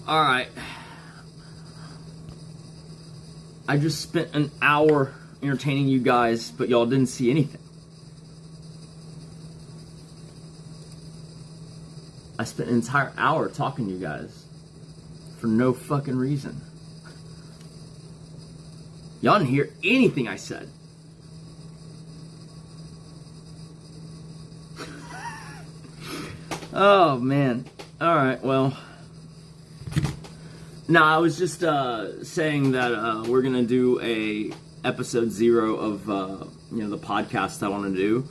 Alright. I just spent an hour entertaining you guys, but y'all didn't see anything. I spent an entire hour talking to you guys for no fucking reason. Y'all didn't hear anything I said. Oh, man. Alright, well. No, I was just saying that we're going to do a episode 0 of the podcast I want to do.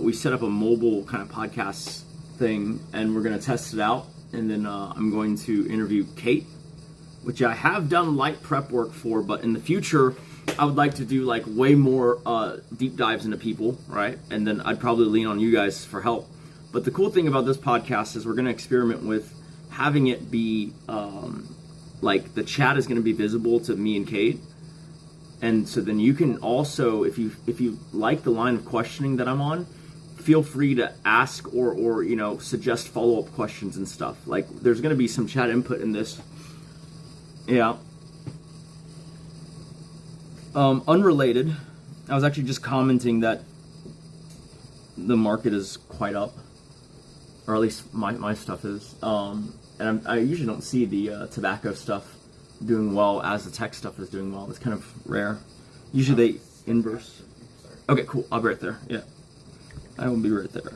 We set up a mobile kind of podcast thing, and we're going to test it out. And then I'm going to interview Kate, which I have done light prep work for, but in the future, I would like to do like way more deep dives into people, right? And then I'd probably lean on you guys for help. But the cool thing about this podcast is we're going to experiment with having it be like the chat is going to be visible to me and Kate. And so then you can also, if you like the line of questioning that I'm on, feel free to ask or suggest follow-up questions and stuff. Like there's going to be some chat input in this. Yeah. Unrelated, I was actually just commenting that the market is quite up, or at least my stuff is. And I usually don't see the tobacco stuff doing well as the tech stuff is doing well. It's kind of rare. Usually they inverse. Okay, cool. I'll be right there. Yeah, I will be right there.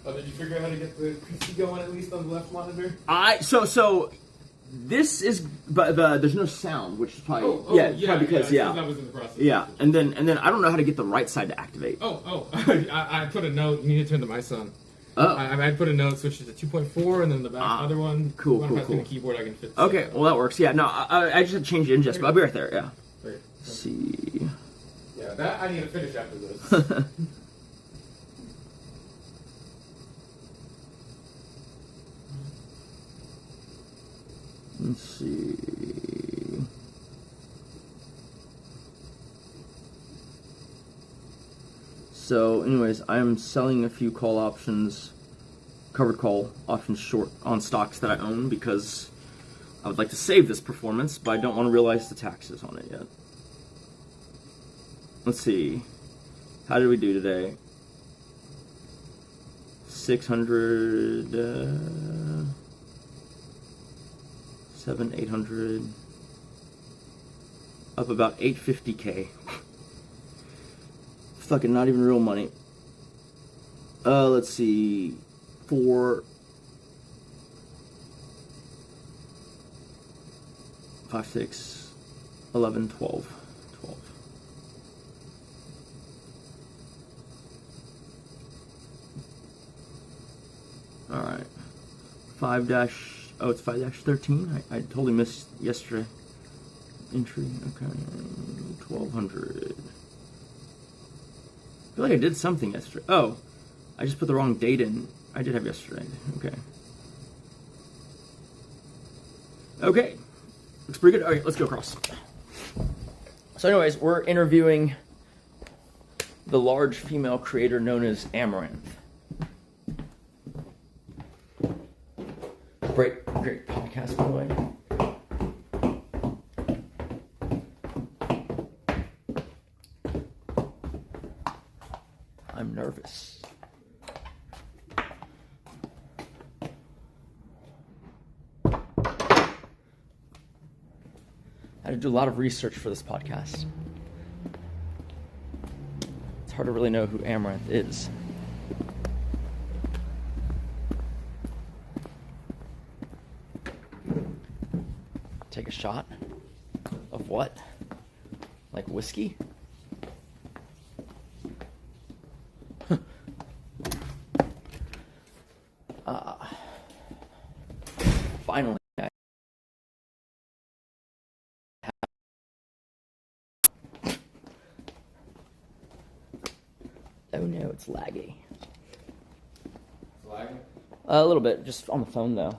Oh, did you figure out how to get the PC going at least on the left monitor? So this is, but there's no sound, which is probably probably because that was in the process. Yeah, and then I don't know how to get the right side to activate. I put a note. You need to turn the mic on. Oh. I put a note, switched it to 2.4, and then the other one. Cool. The keyboard I can fit. Okay, well that works. Yeah, no, I just had to change the ingest, but I'll be right there. Yeah. Great. Let's see. Yeah, that I need to finish after this. Let's see. So, anyways, I'm selling a few call options, covered call options short on stocks that I own because I would like to save this performance, but I don't want to realize the taxes on it yet. Let's see. How did we do today? 600, 800, up about 850K. Fucking not even real money. Let's see. 4, 5, 6, 11, 12. Alright. 5 dash, oh, it's 5-13? I totally missed yesterday. Entry, okay. 1200. I feel like I did something yesterday. Oh, I just put the wrong date in. I did have yesterday. Okay. Okay. Looks pretty good. All right, let's go across. So anyways, we're interviewing the large female creator known as Amouranth. Great podcast, by the way. I'm nervous. I had to do a lot of research for this podcast. It's hard to really know who Amouranth is. Take a shot of what? Like whiskey? Finally. Oh no, it's laggy. It's lagging? A little bit, just on the phone though.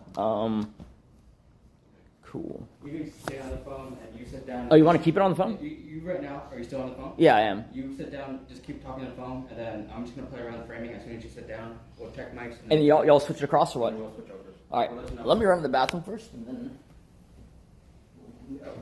Cool. You can stay on the phone and you sit down. Oh, you want to keep it on the phone? You right now, are you still on the phone? Yeah, I am. You sit down, just keep talking on the phone, and then I'm just going to play around the framing. As soon as you sit down, we'll check mics. And y'all switch it across or what? We'll switch over. All right, I'll let you know. let me run to the bathroom first, and then we can go.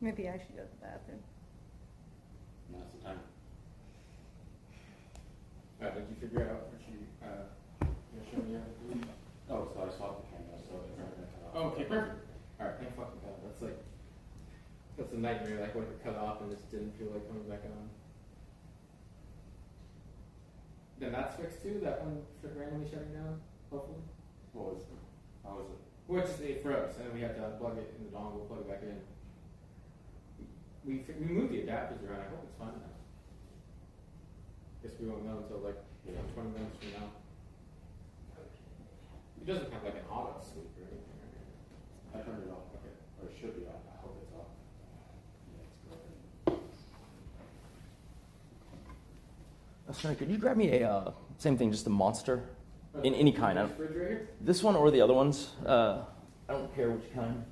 Maybe I should go to the bathroom. Now's the time. Did you figure out what you show me how to do? Oh, so I swapped the camera, so it's not gonna cut off. Oh, okay, perfect. All right, thank fucking God. That's a nightmare. Like when it cut off and just didn't feel like coming back on. Then that's fixed too. That one randomly shutting down. Hopefully. What was it? How was it? Well, it just it froze, and then we had to unplug it in the dongle, plug it back in. We moved the adapters around. I hope it's fine now. Guess we won't know until like 20 minutes from now. It doesn't have like an auto sleep or anything. I turned it off. Okay. Or it should be off. I hope it's off. Yeah, it's good. Sorry, could you grab me a same thing, just a monster, in any kind? Refrigerator? This one or the other ones. I don't care which kind.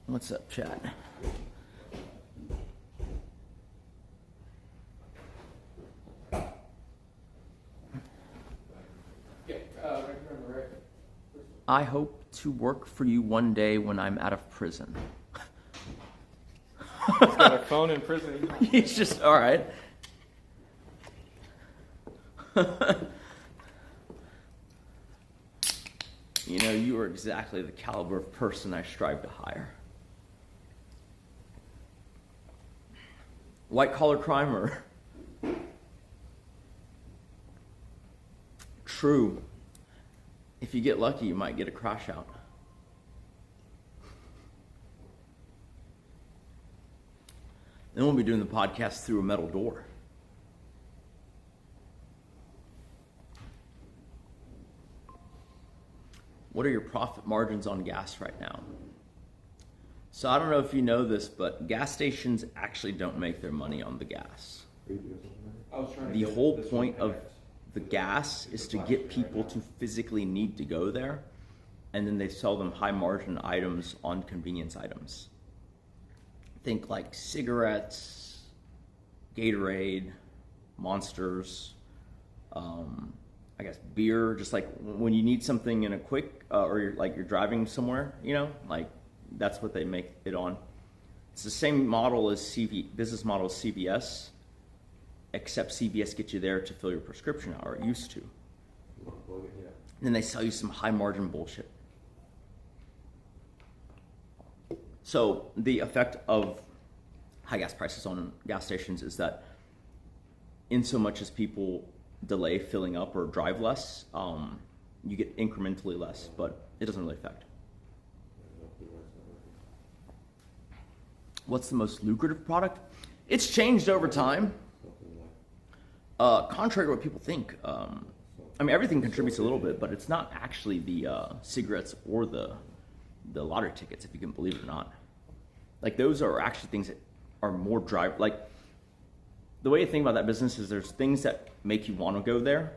What's up, chat? Yeah, right here on the right. I hope to work for you one day when I'm out of prison. He's got a phone in prison. He's just, all right. You know, you are exactly the caliber of person I strive to hire. White collar crime or true. If you get lucky, you might get a crash out. Then we'll be doing the podcast through a metal door. What are your profit margins on gas right now? So I don't know if you know this, but gas stations actually don't make their money on the gas. I was trying to The get whole this point one of the gas is to get people to physically need to go there, and then they sell them high margin items on convenience items. Think like cigarettes, Gatorade, Monsters, I guess beer, just like when you need something in a quick, or you're driving somewhere, you know, like that's what they make it on. It's the same model as business model as CVS, except CVS gets you there to fill your prescription out, or it used to. And then they sell you some high margin bullshit. So the effect of high gas prices on gas stations is that in so much as people delay filling up or drive less, you get incrementally less, but it doesn't really affect. What's the most lucrative product? It's changed over time. Contrary to what people think, I mean, everything contributes a little bit, but it's not actually the cigarettes or the lottery tickets, if you can believe it or not. Like, those are actually things that are more like, the way you think about that business is there's things that make you want to go there.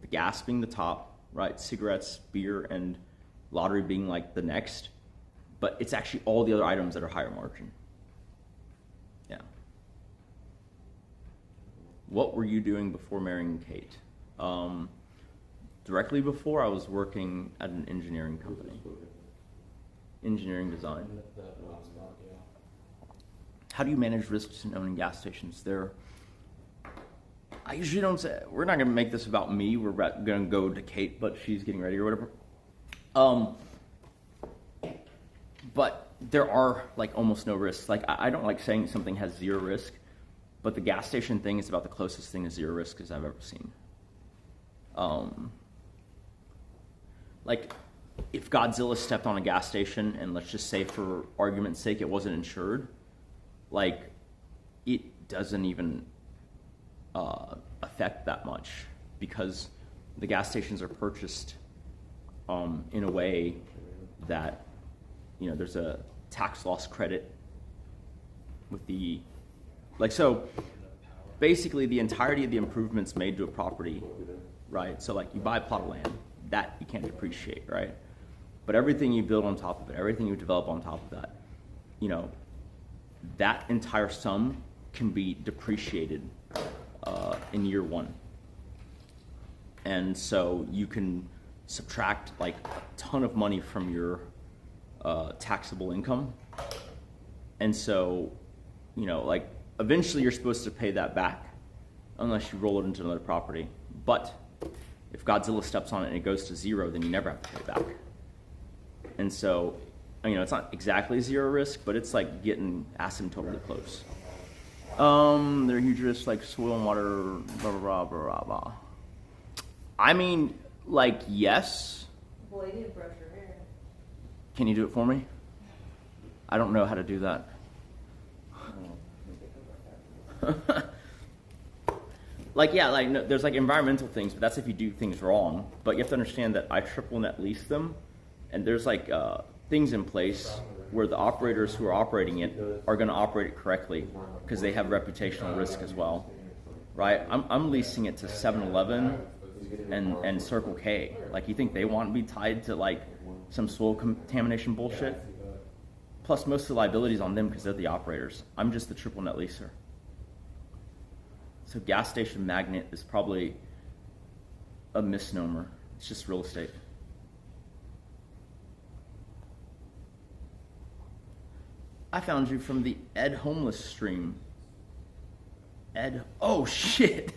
The gas being the top, right? Cigarettes, beer, and lottery being like the next. But it's actually all the other items that are higher margin. Yeah. What were you doing before marrying Kate? Directly before, I was working at an engineering company. Engineering design. How do you manage risks in owning gas stations? I usually don't say, we're not going to make this about me. We're going to go to Kate, but she's getting ready or whatever. But there are like almost no risks. Like, I don't like saying something has zero risk, but the gas station thing is about the closest thing to zero risk as I've ever seen. Like, if Godzilla stepped on a gas station and let's just say for argument's sake it wasn't insured, like, it doesn't even affect that much because the gas stations are purchased in a way that, you know, there's a tax loss credit with the, like, so basically the entirety of the improvements made to a property right? So like you buy a plot of land, that you can't depreciate, right? But everything you build on top of it, everything you develop on top of that, you know, that entire sum can be depreciated in year one. And so you can subtract like a ton of money from your taxable income. And so, you know, like eventually you're supposed to pay that back unless you roll it into another property. But if Godzilla steps on it and it goes to zero, then you never have to pay it back. And so, you know, it's not exactly zero risk, but it's like getting asymptotically close. There are huge risks like soil and water, blah, blah, blah, blah, blah. I mean, like, yes. Boy, you didn't brush your hair. Can you do it for me? I don't know how to do that. Like, yeah, like, no, there's like environmental things, but that's if you do things wrong. But you have to understand that I triple net lease them, and there's like things in place where the operators who are operating it are going to operate it correctly because they have reputational risk as well, right? I'm leasing it to 7-Eleven and Circle K. Like, you think they want to be tied to like some soil contamination bullshit? Plus, most of the liability is on them because they're the operators. I'm just the triple net leaser. So gas station magnet is probably a misnomer. It's just real estate. I found you from the Ed Homeless stream. Ed, oh shit.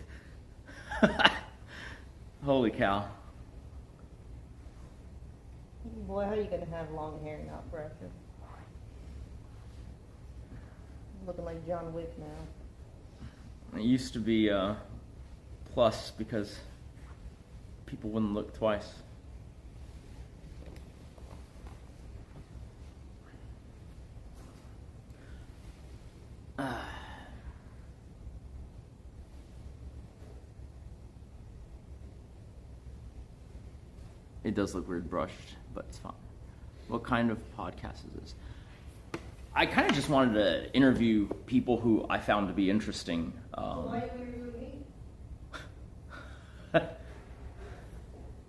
Holy cow. Boy, how are you gonna have long hair and not brush it? Looking like John Wick now. It used to be plus because people wouldn't look twice. It does look weird brushed, but it's fine. What kind of podcast is this? I kind of just wanted to interview people who I found to be interesting. Why are you interviewing me?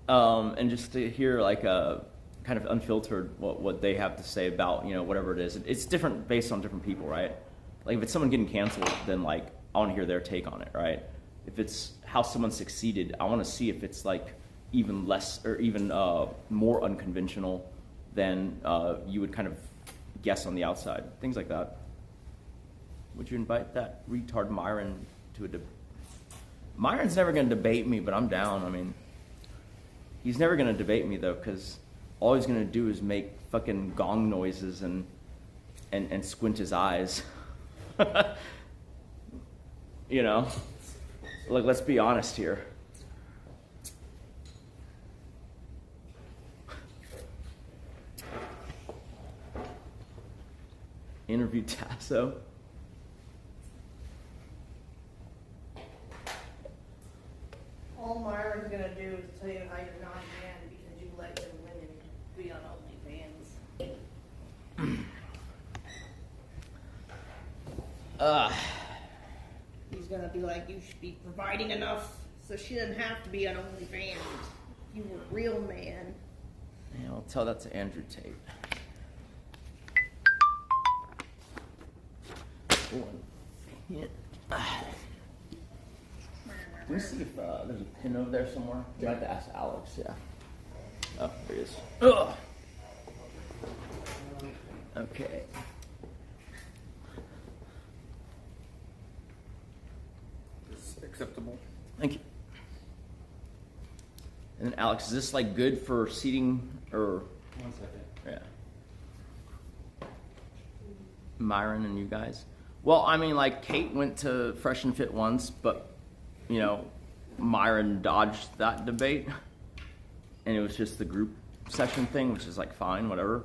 And just to hear like a kind of unfiltered what they have to say about, you know, whatever it is. It's different based on different people, right? Like if it's someone getting canceled, then like I want to hear their take on it, right? If it's how someone succeeded, I want to see if it's like even less or even more unconventional than you would kind of guess on the outside. Things like that. Would you invite that retard Myron to a debate? Myron's never going to debate me, but I'm down. I mean, he's never going to debate me though, because all he's going to do is make fucking gong noises and squint his eyes. You know, like, let's be honest here. Interview Tasso. All Myron's gonna do is tell you how you're not a man because you let your women be on OnlyFans. He's gonna be like, you should be providing enough so she doesn't have to be on OnlyFans. You were a real man. Yeah, I'll tell that to Andrew Tate. Yeah. Let me see if there's a pin over there somewhere. You have to ask Alex, yeah. Oh, there he is. Ugh. Okay. It's acceptable. Thank you. And then Alex, is this like good for seating or? 1 second. Yeah. Myron and you guys? Well, I mean, like, Kate went to Fresh and Fit once, but, you know, Myron dodged that debate. And it was just the group session thing, which is, like, fine, whatever.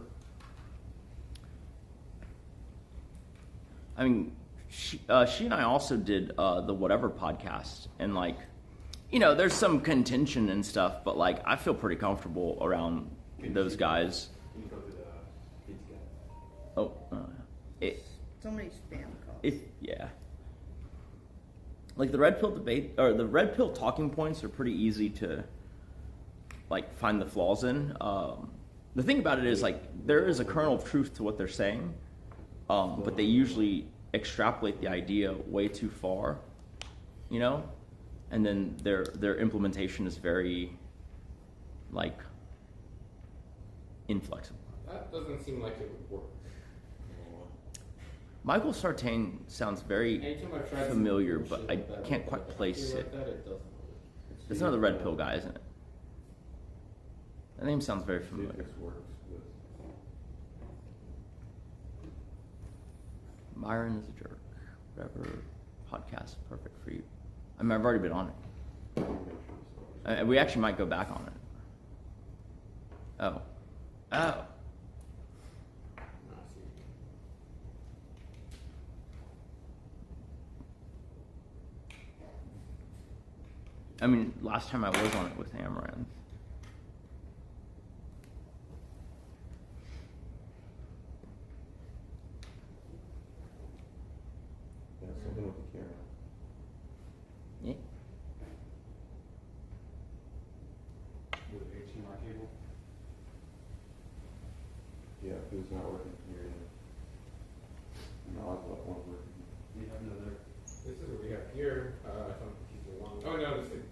I mean, she and I also did the Whatever podcast. And, like, you know, there's some contention and stuff, but, like, I feel pretty comfortable around those guys. Can you go to the pizza guy? Oh, So many spam calls. yeah. like the red pill debate or the red pill talking points are pretty easy to like find the flaws in. The thing about it is like there is a kernel of truth to what they're saying, but they usually extrapolate the idea way too far, you know, and then their implementation is very like inflexible. That doesn't seem like it would work. Michael Sartain sounds very Anytime I've tried familiar, some but I bullshit like that, can't like quite a place theory it. like that, it doesn't work. It's another red pill guy, isn't it? That name sounds very See if familiar. this works with. Myron is a jerk. Whatever podcast perfect for you. I mean, I've already been on it. We actually might go back on it. Oh. Oh. I mean, last time I was on it with Amouranth. Yeah, something with the camera. Yeah. With HDMI cable? Yeah, if it's not working here, no, I thought one working. We have another. This is what we have here. If I'm confusing one. Oh no, this is.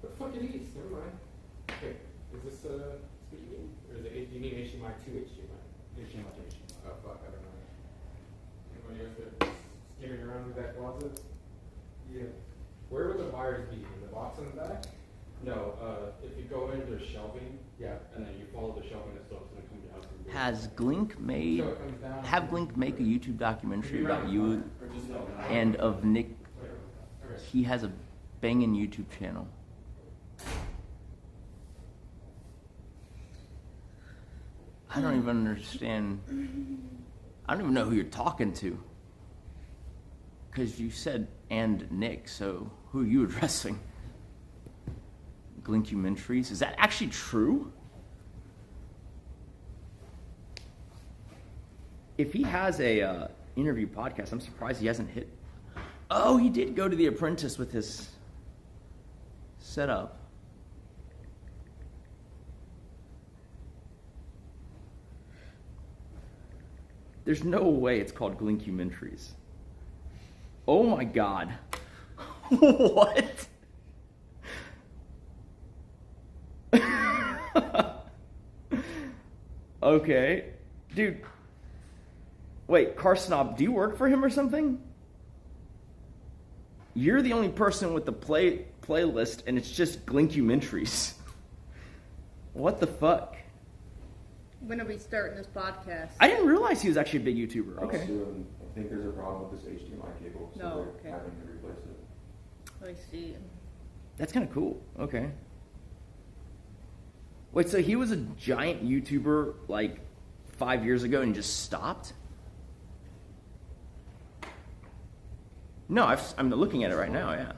What the fuck are these? Never mind. Okay, is this what you mean? Or is it? You mean HDMI to HDMI? HDMI to HDMI. Oh fuck, I don't know. Anybody else that skimming around with that closet? Yeah. Where would the wires be? In the box in the back? No, if you go into shelving, Yeah. and then you follow the shelving, it's going to come down from there. Has Glink made So it comes down. have Glink make a YouTube documentary about you Or just no. and of Nick? Okay. He has a banging YouTube channel. I don't even understand. I don't even know who you're talking to. Because you said and Nick, so who are you addressing? Glinkumentaries? Is that actually true? If he has a interview podcast, I'm surprised he hasn't hit. Oh, he did go to The Apprentice with his setup. There's no way it's called Glinkumentaries. Oh my god. What? Okay. Dude. Wait, Carsnob, do you work for him or something? You're the only person with the playlist, and it's just Glinkumentaries. What the fuck? When are we starting this podcast? I didn't realize he was actually a big YouTuber. I was Okay. doing, I think there's a problem with this HDMI cable, so No, they're okay. having to replace it. I see. That's kind of cool. Okay. Wait, so he was a giant YouTuber like 5 years ago and just stopped? No, I'm looking at it right now, yeah.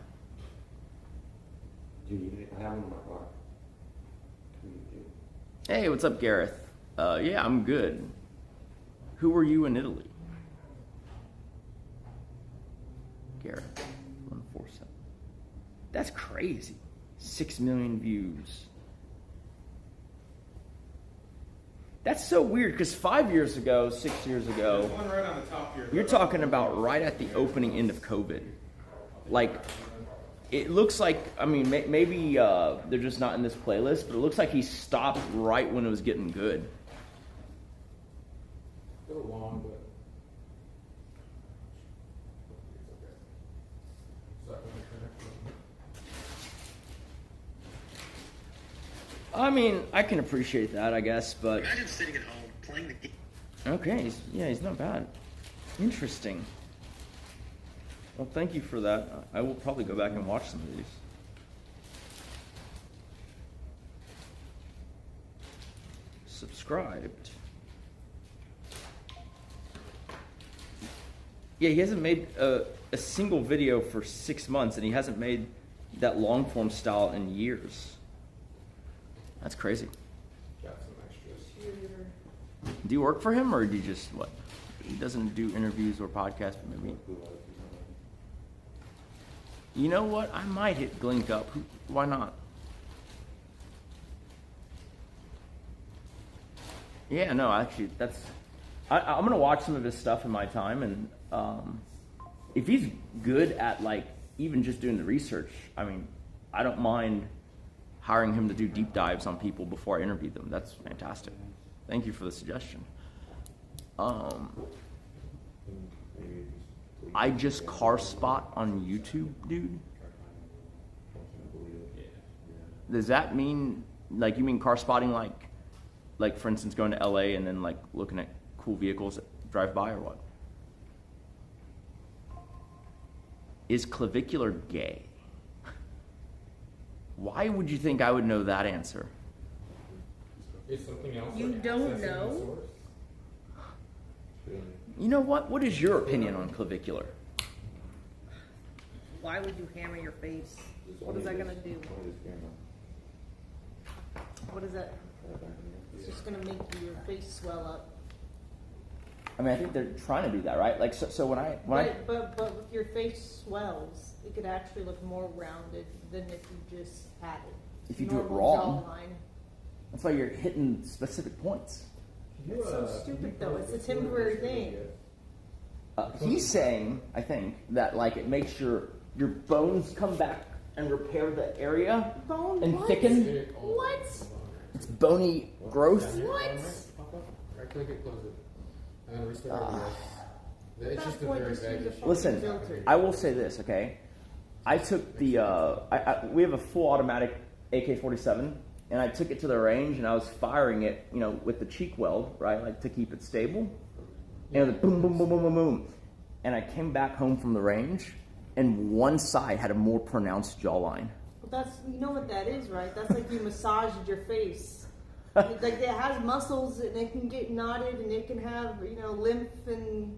Do you need it? I have one in my car. Can you do it? Hey, what's up, Gareth? Yeah, I'm good. Who were you in Italy? Gareth, 147. That's crazy. 6 million views. That's so weird because 5 years ago, 6 years ago, There's one right on the top here. you're talking about right at the opening end of COVID. Like, it looks like, I mean, maybe they're just not in this playlist, but it looks like he stopped right when it was getting good. A little long, but. It's okay. I mean, I can appreciate that, I guess, but Imagine sitting at home playing the game. okay, he's not bad. Interesting. Well, thank you for that. I will probably go back and watch some of these. Subscribed. Yeah, he hasn't made a single video for 6 months, and he hasn't made that long form style in years. That's crazy. Got some extras here. Do you work for him, or do you just, what? He doesn't do interviews or podcasts, but maybe. You know what? I might hit Blink up. Why not? Yeah, no, actually, that's... I'm going to watch some of his stuff in my time, and if he's good at, like, even just doing the research, I mean, I don't mind hiring him to do deep dives on people before I interview them. That's fantastic. Thank you for the suggestion. I just car spot on YouTube, dude. Does that mean, like, you mean car spotting, like for instance, going to LA and then like looking at cool vehicles that drive by, or what? Is clavicular gay? Why would you think I would know that answer? Is something else? You like don't accessing the know? source? You know what? What is your opinion on clavicular? Why would you hammer your face? What is that gonna do? What is that? It's just gonna make your face swell up. I mean, I think they're trying to do that, right? Like, so when I But if your face swells, it could actually look more rounded than if you just had it. If you do it Normal wrong. jawline. That's why you're hitting specific points. It's so stupid though. It's a temporary thing. He's saying, I think, that like it makes your bones come back and repair the area Bone and what? thicken. What? It's bony growth. What? Pop up, right click it, close it. And then restart OBS. It's just a That very point vague just issue. Listen, Filtered. I will say this, okay? I took the, we have a full automatic AK-47, and I took it to the range, and I was firing it, you know, with the cheek weld, right, like to keep it stable. You know, the boom, boom, boom, boom, boom, boom. And I came back home from the range, and one side had a more pronounced jawline. But that's, you know what that is, right? That's like you massaged your face. Like it has muscles and it can get knotted and it can have, you know, lymph and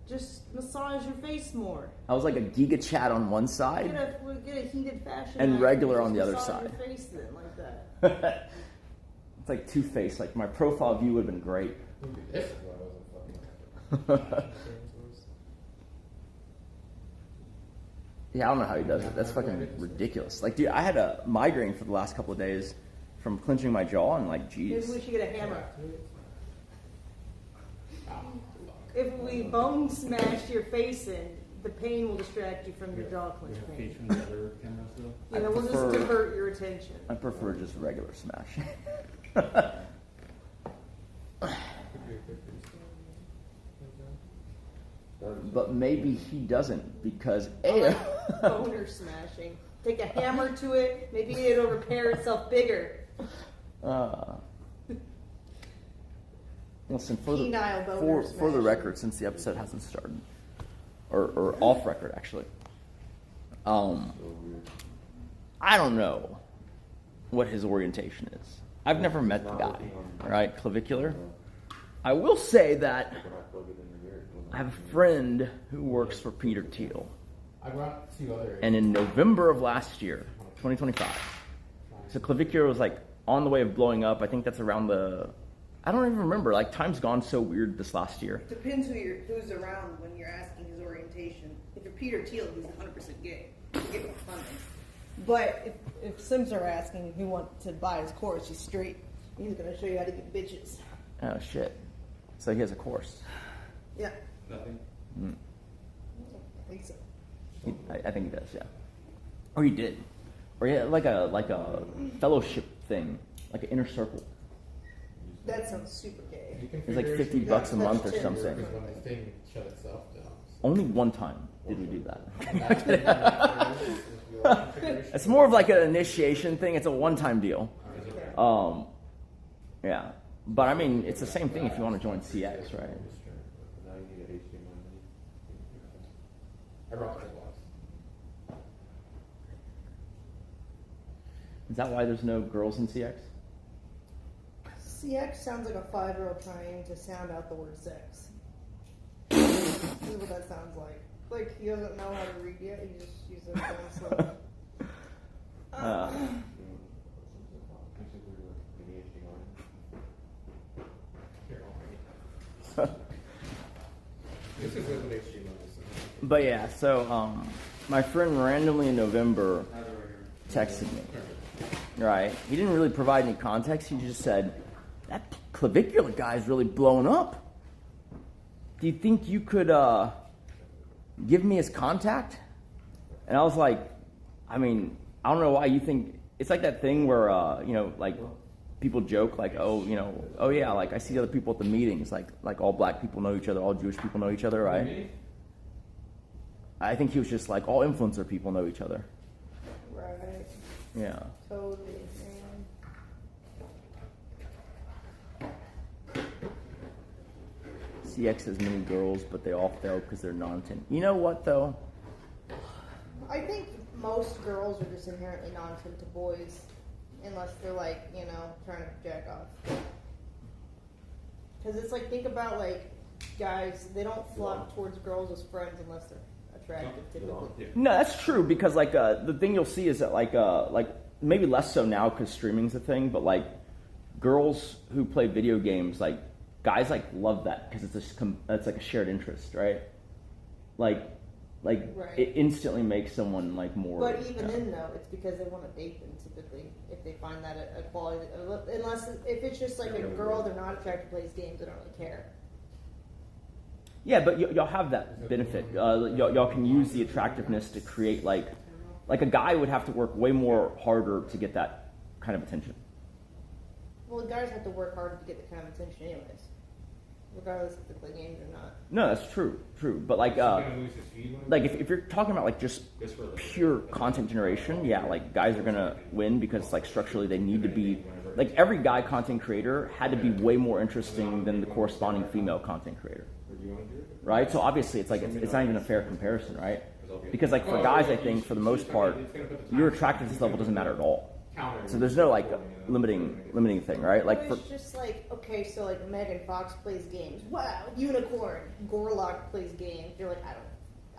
just massage your face more. I was like a Giga Chat on one side. Get a heated fashion And act regular just on the other massage side. Your face then like that. It's like Two-Face. Like my profile view would have been great. Maybe this is why I wasn't fucking. Yeah, I don't know how he does it. That's fucking ridiculous. Like, dude, I had a migraine for the last couple of days from clenching my jaw, and like, Maybe we geez. should get a hammer. If we bone smash your face in, the pain will distract you from your jaw clench pain. You know, we'll prefer- just divert your attention. I prefer just regular smash. But maybe he doesn't because Boner smashing. Take a hammer to it, maybe it'll repair itself bigger. Listen, for Penile boner for the smashing. record, since the episode hasn't started, or off record actually, I don't know what his orientation is. I've never met the guy, right? Clavicular. I will say that I have a friend who works for Peter Thiel, I brought two other. and in November of last year, 2025, so clavicular was like on the way of blowing up. I think that's around I don't even remember. Like, time's gone so weird this last year. Depends who's around when you're asking his orientation. If you're Peter Thiel, he's 100% gay. You get more funding. But if Sims are asking who wants to buy his course, he's straight. He's going to show you how to get bitches. Oh, shit. So he has a course. Yeah, Nothing. I think so. I think he does, yeah. Or he did. Or he had like a fellowship thing, like an inner circle. That sounds super gay. It's like $50 a month or something. Because when the thing shut itself down. Only one time did we do that. It's more of like an initiation thing. It's a one-time deal. Yeah. But I mean, it's the same thing if you want to join CX, right? I brought the box. Is that why there's no girls in CX? CX sounds like a 5-year-old trying to sound out the word sex. This is what that sounds like. Like he doesn't know how to read yet. He just uses it slow. This is what makes you notice. But yeah, so my friend randomly in November texted me. Right? He didn't really provide any context. He just said, that clavicular guy is really blowing up. Do you think you could give me his contact? And I was like, I mean, I don't know why you think it's like that thing where like people joke like, oh yeah, like I see other people at the meetings, like all black people know each other, all Jewish people know each other, right? I think he was just like all influencer people know each other. Right. Yeah. Totally, man. CX has many girls, but they all fail because they're non-10. You know what though? I think most girls are just inherently non-tend to boys, unless they're like, trying to jack off. Because it's like, think about like guys, they don't flock towards girls as friends unless they're attractive typically. No, that's true because like the thing you'll see is that like maybe less so now because streaming's a thing, but like girls who play video games, like guys like love that because it's like a shared interest, right? Like right. It instantly makes someone like more. But even then though, it's because they want to date them typically if they find that a quality. Unless if it's just like a girl they're not attracted to plays games, they don't really care. Yeah, but y'all have that benefit. Y'all can use the attractiveness to create like a guy would have to work way more harder to get that kind of attention. Well, guys have to work harder to get the kind of attention anyways, regardless if they play games or not. No, that's true. But like if you're talking about like just pure content generation, yeah, like guys are gonna win because like structurally they need to be like every guy content creator had to be way more interesting than the corresponding female content creator. Right? So obviously it's like it's not even a fair comparison, right? Because like for guys, I think for the most part, your attractiveness level doesn't matter at all. So there's no like limiting thing, right? Like it's just like, okay, so like Megan Fox plays games. Wow, unicorn. Gorlock plays games. You're like,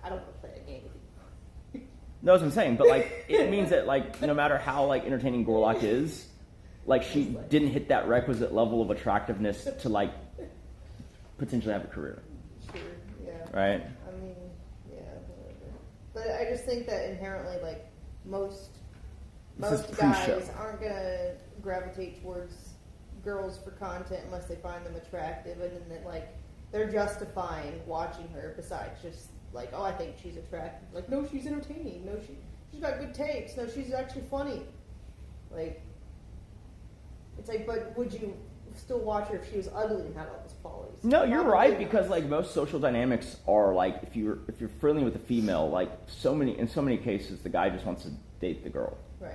I don't want to play a game with you. No, that's what I'm saying. But like it means that like no matter how like entertaining Gorlock is, like she didn't hit that requisite level of attractiveness to like potentially have a career. Sure, yeah. Right? I mean, yeah, whatever. But I just think that inherently, like, most guys aren't going to gravitate towards girls for content unless they find them attractive, and then they're justifying watching her besides just like, oh, I think she's attractive. Like, no, she's entertaining. No, she's got good takes. No, she's actually funny. Like, it's like, but would you still watch her if she was ugly and had all those qualities? No, you're right, because like most social dynamics are like if you're friendly with a female, like in so many cases the guy just wants to date the girl. Right.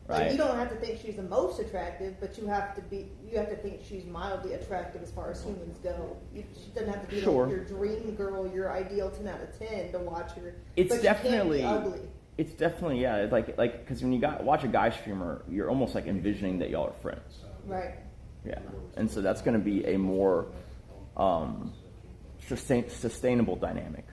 Right. Like, you don't have to think she's the most attractive, but you have to think she's mildly attractive as far as humans go. She doesn't have to be like your dream girl, your ideal 10 out of 10 to watch her. It's but definitely she can't be ugly. It's definitely It's like because when you watch a guy streamer, you're almost like envisioning that y'all are friends. Right. Yeah, and so that's going to be a more sustainable dynamic.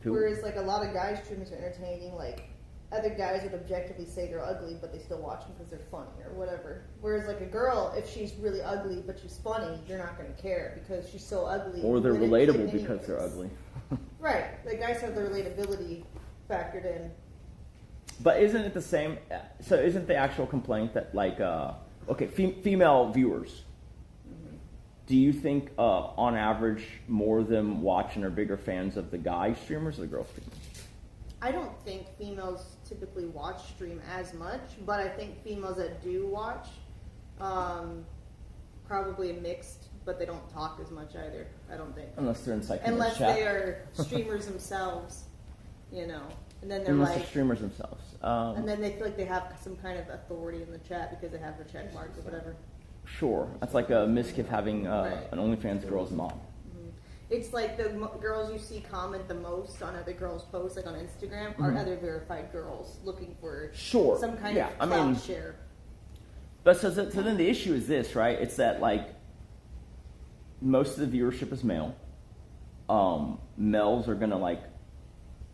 Cool. Whereas like a lot of guys streamers are entertaining, like other guys would objectively say they're ugly, but they still watch them because they're funny or whatever. Whereas like a girl, if she's really ugly but she's funny, you're not going to care because she's so ugly. Or they're relatable because they're ugly. Right. The guys have the relatability factored in. But isn't it the same? So isn't the actual complaint that like female viewers? Do you think, on average, more of them watch and are bigger fans of the guy streamers or the girl streamers? I don't think females typically watch stream as much, but I think females that do watch, probably mixed, but they don't talk as much either. I don't think. Unless they're in chat. Unless they are streamers themselves, and then they're Unless they're streamers themselves. And then they feel like they have some kind of authority in the chat because they have their check marks or whatever. Sure. That's like a Miskiff having an OnlyFans girl's mom. Mm-hmm. It's like the girls you see comment the most on other girls' posts, like on Instagram, are other verified girls looking for some kind of clout share. But so then the issue is this, right? It's that like most of the viewership is male. Males are going to like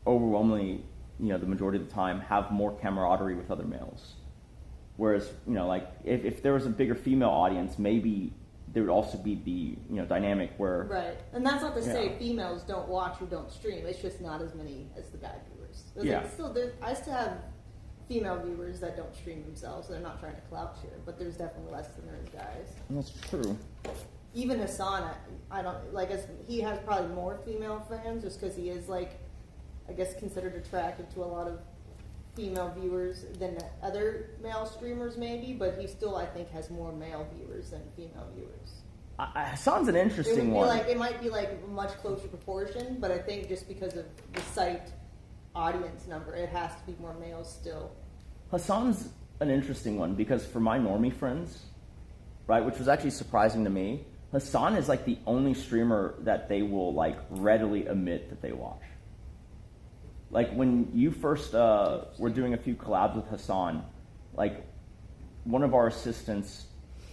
overwhelmingly, the majority of the time, have more camaraderie with other males. Whereas, like, if there was a bigger female audience, maybe there would also be the dynamic where Right, and that's not to say Yeah. females don't watch or don't stream. It's just not as many as the guy viewers. There's Yeah. I still have female viewers that don't stream themselves. So they're not trying to clout share, but there's definitely less than there is guys. that's true. Even Hassan, I don't like. He has probably more female fans just because he is like, I guess, considered attractive to a lot of female viewers than other male streamers maybe, but he still, I think, has more male viewers than female viewers. Hassan's an interesting one. It might be like a much closer proportion, but I think just because of the site audience number, it has to be more males still. Hassan's an interesting one because for my normie friends, right, which was actually surprising to me, Hassan is like the only streamer that they will like readily admit that they watch. Like when you first were doing a few collabs with Hassan, like one of our assistants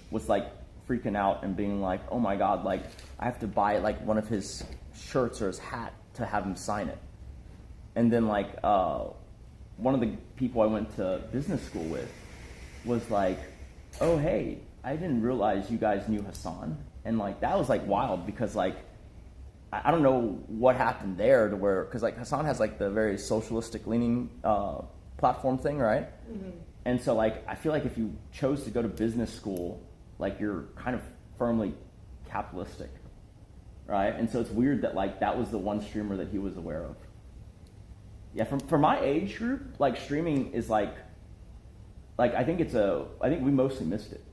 was like freaking out and being like, "Oh my god, like I have to buy like one of his shirts or his hat to have him sign it." And then like one of the people I went to business school with was like, "Oh hey, I didn't realize you guys knew Hassan." And like that was like wild because like I don't know what happened there to where, because like Hassan has like the very socialistic leaning platform thing, right? Mm-hmm. And so like I feel like if you chose to go to business school, like you're kind of firmly capitalistic, right? And so it's weird that like that was the one streamer that he was aware of. Yeah, for my age group, like streaming is like I think we mostly missed it.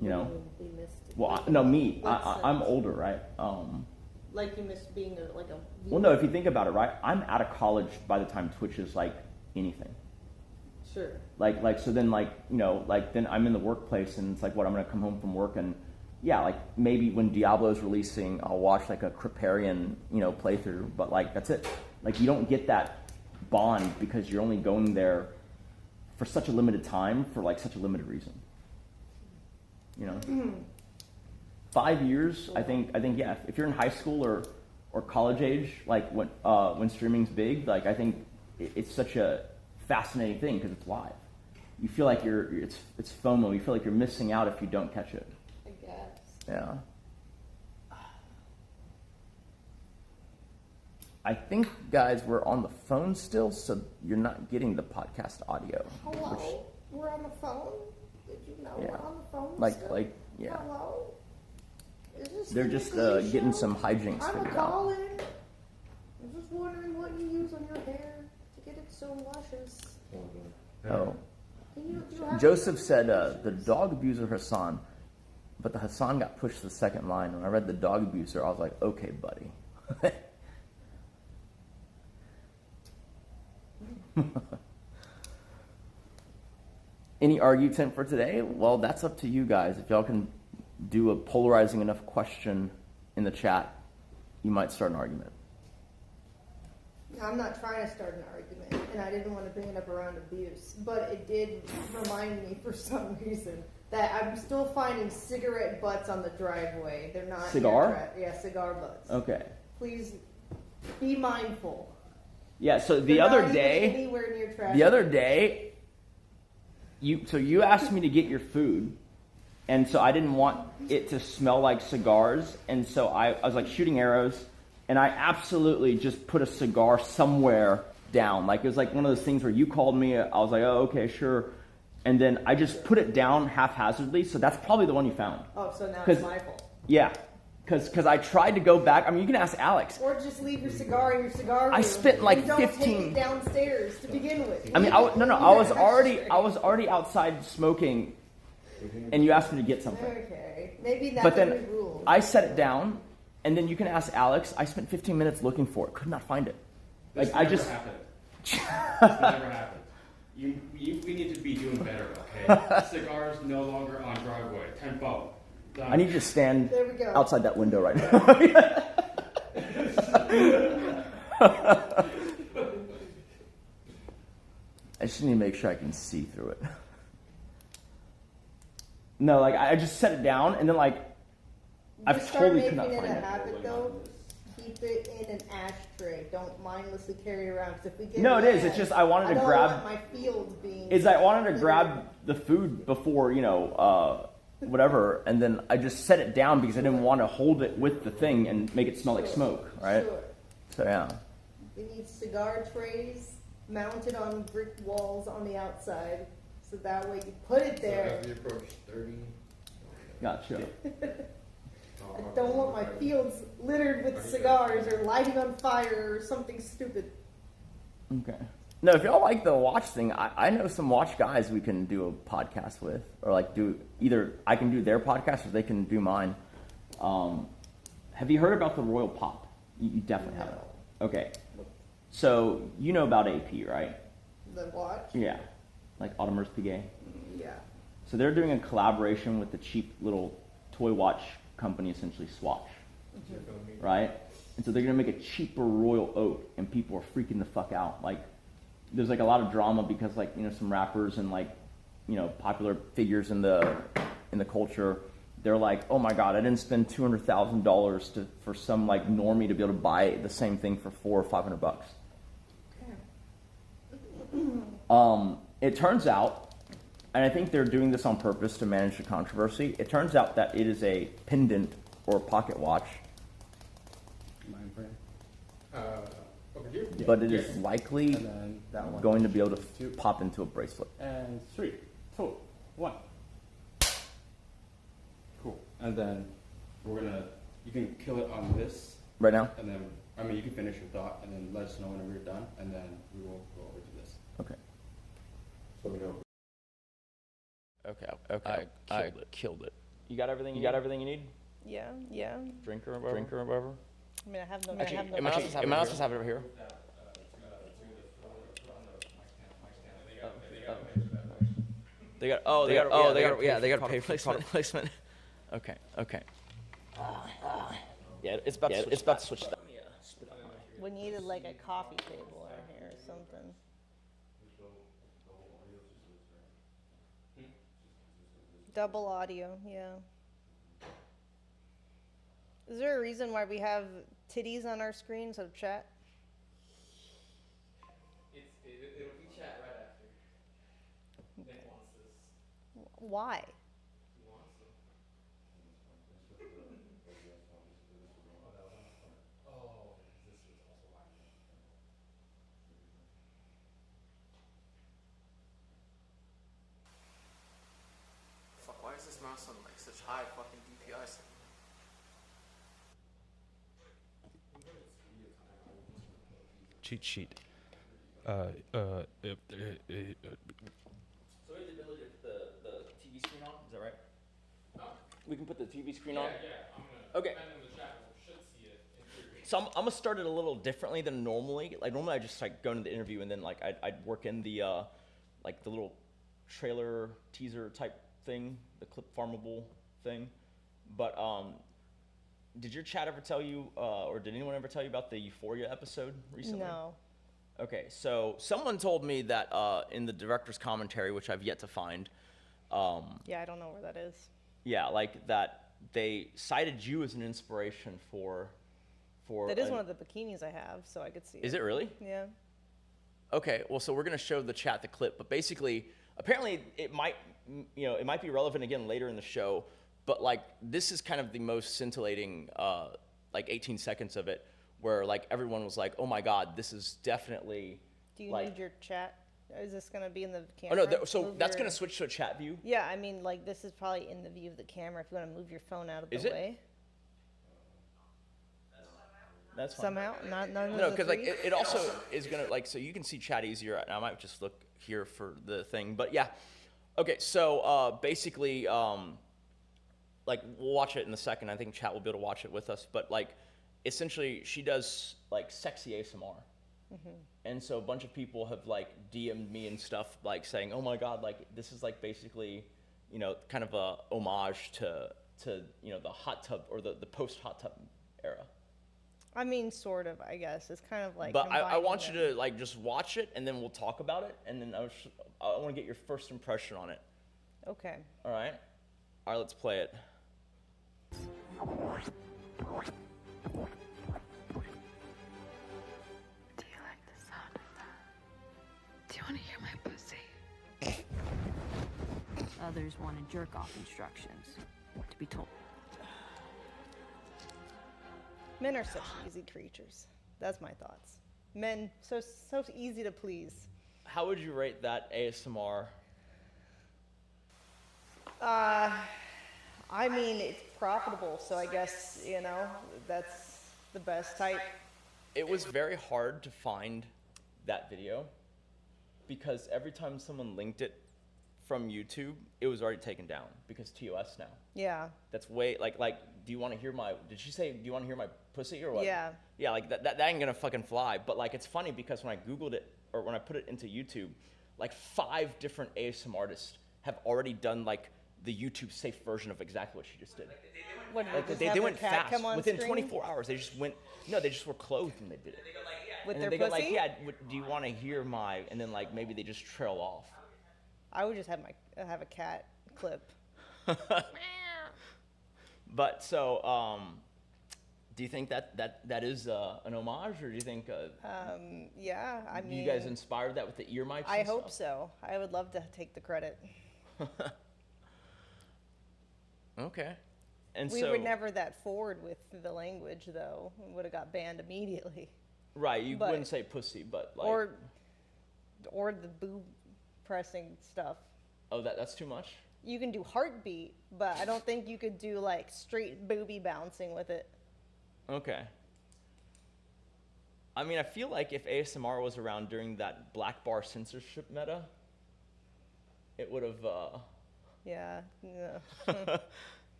You know? We missed it. Well, no, me. I'm older, right? Like you missed being a Well, no, if you think about it, right? I'm out of college by the time Twitch is like anything. Sure. Like so then then I'm in the workplace and it's like what I'm gonna come home from work and yeah, like maybe when Diablo's releasing, I'll watch like a Kriparian, playthrough, but like that's it. Like you don't get that bond because you're only going there for such a limited time for like such a limited reason. 5 years, I think yeah. If you're in high school or college age, like when streaming's big, like I think it's such a fascinating thing because it's live. You feel like it's FOMO. You feel like you're missing out if you don't catch it. I guess. Yeah. I think, guys, we're on the phone still, so you're not getting the podcast audio. Hello? We're on the phone? Did you know Yeah. we're on the phone Like, yeah. Hello? Is this They're the just Nicky getting show? some hijinks I'm figured out. calling. I'm just wondering what you use on your hair to get it so luscious. Oh. Do you have Joseph any said the recommendations? dog abuser Hassan, but the Hassan got pushed to the second line. When I read the dog abuser, I was like, okay, buddy. Any argument for today? Well, that's up to you guys. If y'all can do a polarizing enough question in the chat, you might start an argument. I'm not trying to start an argument, and I didn't want to bring it up around abuse, but it did remind me for some reason that I'm still finding cigarette butts on the driveway. They're not Cigar? Yeah, cigar butts. Okay. Please be mindful. Yeah, so They're the not other even day, anywhere near trash. the other day, you asked me to get your food, and so I didn't want it to smell like cigars, and so I was like shooting arrows, and I absolutely just put a cigar somewhere down. Like it was like one of those things where you called me, I was like, oh, okay, sure. And then I just put it down haphazardly, so that's probably the one you found. Oh, so now it's my fault. Yeah, because I tried to go back. I mean, you can ask Alex. Or just leave your cigar in your cigar room. I spent like and don't 15 take it downstairs to begin with. I mean, I was already outside smoking, and you asked me to get something. Okay, maybe that's But a new then rule. I set it down, and then you can ask Alex. I spent 15 minutes looking for it, could not find it. This Like I never just happened. This never happened. We need to be doing better, okay? Cigars no longer on driveway. Tempo. Done. I need you to stand There we go. outside that window right now. I just need to make sure I can see through it. No, like I just set it down, and then like I Just totally could not start find making it a it. habit, though. Keep it in an ashtray. Don't mindlessly carry it around. 'Cause if we get No, it is. mad, It's just I wanted to I don't grab. want my field being. Is I wanted to grab the food before whatever, and then I just set it down because I didn't want to hold it with the thing and make it smell like smoke, right? Sure. So yeah. We need cigar trays mounted on brick walls on the outside, so that way you put it So there. as we approach 30. Gotcha. I don't want my fields littered with cigars or lighting on fire or something stupid. Okay. No, if y'all like the watch thing, I know some watch guys we can do a podcast with, or like do either I can do their podcast or they can do mine. Have you heard about the Royal Pop? You definitely haven't. Okay. So you know about AP, right? The watch? Yeah. Like Audemars Piguet. Yeah. So they're doing a collaboration with the cheap little toy watch company, essentially Swatch, right? And so they're gonna make a cheaper Royal Oak, and people are freaking the fuck out. Like, there's like a lot of drama because like some rappers and like popular figures in the culture, they're like, oh my god, I didn't spend $200,000 for some like normie to be able to buy the same thing for $400 or $500. It turns out, and I think they're doing this on purpose to manage the controversy, it turns out that it is a pendant or pocket watch, Mind frame. Over here? but it is likely And then that one. going to be able to Two. pop into a bracelet. And 3, 2, 1. Cool. And then you can kill it on this, Right now? and then, you can finish your thought, and then let us know whenever you're done, and then we will go over to this. Okay. So we know. Okay. I killed it. You got everything? You got everything you need? Yeah. Drink or whatever? I mean, I have no. Am I not supposed to have it over here? They got a pay placement. Okay. Yeah, it's about to switch that. We needed like a coffee table in here or something. Double audio, yeah. Is there a reason why we have titties on our screens of chat? It'll be chat right after. Nick wants this. Why? He wants them. Oh, this was also why. Fuck, why is this mouse on like such high fucking DPI setting? Cheat sheet. So we have the ability to put the TV screen on, is that right? Huh? We can put the TV screen on? Yeah, I'm gonna. Okay. And then the chat should see it in theory. So I'm gonna start it a little differently than normally. Like normally I just like go into the interview and then like I'd work in the like the little trailer teaser type thing, the clip farmable thing. But did your chat ever tell you, or did anyone ever tell you about the Euphoria episode recently? No. Okay, so someone told me that in the director's commentary, which I've yet to find, Yeah, I don't know where that is. yeah, like that they cited you as an inspiration for. That is one of the bikinis I have, so I could see it. Is it really? Yeah. Okay, well, so we're gonna show the chat the clip, but basically, apparently, it might be relevant again later in the show, but like this is kind of the most scintillating, like 18 seconds of it, where like everyone was like, "Oh my God, this is definitely." Do you like, need your chat? Is this going to be in the Oh camera? no, so Move that's your- gonna switch to a chat view. Yeah, I mean, like, this is probably in the view of the camera if you want to move your phone out of the Is it? way. That's fine. Somehow? None of No, the because like three? it also is gonna like so you can see chat easier. And I might just look here for the thing, but yeah. Okay, so basically, like we'll watch it in a second. I think chat will be able to watch it with us. But like, essentially, she does like sexy ASMR, and so a bunch of people have like DM'd me and stuff like saying, "Oh my God, like this is like basically, kind of a homage to the hot tub or the post hot tub era." I mean, sort of, I guess. It's kind of like. But I combining want you them. to like just watch it, and then we'll talk about it, and then I want to get your first impression on it. Okay. All right, let's play it. Do you like the sound of that? Do you want to hear my pussy? Others wanted jerk-off instructions. To be told. Men are such easy creatures. That's my thoughts. Men, so easy to please. How would you rate that ASMR? I mean, it's profitable, so I guess, that's the best type. It was very hard to find that video because every time someone linked it from YouTube, it was already taken down because TOS now. Yeah. That's way like. Do you want to hear my? Did she say? Do you want to hear my pussy or what? Yeah. Yeah, like that ain't gonna fucking fly. But like, it's funny because when I Googled it or when I put it into YouTube, like 5 different ASMR artists have already done like the YouTube safe version of exactly what she just did. What, Like, just they have their went cat fast. come on Within screen? 24 hours, they just went. No, they just were clothed and they did it. With And their then they go pussy? like, yeah, do you want to hear my? And then like maybe they just trail off. I would just have a cat clip. But so, do you think that is an homage, or do you think Yeah, I mean, you guys inspired that with the ear mics? I and hope stuff? so. I would love to take the credit. Okay. And We so, were never that forward with the language, though. We would have got banned immediately. right, you but- wouldn't say pussy, but like, Or the boob pressing stuff. oh, that's too much. You can do heartbeat, but I don't think you could do like straight booby bouncing with it. Okay. I mean, I feel like if ASMR was around during that black bar censorship meta, it would have. Yeah. Yeah.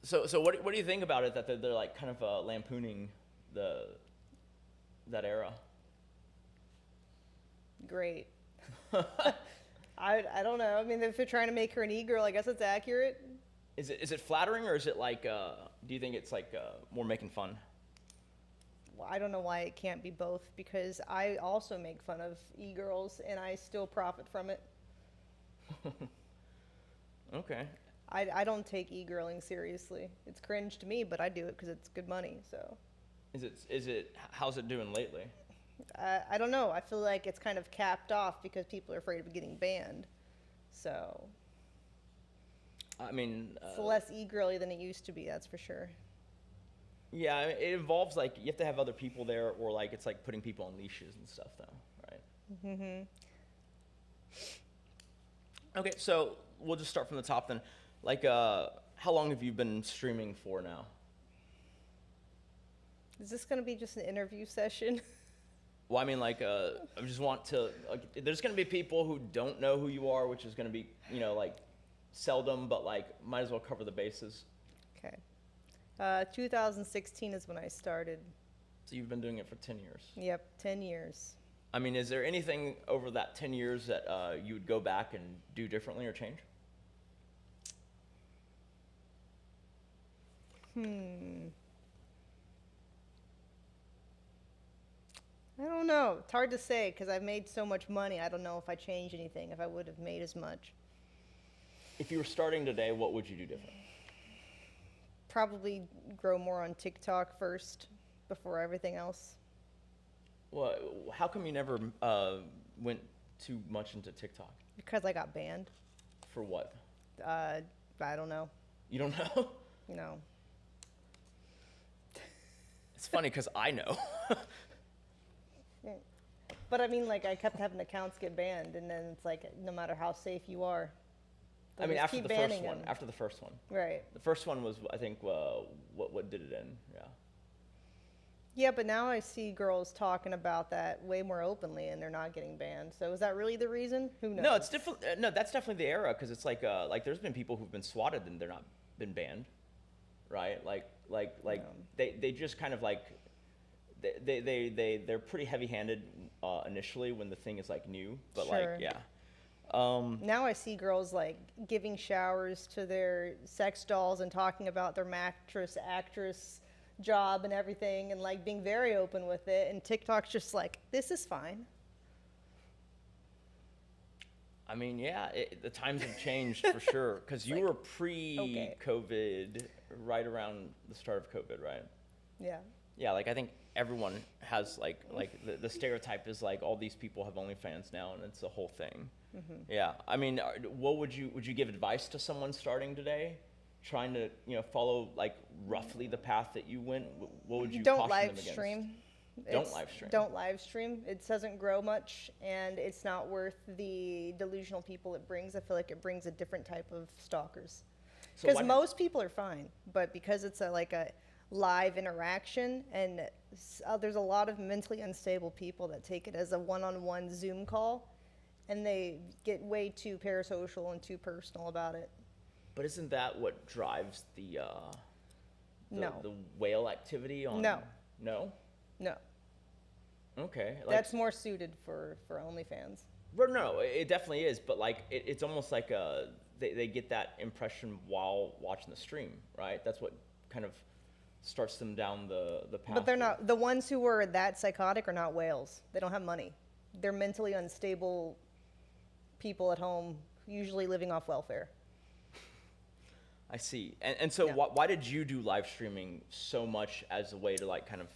So what do you think about it that they're like kind of lampooning that era? Great. I don't know. I mean, if they're trying to make her an e-girl, I guess it's accurate. Is it flattering, or is it like? Do you think it's like more making fun? Well, I don't know why it can't be both, because I also make fun of e-girls and I still profit from it. Okay. I don't take e-girling seriously. It's cringe to me, but I do it because it's good money. So Is it? How's it doing lately? I don't know. I feel like it's kind of capped off because people are afraid of getting banned. So I mean, it's less e-girly than it used to be. That's for sure. yeah, I mean, it involves like you have to have other people there, or like it's like putting people on leashes and stuff, though, right? Mm-hmm. Okay, so we'll just start from the top then. Like, how long have you been streaming for now? Is this going to be just an interview session? Well, I mean, like, I just want to. Like, there's going to be people who don't know who you are, which is going to be, like, seldom, but like, might as well cover the bases. Okay. 2016 is when I started. So you've been doing it for 10 years. Yep, 10 years. I mean, is there anything over that 10 years that you would go back and do differently or change? I don't know. It's hard to say because I've made so much money. I don't know if I change anything, if I would have made as much. If you were starting today, what would you do different? Probably grow more on TikTok first before everything else. Well, how come you never went too much into TikTok? Because I got banned. For what? I don't know. You don't know? No. It's funny because I know. But I mean, like, I kept having accounts get banned, and then it's like, no matter how safe you are, I mean, just after keep the first banning one. them. After the first one. Right. The first one was, I think, what did it in? Yeah. Yeah, but now I see girls talking about that way more openly, and they're not getting banned. So is that really the reason? Who knows? No, it's different. No, that's definitely the era because it's like there's been people who've been swatted and they're not been banned, right? Like they just kind of like they're pretty heavy-handed initially when the thing is like new, but Sure. like yeah. Now I see girls like giving showers to their sex dolls and talking about their mattress actress job and everything, and like being very open with it. And TikTok's just like, this is fine. I mean, yeah, the times have changed for sure because you like, were pre-COVID, right around the start of COVID, right? Yeah. Yeah, like I think everyone has like the stereotype is like all these people have OnlyFans now, and it's a whole thing. Yeah, I mean, what would you give advice to someone starting today, trying to follow like roughly the path that you went? What would you Don't caution them live against? stream. Don't live stream. Don't live stream. It doesn't grow much, and it's not worth the delusional people it brings. I feel like it brings a different type of stalkers. So Because why- most people are fine, but because it's like a live interaction, and there's a lot of mentally unstable people that take it as a one-on-one Zoom call, and they get way too parasocial and too personal about it. But isn't that what drives the No. the whale activity on? No. No. No, Okay. Like, that's more suited for OnlyFans. Well, no, it definitely is, but like it's almost like they get that impression while watching the stream, right? That's what kind of starts them down the path. But they're not, the ones who are that psychotic are not whales. They don't have money. They're mentally unstable people at home, usually living off welfare. I see. And so Yeah. why did you do live streaming so much as a way to like kind of?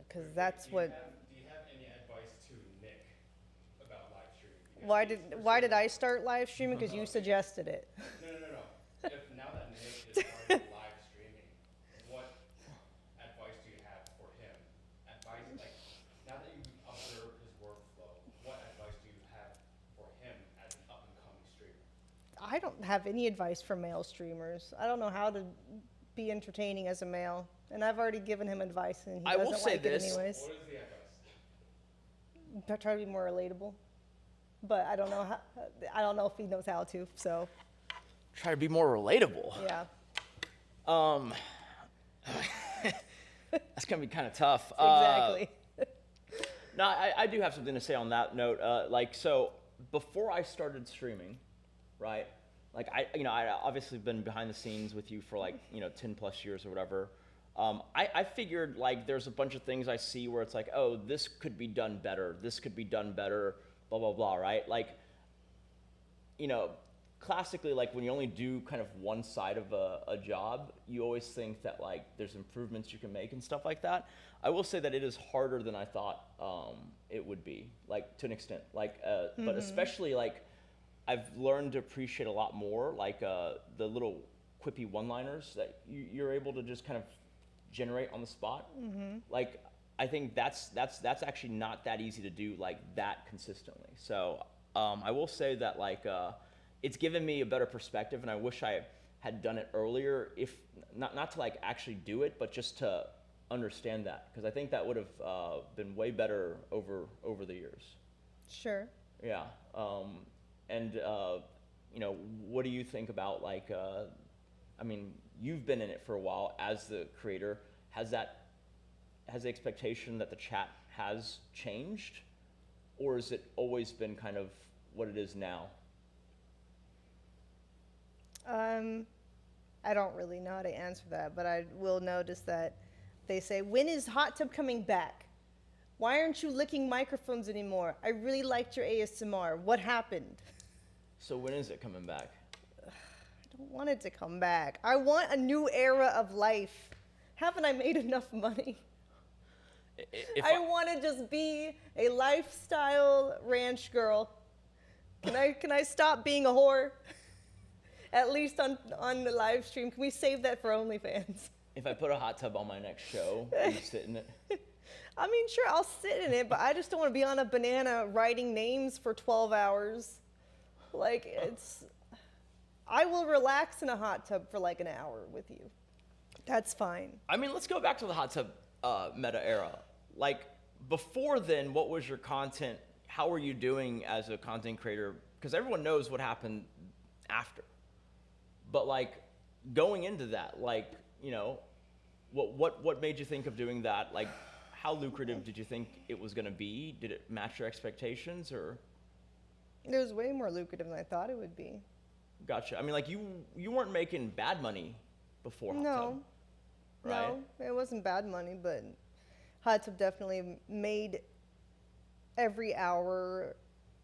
Because that's Do what. you have any advice to Nick about live streaming? Because Why did I start live streaming? Because you suggested it. No. If now that Nick is starting live streaming, what advice do you have for him? Advice like now that you observe his workflow, what advice do you have for him as an up and coming streamer? I don't have any advice for male streamers. I don't know how to be entertaining as a male, and I've already given him advice, and he I will doesn't say like this. it anyways. What is the advice? Try to be more relatable, but I don't know how. I don't know if he knows how to. So Try to be more relatable. yeah. That's gonna be kind of tough. Exactly. No, I do have something to say on that note. Like, so before I started streaming, right? Like, I obviously been behind the scenes with you for like, 10 plus years or whatever. I figured like there's a bunch of things I see where it's like, oh, this could be done better. This could be done better, blah, blah, blah, right? Like, classically, like when you only do kind of one side of a job, you always think that like there's improvements you can make and stuff like that. I will say that it is harder than I thought it would be, like to an extent. Like, but especially like I've learned to appreciate a lot more, like the little quippy one-liners that you're able to just kind of generate on the spot. Like I think that's actually not that easy to do like that consistently. So I will say that like it's given me a better perspective, and I wish I had done it earlier, if not to like actually do it, but just to understand that, because I think that would have been way better over the years. Sure. Yeah. And what do you think about like? I mean, you've been in it for a while as the creator. Has the expectation that the chat has changed, or has it always been kind of what it is now? I don't really know how to answer that, but I will notice that they say, "When is Hot Tub coming back? Why aren't you licking microphones anymore? I really liked your ASMR. What happened?" So when is it coming back? I don't want it to come back. I want a new era of life. Haven't I made enough money? I want to just be a lifestyle ranch girl. Can I stop being a whore? At least on the live stream. Can we save that for OnlyFans? If I put a hot tub on my next show, will you sit in it? I mean, sure, I'll sit in it, but I just don't want to be on a banana writing names for 12 hours. Like, I will relax in a hot tub for like an hour with you. That's fine. I mean, let's go back to the hot tub meta era. Like, before then, what was your content? How were you doing as a content creator? Because everyone knows what happened after. But like, going into that, like, what made you think of doing that? Like, how lucrative did you think it was going to be? Did it match your expectations, or? It was way more lucrative than I thought it would be. Gotcha. I mean, like, you weren't making bad money before hot tub, right? No, it wasn't bad money, but Hot Tub definitely made every hour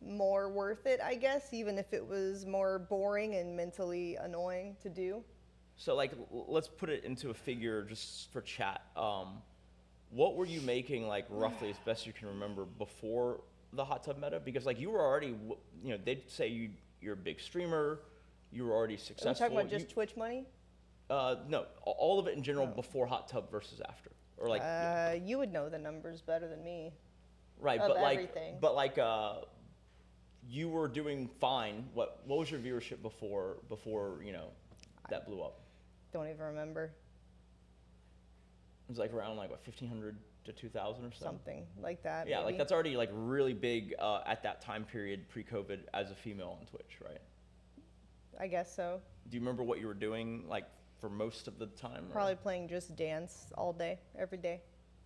more worth it, I guess, even if it was more boring and mentally annoying to do. So like, let's put it into a figure just for chat. What were you making like roughly, as best you can remember, before the hot tub meta? Because like you were already, they'd say you're a big streamer, you were already Are successful. we talking about just Twitch money? No, all of it in general before hot tub versus after, or like. You would know the numbers better than me. Right, of but everything. you were doing fine. What was your viewership before that blew up? Don't even remember. It was like around like what, 1,500 to 2,000 or something like that. Yeah, maybe. like that's already like really big at that time period pre-COVID as a female on Twitch, right? I guess so. Do you remember what you were doing like for most of the time? Probably playing Just Dance all day, every day.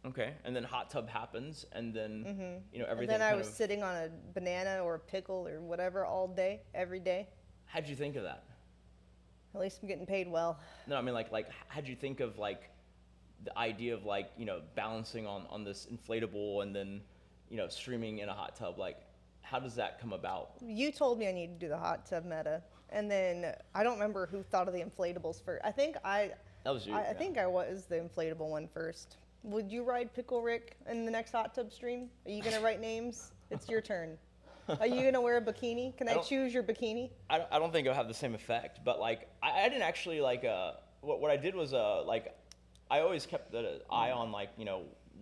Okay, and then hot tub happens, and then everything. And then I was sitting on a banana or a pickle or whatever all day, every day. How'd you think of that? At least I'm getting paid well. No, I mean like how'd you think of like the idea of like balancing on this inflatable and then streaming in a hot tub? Like, how does that come about? You told me I needed to do the hot tub meta, and then I don't remember who thought of the inflatables first. I think that was you. I think I was the inflatable one first. Would you ride Pickle Rick in the next hot tub stream? Are you gonna write names? It's your turn. Are you gonna wear a bikini? Can I choose your bikini? I don't think it'll have the same effect, but like I didn't actually like what I did was like I always kept an eye on like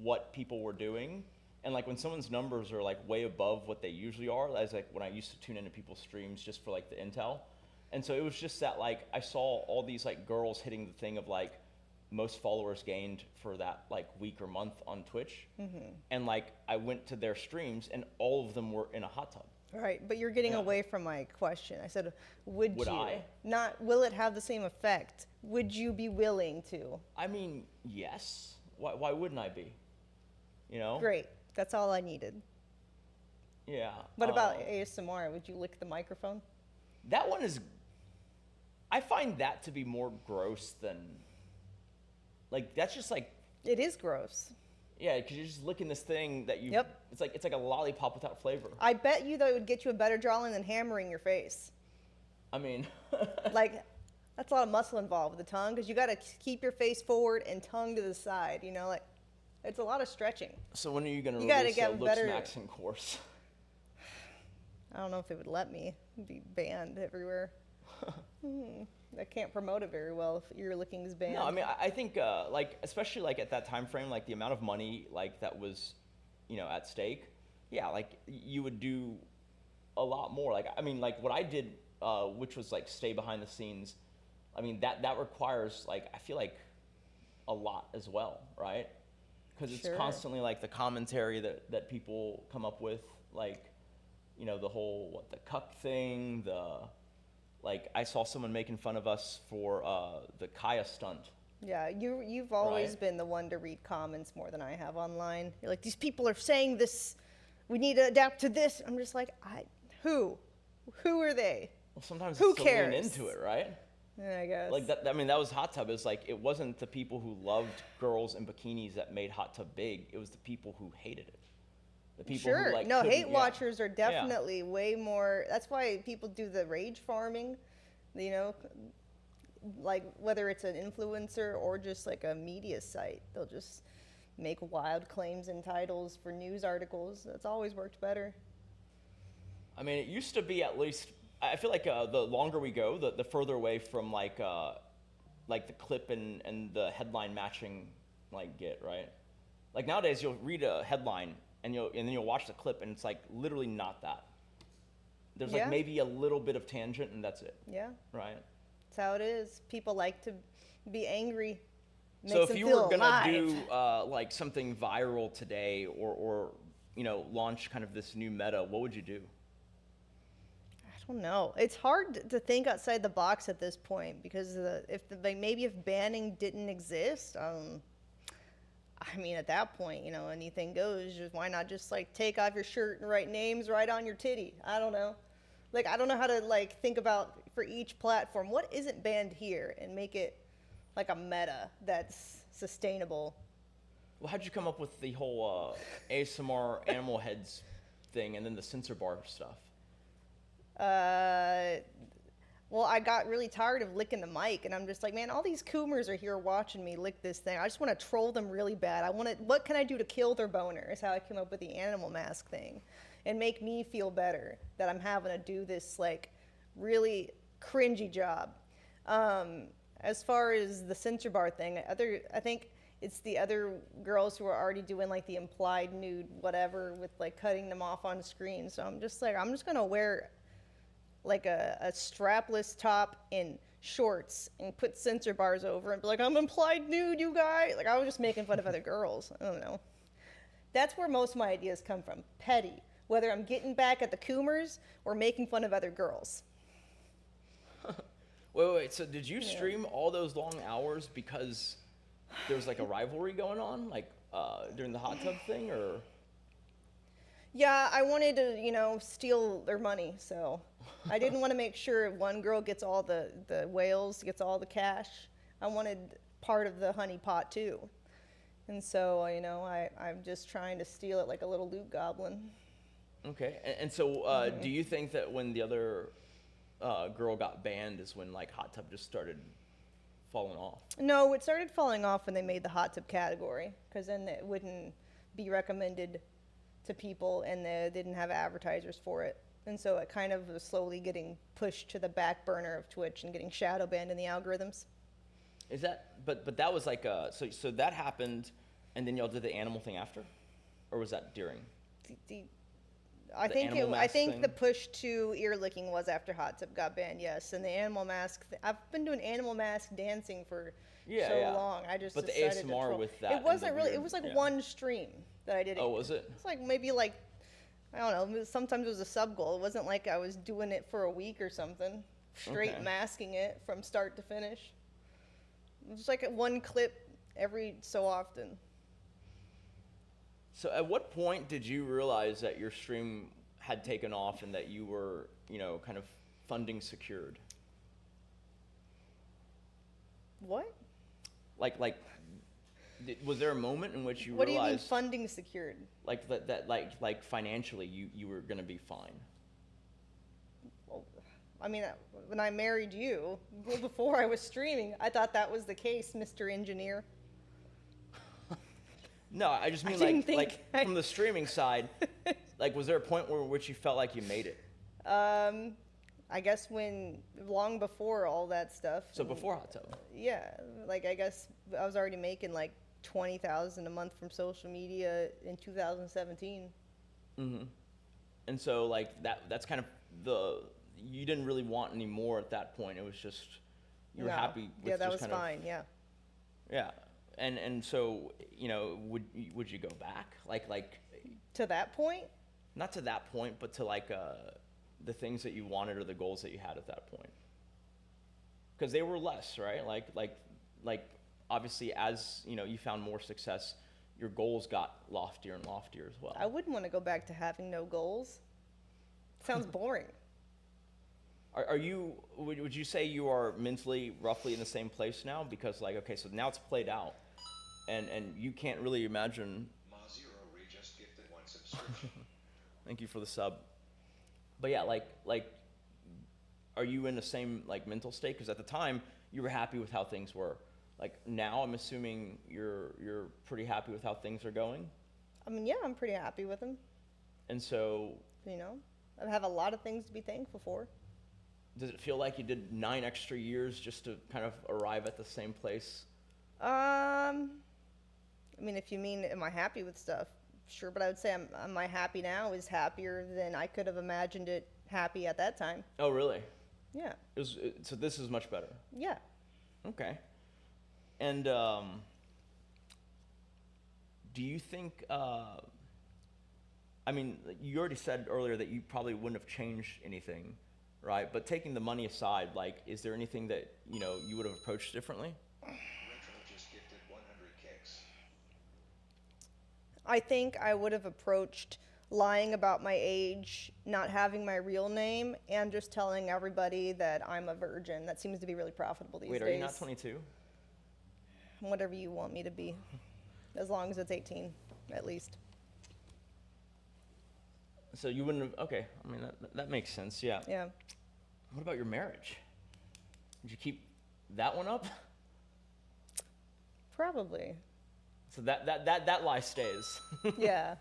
what people were doing, and like when someone's numbers are like way above what they usually are, that's like when I used to tune into people's streams just for like the intel, and so it was just that like I saw all these like girls hitting the thing of like most followers gained for that like week or month on Twitch, and like I went to their streams and all of them were in a hot tub. Right, but you're getting away from my question. I said, would you? I? Not, will it have the same effect? Would you be willing to? I mean, yes. Why wouldn't I be? Great, that's all I needed. Yeah. What about ASMR? Would you lick the microphone? That one is. I find that to be more gross than. Like that's just like. It is gross. Yeah, because you're just licking this thing that you. Yep. It's like a lollipop without flavor. I bet you that it would get you a better jawline than hammering your face. I mean. Like, that's a lot of muscle involved with the tongue, because you got to keep your face forward and tongue to the side. Like, it's a lot of stretching. So when are you gonna You gotta release get a better- looks-maxing course? I don't know if they would let me. It'd be banned everywhere. I can't promote it very well if ear licking is banned. No, I mean I think like especially like at that time frame, like the amount of money like that was, at stake. Yeah, like you would do a lot more. Like I mean, like what I did, which was like stay behind the scenes. I mean that requires like I feel like a lot as well, right? Because it's constantly like the commentary that people come up with, like the whole the cuck thing, like I saw someone making fun of us for the Kaya stunt. Yeah, you've always been the one to read comments more than I have online. You're like, these people are saying this, we need to adapt to this. I'm just like, who are they? Well, sometimes Who it's cares? to lean into it, right? Yeah, I guess. Like that. I mean, that was Hot Tub. It's like it wasn't the people who loved girls in bikinis that made Hot Tub big. It was the people who hated it. The people who like no, couldn't- hate watchers are definitely way more. That's why people do the rage farming. Like whether it's an influencer or just like a media site, they'll just make wild claims and titles for news articles. That's always worked better. I mean, it used to be at least. I feel like the longer we go, the further away from like the clip and the headline matching get, right? Like nowadays, you'll read a headline and then you'll watch the clip and it's like literally not that. There's like maybe a little bit of tangent and that's it. Yeah. Right. That's how it is. People like to be angry. So if you were gonna do like something viral today or launch kind of this new meta, what would you do? I don't know. It's hard to think outside the box at this point because maybe if banning didn't exist, I mean, at that point, anything goes. Just why not just like take off your shirt and write names right on your titty? I don't know. Like, I don't know how to like think about for each platform what isn't banned here and make it like a meta that's sustainable. Well, how'd you come up with the whole ASMR animal heads thing and then the censor bar stuff? Well, I got really tired of licking the mic, and I'm just like, man, all these coomers are here watching me lick this thing. I just want to troll them really bad. What can I do to kill their boner? Is how I came up with the animal mask thing, and make me feel better that I'm having to do this like really cringy job. As far as the censor bar thing, I think it's the other girls who are already doing like the implied nude whatever with like cutting them off on screen. So I'm just gonna wear like a strapless top and shorts and put censor bars over and be like, I'm implied nude, you guys. Like, I was just making fun of other girls. I don't know. That's where most of my ideas come from. Petty. Whether I'm getting back at the coomers or making fun of other girls. Wait. So did you stream all those long hours because there was like a rivalry going on, like during the hot tub thing, or? Yeah, I wanted to, steal their money, so I didn't want to make sure one girl gets all the whales, gets all the cash. I wanted part of the honey pot too. And so, I'm just trying to steal it like a little loot goblin. Okay, and so do you think that when the other girl got banned is when like hot tub just started falling off? No, it started falling off when they made the hot tub category, because then it wouldn't be recommended to people, and they didn't have advertisers for it. And so it kind of was slowly getting pushed to the back burner of Twitch and getting shadow banned in the algorithms. Is that, but that was like, so that happened, and then y'all did the animal thing after? Or was that during? I think the push to ear licking was after hot tub got banned, yes. And the animal mask, I've been doing animal mask dancing for long. I just but the decided ASMR to troll. with that. It wasn't really, it was like one stream that I did it. Oh, was it? It's like maybe like, I don't know, sometimes it was a sub goal. It wasn't like I was doing it for a week or something, straight masking it from start to finish. It was like one clip every so often. So at what point did you realize that your stream had taken off and that you were, kind of funding secured? What? Was there a moment in which you What realized? What do you mean funding secured? Like financially you were gonna be fine? Well, I mean, when I married you, well, before I was streaming, I thought that was the case, Mr. Engineer. No, I just mean from the streaming side, like was there a point where which you felt like you made it? I guess long before all that stuff. So before hot tub. Yeah, like I guess I was already making like 20,000 a month from social media in 2017. Mm-hmm. And so like that's kind of you didn't really want any more at that point. It was just you were happy with that just was fine. Yeah. Yeah. And so, would you go back? Like to that point? Not to that point, but to like the things that you wanted or the goals that you had at that point. Because they were less, right? Like obviously as, you found more success, your goals got loftier and loftier as well. I wouldn't want to go back to having no goals. Sounds boring. Would you say you are mentally roughly in the same place now? Because okay, so now it's played out. And you can't really imagine. Ma0 just gifted 1 subscription. Thank you for the sub. But yeah, like, are you in the same mental state? Because at the time you were happy with how things were. Like now, I'm assuming you're pretty happy with how things are going. I mean, yeah, I'm pretty happy with them. And so. I have a lot of things to be thankful for. Does it feel like you did 9 extra years just to kind of arrive at the same place? I mean, if you mean, am I happy with stuff? Sure, but I would say my happy now is happier than I could have imagined it happy at that time. Oh, really? Yeah. So this is much better? Yeah. Okay. And do you think, I mean, you already said earlier that you probably wouldn't have changed anything, right? But taking the money aside, is there anything that, you would have approached differently? Retro just gifted 100 kicks. I think I would have approached lying about my age, not having my real name, and just telling everybody that I'm a virgin. That seems to be really profitable these days. Wait, are you not 22? Whatever you want me to be, as long as it's 18, at least. So you wouldn't have, okay, I mean, that makes sense, yeah. Yeah. What about your marriage? Would you keep that one up? Probably. So that lie stays. Yeah.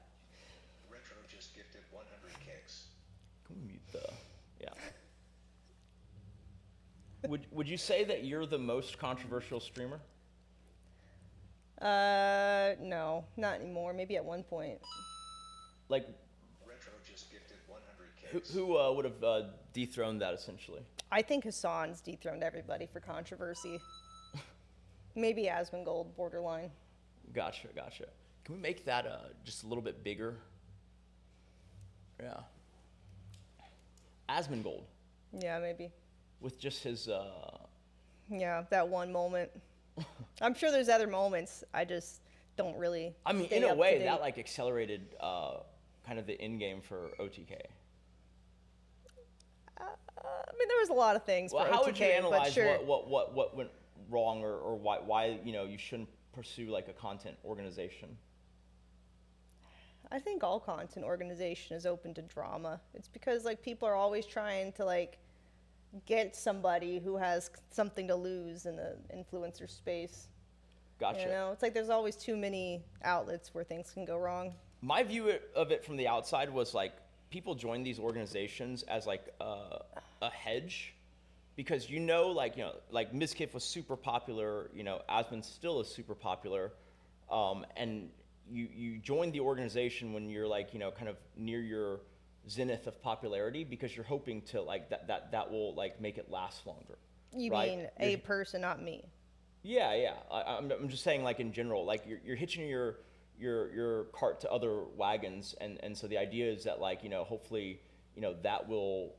Retro just gifted 100 kicks. Can we mute the? Yeah. Would you say that you're the most controversial streamer? No, not anymore. Maybe at one point. Like, Retro just gifted 100 kicks. who would have dethroned that essentially? I think Hassan's dethroned everybody for controversy. Maybe Asmongold, borderline. Gotcha. Can we make that just a little bit bigger? Yeah. Asmongold Yeah, maybe. with just his. Yeah, that one moment. I'm sure there's other moments. I just don't really. I mean, stay in a up to way, date. that like accelerated kind of the end game for OTK. I mean, there was a lot of things. Well, for how OTK, would you but analyze sure. what went wrong, or why you shouldn't pursue like a content organization? I think all content organization is open to drama. It's because like people are always trying to like get somebody who has something to lose in the influencer space. Gotcha. You know, it's like there's always too many outlets where things can go wrong. My view of it from the outside was like people join these organizations as like a hedge, because like like Mizkif was super popular, Asmon still is super popular, and you join the organization when you're like kind of near your zenith of popularity, because you're hoping to like that will like make it last longer. You right? mean a person, not me. Yeah. I'm just saying, like in general, like you're hitching your cart to other wagons, and so the idea is that like hopefully that will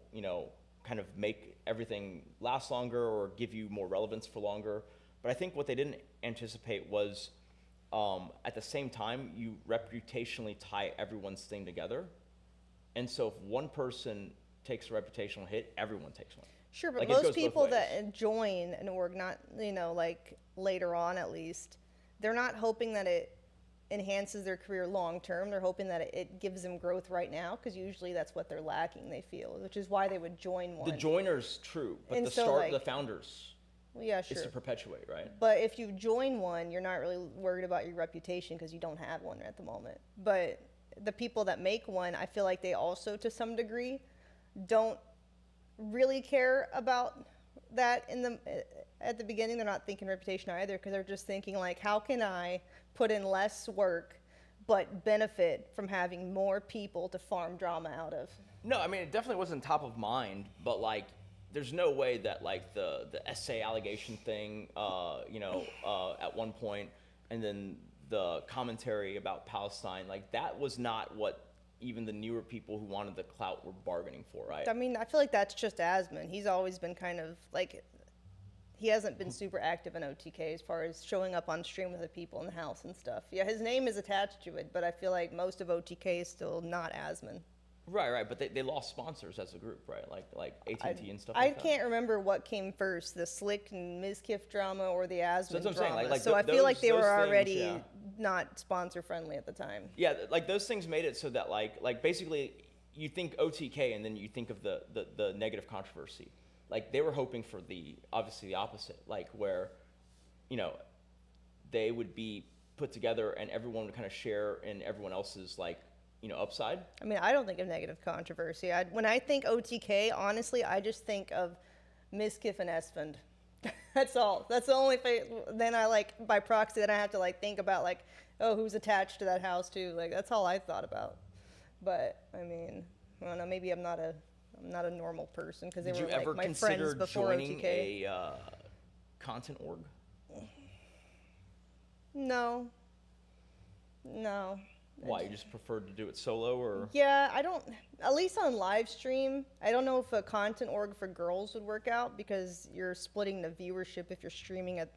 kind of make everything last longer or give you more relevance for longer. But I think what they didn't anticipate was at the same time you reputationally tie everyone's thing together, and so if one person takes a reputational hit, everyone takes one. Sure, but Like, it goes most both people ways. that join an org, not like later on at least, they're not hoping that it enhances their career long term. They're hoping that it gives them growth right now, because usually that's what they're lacking. They feel, which is why they would join one. The joiners, true, but And the so, like- the founders, Well, yeah, is sure. to perpetuate, right? But if you join one, you're not really worried about your reputation because you don't have one at the moment. But the people that make one, I feel like they also, to some degree, don't really care about that at the beginning. They're not thinking reputation either, because they're just thinking like, how can I put in less work but benefit from having more people to farm drama out of? No, I mean, it definitely wasn't top of mind, but like, there's no way that like the essay allegation thing, at one point, and then the commentary about Palestine, like that was not what even the newer people who wanted the clout were bargaining for, right? I mean, I feel like that's just Asmon. He's always been kind of like, he hasn't been super active in OTK as far as showing up on stream with the people in the house and stuff. Yeah, his name is attached to it, but I feel like most of OTK is still not Asmon. Right, but they lost sponsors as a group, right? Like AT&T and stuff I like that. can't remember what came first, the Slick and Mizkif drama or the Asmon that's what I'm saying, drama. like so I feel like they those were things, already yeah. not sponsor friendly at the time. Yeah, like those things made it so that like basically you think OTK and then you think of the negative controversy. Like they were hoping for obviously the opposite, like where, they would be put together and everyone would kind of share in everyone else's like, upside. I mean, I don't think of negative controversy. When I think OTK, honestly, I just think of Mizkif and Esfand. That's all. That's the only thing. Then I like, by proxy, then I have to like think about like, oh, who's attached to that house too. Like that's all I thought about. But I mean, I don't know. Maybe I'm not a normal person, because they Did were you like ever my consider friends before joining OTK. a content org? No. Why, you just preferred to do it solo, or? Yeah, I don't, at least on live stream, I don't know if a content org for girls would work out, because you're splitting the viewership if you're streaming at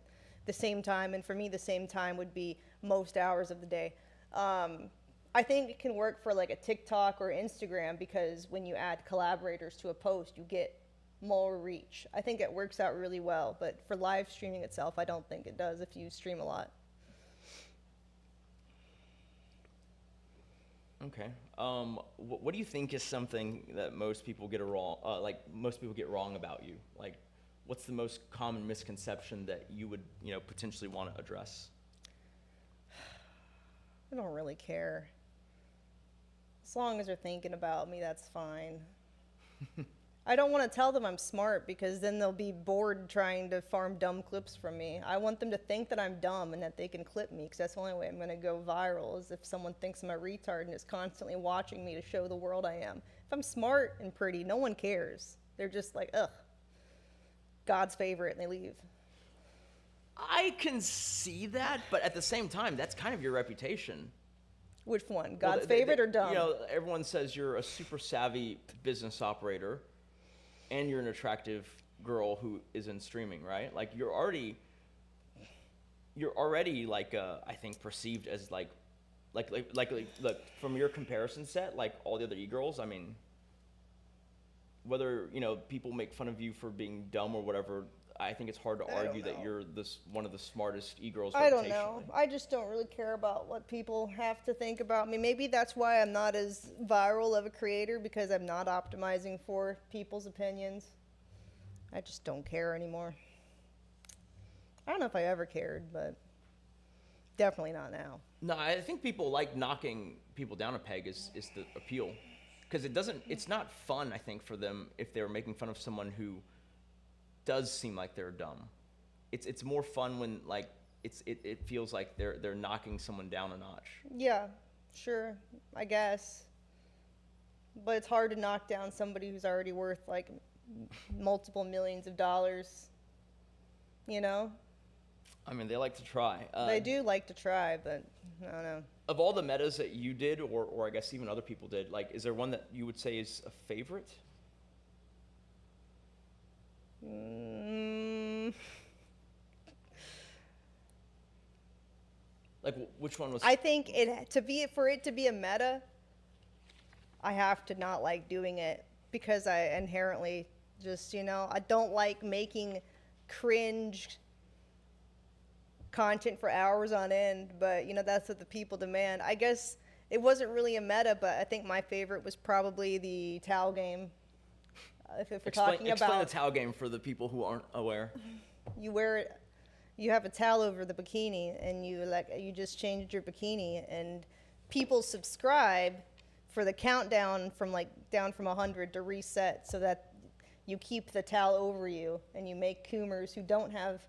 the same time, and for me the same time would be most hours of the day. I think it can work for like a TikTok or Instagram, because when you add collaborators to a post, you get more reach. I think it works out really well, but for live streaming itself, I don't think it does if you stream a lot. Okay. What do you think is something that most people get wrong? Most people get wrong about you. Like, what's the most common misconception that you would, potentially want to address? I don't really care. As long as they're thinking about me, that's fine. I don't want to tell them I'm smart because then they'll be bored trying to farm dumb clips from me. I want them to think that I'm dumb and that they can clip me because that's the only way I'm going to go viral is if someone thinks I'm a retard and is constantly watching me to show the world I am. If I'm smart and pretty, no one cares. They're just like, ugh, God's favorite, and they leave. I can see that, but at the same time, that's kind of your reputation. Which one? God's favorite or dumb? Everyone says you're a super savvy business operator, and you're an attractive girl who is in streaming, right? Like you're already like I think perceived as like look from your comparison set, like all the other e-girls. I mean, whether people make fun of you for being dumb or whatever, I think it's hard to argue that you're one of the smartest e-girls. I don't know. I just don't really care about what people have to think about me. Maybe that's why I'm not as viral of a creator, because I'm not optimizing for people's opinions. I just don't care anymore. I don't know if I ever cared, but definitely not now. No, I think people like knocking people down a peg is the appeal. Because it's not fun, I think, for them if they're making fun of someone who does seem like they're dumb. It's more fun when like it feels like they're knocking someone down a notch. Yeah, sure, I guess. But it's hard to knock down somebody who's already worth like multiple millions of dollars. I mean, they like to try. They do like to try, but I don't know. Of all the metas that you did, or I guess even other people did, like, is there one that you would say is a favorite? Like, which one was? I think for it to be a meta, I have to not like doing it because I inherently just I don't like making cringe content for hours on end, but that's what the people demand. I guess it wasn't really a meta, but I think my favorite was probably the towel game. If we're talking about explain the towel game for the people who aren't aware. You wear it, you have a towel over the bikini, and you just changed your bikini, and people subscribe for the countdown from down from 100 to reset, so that you keep the towel over you, and you make coomers who don't have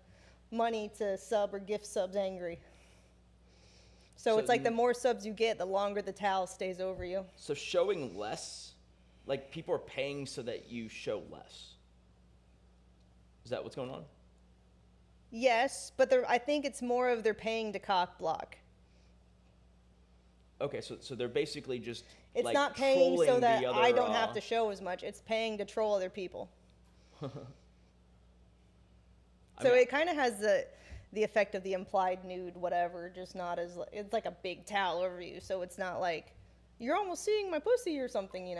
money to sub or gift subs angry. So it's like the more subs you get, the longer the towel stays over you. So showing less, like people are paying so that you show less. Is that what's going on? Yes, but I think it's more of they're paying to cock block. Okay, so they're basically just it's not paying so that I don't have to show as much. It's paying to troll other people. So it kind of has the effect of the implied nude, whatever, just not as it's like a big towel over you. So it's not like you're almost seeing my pussy or something,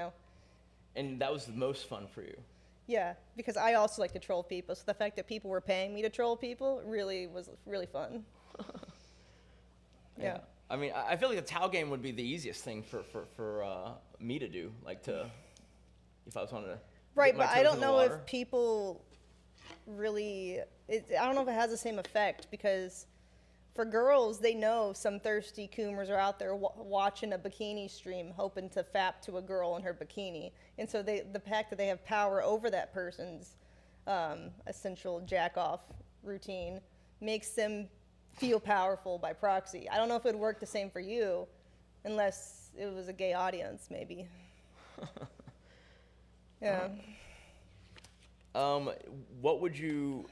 And that was the most fun for you. Yeah, because I also like to troll people. So the fact that people were paying me to troll people was really fun. Yeah. I mean, I feel like the towel game would be the easiest thing for me to do, if I was wanting to. Right, but I don't know if people really. I don't know if it has the same effect, because for girls, they know some thirsty coomers are out there watching a bikini stream, hoping to fap to a girl in her bikini, and so the fact that they have power over that person's essential jack-off routine makes them feel powerful by proxy. I don't know if it would work the same for you, unless it was a gay audience, maybe. Yeah. What would you,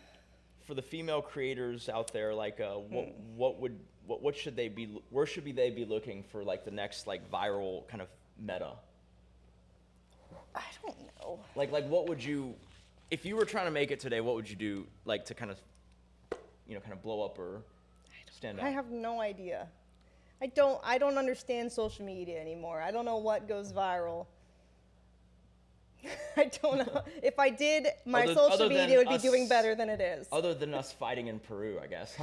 for the female creators out there, what should they be? Where should they be looking for the next viral kind of meta? I don't know. Like what would you, if you were trying to make it today, what would you do to kind of blow up or stand out? I have no idea. I don't understand social media anymore. I don't know what goes viral. I don't know. If I did, my social media would be doing better than it is. Other than us fighting in Peru, I guess.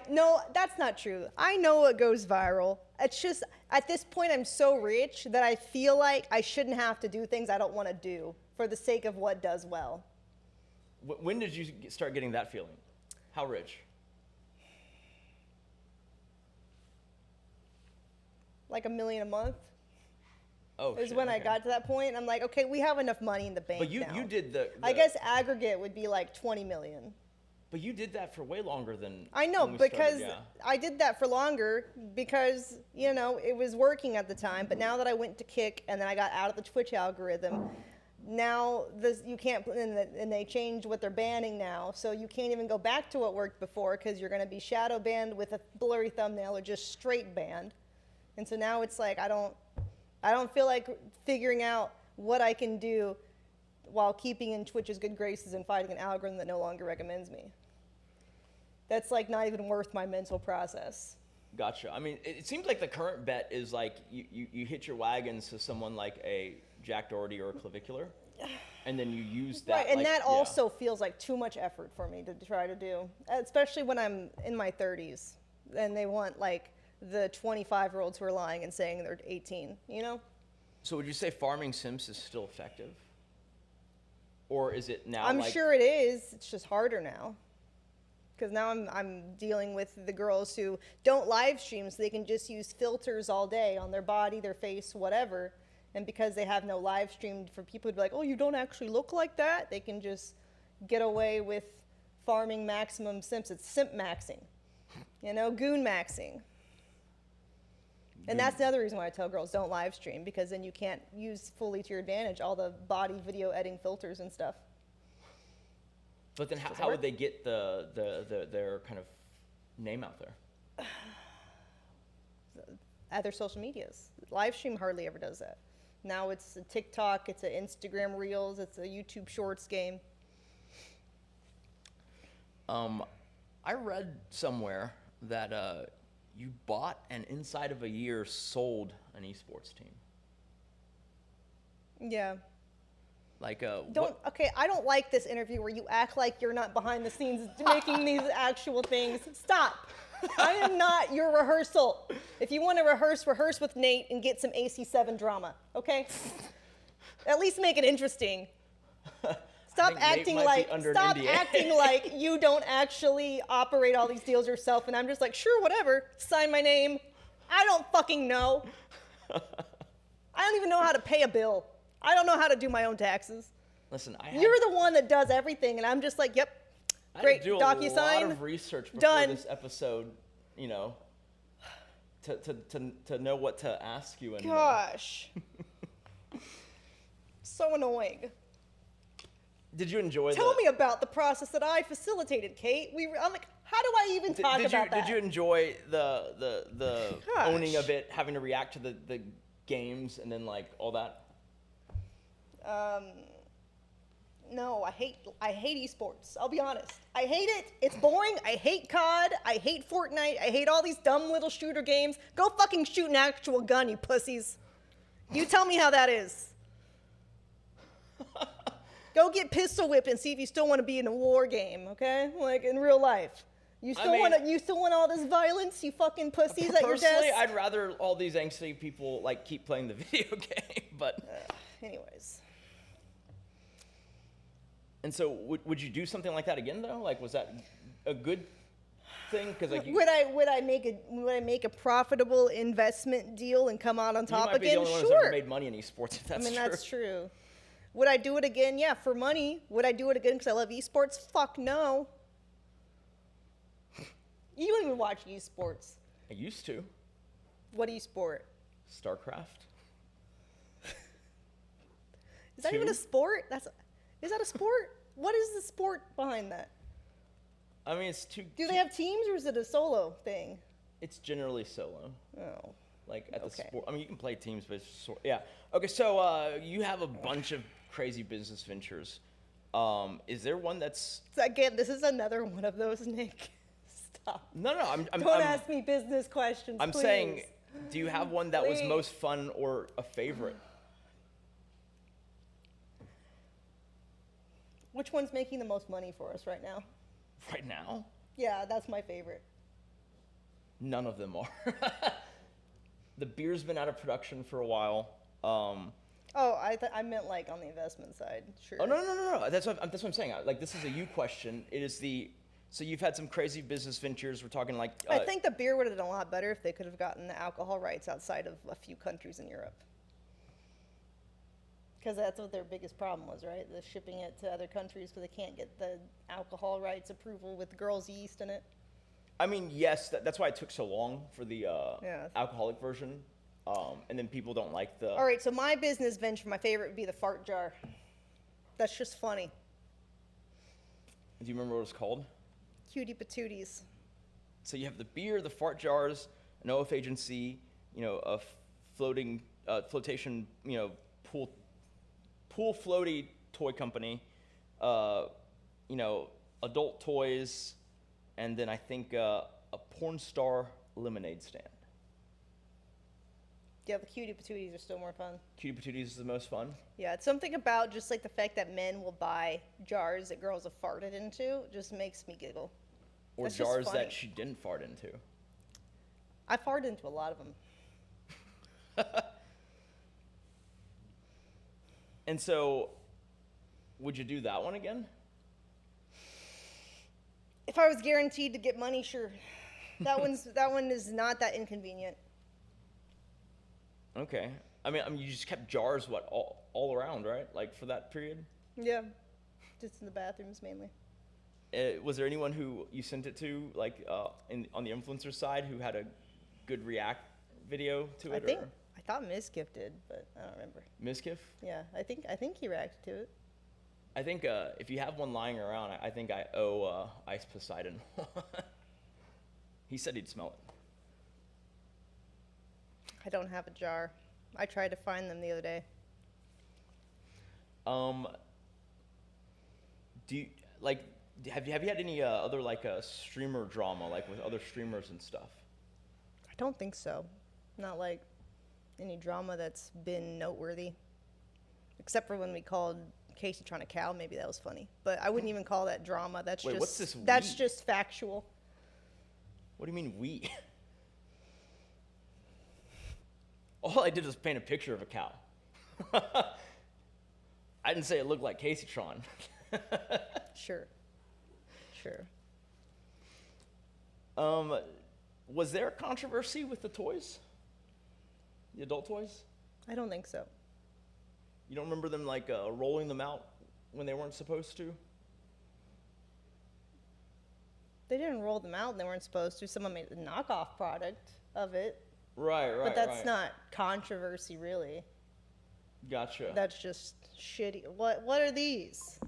No, that's not true. I know what goes viral. It's just, at this point, I'm so rich that I feel like I shouldn't have to do things I don't want to do for the sake of what does well. When did you start getting that feeling? How rich? Like $1 million a month Oh, is shit, when I okay. got to that point. I'm like, okay, we have enough money in the bank But you now. did the I guess aggregate would be like 20 million. But you did that for way longer than I know, when we because started, yeah. I did that for longer because, you know, it was working at the time. But now that I went to Kick and then I got out of the Twitch algorithm, now you can't, and they changed what they're banning now. So you can't even go back to what worked before because you're going to be shadow banned with a blurry thumbnail or just straight banned. And so now it's like I don't feel like figuring out what I can do while keeping in Twitch's good graces and fighting an algorithm that no longer recommends me. That's like not even worth my mental process. Gotcha. I mean, it seems like the current bet is like you hit your wagons to someone like a Jack Doherty or a Clavicular, and then you use that. Right, and like, that yeah. also feels like too much effort for me to try to do, especially when I'm in my 30s and they want like the 25-year-olds who are lying and saying they're 18, you know? So would you say farming Sims is still effective? Or is it now I'm like... sure it is. It's just harder now. Because now I'm dealing with the girls who don't live stream, so they can just use filters all day on their body, their face, whatever. And because they have no live stream for people to be like, oh, you don't actually look like that, they can just get away with farming maximum simps. It's simp maxing, you know, goon maxing. And that's the other reason why I tell girls don't live stream, because then you can't use fully to your advantage all the body video editing filters and stuff. But then how would they get their kind of name out there? Other social medias. Live stream hardly ever does that. Now it's a TikTok, it's an Instagram Reels, it's a YouTube Shorts game. I read somewhere that you bought and inside of a year sold an esports team. Yeah. Like Okay, I don't like this interview where you act like you're not behind the scenes making these actual things. Stop. I am not your rehearsal. If you want to rehearse with Nate and get some AC7 drama, okay? At least make it interesting. Stop acting like you don't actually operate all these deals yourself, and I'm just like, sure, whatever, sign my name. I don't fucking know. I don't even know how to pay a bill. I don't know how to do my own taxes. Listen, You're the one that does everything, and I'm just like, yep, great, I had to do DocuSign, a lot of research before done. this episode, you know, to know what to ask you. And Gosh. So annoying. Did you enjoy Tell me about the process that I facilitated, Kate. I'm like, how do I even talk about that? Did you enjoy the Gosh. owning of it, having to react to the games and then like all that? No, I hate esports. I'll be honest. I hate it. It's boring. I hate COD. I hate Fortnite. I hate all these dumb little shooter games. Go fucking shoot an actual gun, you pussies. You tell me how that is. Go get pistol whipped and see if you still want to be in a war game, okay? Like in real life. You still want all this violence, you fucking pussies at your desk? Personally, I'd rather all these angsty people like keep playing the video game, but anyways. And so would you do something like that again though? Like was that a good thing? Cuz like would I make a profitable investment deal and come out on top you might again? be the only one who's Sure. ever made money in esports if that's true. That's true. Would I do it again? Yeah, for money. Would I do it again because I love esports? Fuck no. You don't even watch esports. I used to. What esport? StarCraft. Is that even a sport? Is that a sport? What is the sport behind that? I mean, it's too. Do they have teams or is it a solo thing? It's generally solo. Oh. Like at the Okay. sport. I mean, you can play teams, but it's yeah. Okay, so you have a bunch of crazy business ventures. Is there one that's? Again, this is another one of those, Nick. Stop. No. Don't ask me business questions. I'm please. saying, do you have one that was Please. most fun or a favorite? Which one's making the most money for us right now? Right now? Yeah, that's my favorite. None of them are. The beer's been out of production for a while. Oh, I meant like on the investment side. Sure. Oh no. That's what I'm saying. Like this is a you question. It is the so you've had some crazy business ventures. We're talking like. I think the beer would have done a lot better if they could have gotten the alcohol rights outside of a few countries in Europe. Because that's what their biggest problem was, right? The shipping it to other countries because they can't get the alcohol rights approval with girls' yeast in it. I mean, yes, that's why it took so long for the Yeah. alcoholic version, and then people don't like the. All right, so my business venture, my favorite would be the fart jar. That's just funny. Do you remember what it's called? Cutie patooties. So you have the beer, the fart jars, an OF agency, a flotation, pool floaty toy company, adult toys, and then I think a porn star lemonade stand. Yeah, the cutie patooties are still more fun. Cutie patooties is the most fun. Yeah, it's something about just like the fact that men will buy jars that girls have farted into just makes me giggle. Or That's just jars funny. that she didn't fart into. I farted into a lot of them. And so, would you do that one again? If I was guaranteed to get money, sure. That one is not that inconvenient. Okay. I mean, you just kept jars, all around, right? Like, for that period? Yeah, just in the bathrooms mainly. Was there anyone who you sent it to, like, on the influencer side, who had a good react video to it? I thought Miss Gift did, but I don't remember. Miskiff? Yeah, I think he reacted to it. I think if you have one lying around, I think I owe Ice Poseidon. He said he'd smell it. I don't have a jar. I tried to find them the other day. Do you like? Have you had any other like streamer drama, like with other streamers and stuff? I don't think so. Not like any drama that's been noteworthy. Except for when we called Casey trying to cow, maybe that was funny. But I wouldn't even call that drama. That's Wait, just what's this that's we? just factual. What do you mean we? All I did was paint a picture of a cow. I didn't say it looked like Casey Tron. Sure. Was there a controversy with the toys? The adult toys? I don't think so. You don't remember them like rolling them out when they weren't supposed to? They didn't roll them out and they weren't supposed to. Someone made a knockoff product of it. Right. But that's not controversy, really. Gotcha. That's just shitty. What are these?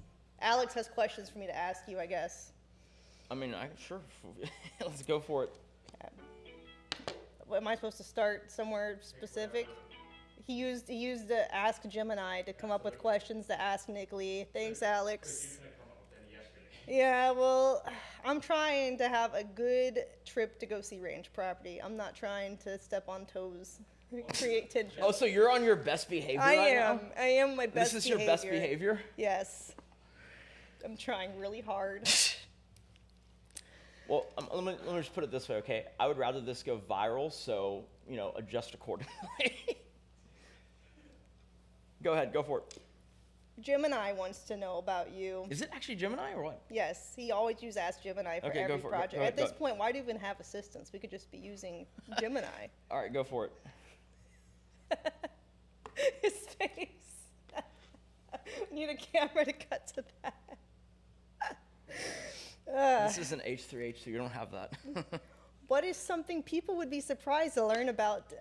Alex has questions for me to ask you, I guess. I mean, sure. Let's go for it. Am I supposed to start somewhere specific? He used the Ask Gemini to come up with questions to ask Nicky. Thanks, Alex. Yeah, well, I'm trying to have a good trip to go see range property. I'm not trying to step on toes, create tension. Oh, so you're on your best behavior right now? I am my best behavior. This is your best behavior? Yes. I'm trying really hard. Well, let me just put it this way, okay? I would rather this go viral, so, adjust accordingly. Go ahead, go for it. Gemini wants to know about you. Is it actually Gemini or what? Yes, he always uses Ask Gemini for Okay, every go for it. project. Go ahead, At this go. point, why do we even have assistants? We could just be using Gemini. All right, go for it. His face. Need a camera to cut to that. This is an H3H2. You don't have that. What is something people would be surprised to learn about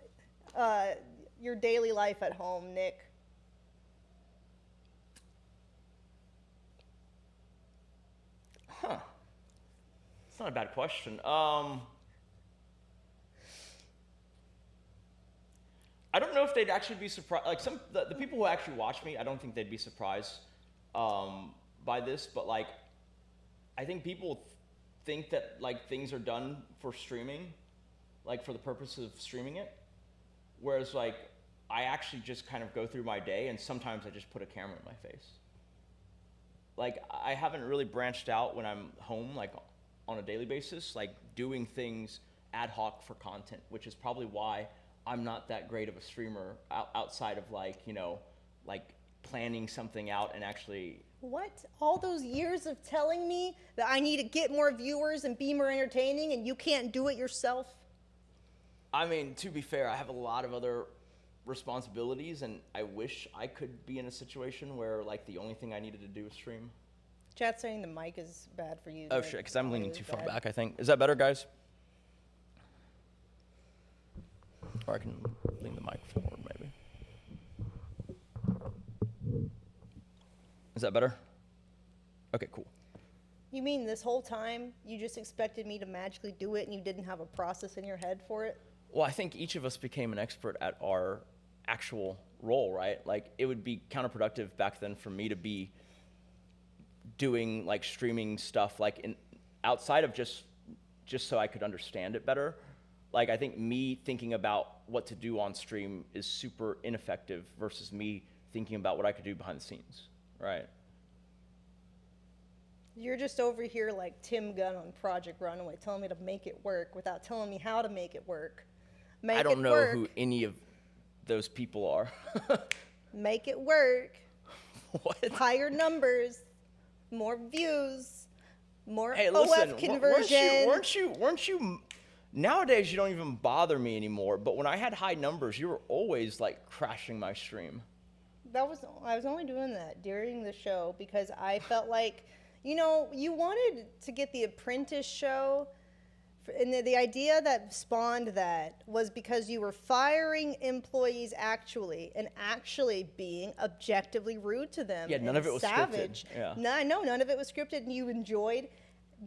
your daily life at home, Nick? Huh. It's not a bad question. I don't know if they'd actually be surprised. Like the people who actually watch me, I don't think they'd be surprised by this. But like, I think people think that like things are done for streaming, like for the purpose of streaming it. Whereas like, I actually just kind of go through my day, and sometimes I just put a camera in my face. Like, I haven't really branched out when I'm home, like on a daily basis, like doing things ad hoc for content, which is probably why I'm not that great of a streamer outside of like, like planning something out and actually. What? All those years of telling me that I need to get more viewers and be more entertaining, and you can't do it yourself? I mean, to be fair, I have a lot of other responsibilities, and I wish I could be in a situation where like the only thing I needed to do was stream. Chat's saying the mic is bad for you. Oh shit, because I'm leaning too far back, I think. Is that better, guys? Or I can lean the mic forward, maybe. Is that better? Okay, cool. You mean this whole time you just expected me to magically do it and you didn't have a process in your head for it? Well, I think each of us became an expert at our actual role, right? Like, it would be counterproductive back then for me to be doing like streaming stuff like outside of just so I could understand it better. Like, I think me thinking about what to do on stream is super ineffective versus me thinking about what I could do behind the scenes, right? You're just over here like Tim Gunn on Project Runaway, telling me to make it work without telling me how to make it work. I don't know who any of those people are. Make it work. What? Higher numbers, more views, more Hey, OF listen, conversion. weren't you? Nowadays, you don't even bother me anymore. But when I had high numbers, you were always like crashing my stream. I was only doing that during the show because I felt like, you know, you wanted to get the Apprentice show, and the idea that spawned that was because you were firing employees actually and actually being objectively rude to them. Yeah, none of it was savage. scripted. Yeah. No, none of it was scripted, and you enjoyed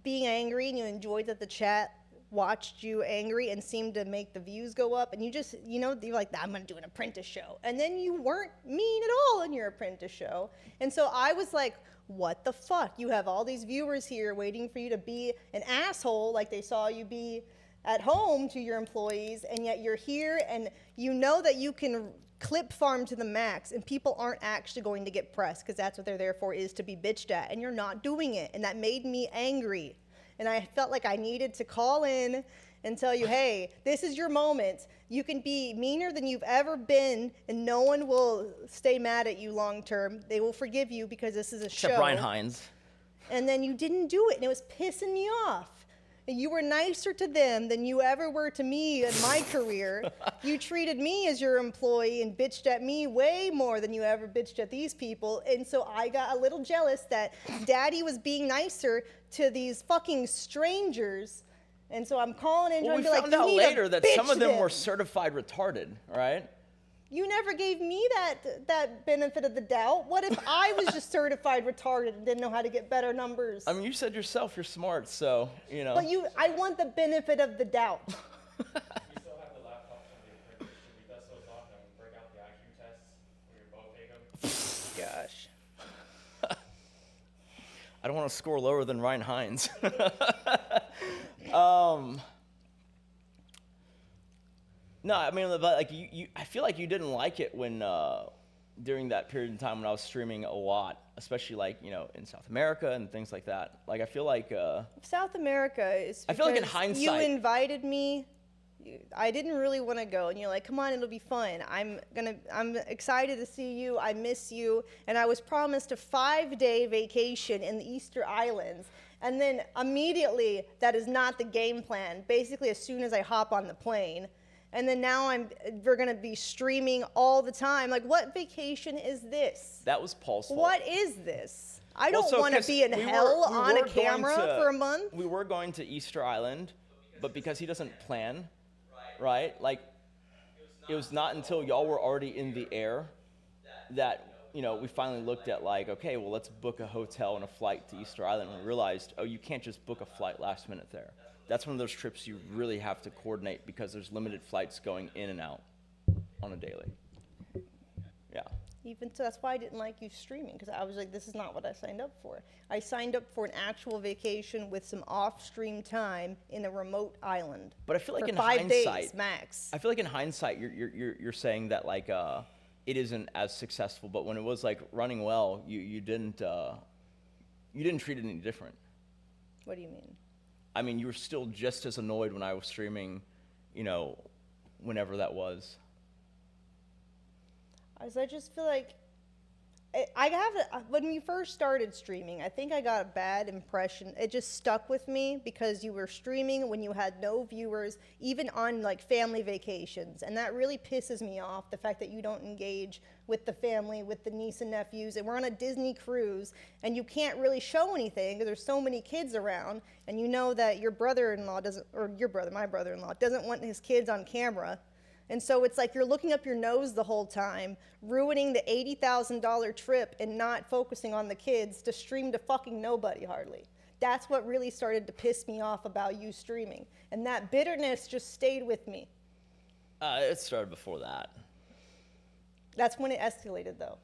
being angry, and you enjoyed that the chat watched you angry and seemed to make the views go up, and you just, you know, you're like, I'm gonna do an Apprentice show, and then you weren't mean at all in your Apprentice show, and so I was like, what the fuck? You have all these viewers here waiting for you to be an asshole like they saw you be at home to your employees, and yet you're here and you know that you can clip farm to the max and people aren't actually going to get pressed because that's what they're there for, is to be bitched at, and you're not doing it, and that made me angry. And I felt like I needed to call in and tell you, hey, this is your moment. You can be meaner than you've ever been, and no one will stay mad at you long term. They will forgive you because this is a show. Except Brian Hines. And then you didn't do it, and it was pissing me off. And you were nicer to them than you ever were to me in my career. You treated me as your employee and bitched at me way more than you ever bitched at these people. And so I got a little jealous that Daddy was being nicer to these fucking strangers. And so I'm calling in trying to be like, we found out later that some of them them were certified retarded, right? You never gave me that benefit of the doubt. What if I was just certified retarded and didn't know how to get better numbers? I mean, you said yourself you're smart, so, you know. But I want the benefit of the doubt. We still have the laptops on the Apprentice. Should we dust those off and break out the IQ tests when we both take them? Gosh. I don't want to score lower than Ryan Hines. No, I mean, but like I feel like you didn't like it when during that period of time when I was streaming a lot, especially like, you know, in South America and things like that. Like, I feel like South America is. I feel like in because hindsight, you invited me. I didn't really want to go, and you're like, "Come on, it'll be fun. I'm excited to see you. I miss you." And I was promised a 5-day vacation in the Easter Islands, and then immediately that is not the game plan. Basically, as soon as I hop on the plane. And then now we're gonna be streaming all the time. Like, what vacation is this? that was Paul's fault. What is this? I don't Well, want to 'cause be in hell on a were going camera for a month. We were going to Easter Island, but because he doesn't plan, right? Like, it was not until y'all were already in the air that, you know, we finally looked at like, okay, well, let's book a hotel and a flight to Easter Island. And we realized, oh, you can't just book a flight last minute there. That's one of those trips you really have to coordinate because there's limited flights going in and out on a daily. Yeah. Even so, that's why I didn't like you streaming, because I was like, this is not what I signed up for. I signed up for an actual vacation with some off-stream time in a remote island. But I feel like for in 5 hindsight, days max. I feel like in hindsight, you're saying that like it isn't as successful, but when it was like running well, you didn't treat it any different. What do you mean? I mean, you were still just as annoyed when I was streaming, you know, whenever that was. I just feel like When you first started streaming, I think I got a bad impression. It just stuck with me because you were streaming when you had no viewers, even on like family vacations. And that really pisses me off, the fact that you don't engage with the family, with the niece and nephews. And we're on a Disney cruise and you can't really show anything because there's so many kids around. And you know that your brother-in-law my brother-in-law doesn't want his kids on camera. And so it's like you're looking up your nose the whole time, ruining the $80,000 trip and not focusing on the kids to stream to fucking nobody hardly. That's what really started to piss me off about you streaming. And that bitterness just stayed with me. It started before that. That's when it escalated, though.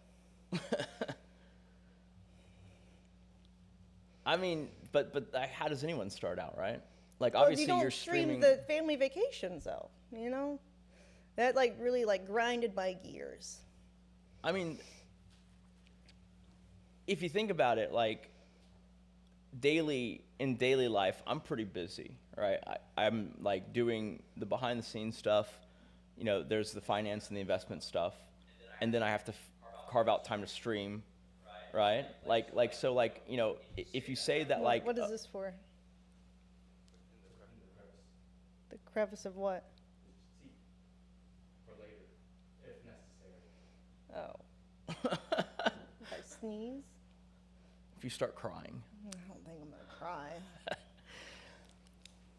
I mean, but how does anyone start out, right? Like, Well, obviously you don't you're streaming. stream the family vacations, though, you know? That like really like grinded my gears. I mean, if you think about it, like in daily life, I'm pretty busy, right? I'm like doing the behind the scenes stuff. You know, there's the finance and the investment stuff, and then I have to carve out time to stream, right? So you know, if you say that like what is this for? The crevice of what? Oh. If I sneeze? If you start crying. I don't think I'm going to cry.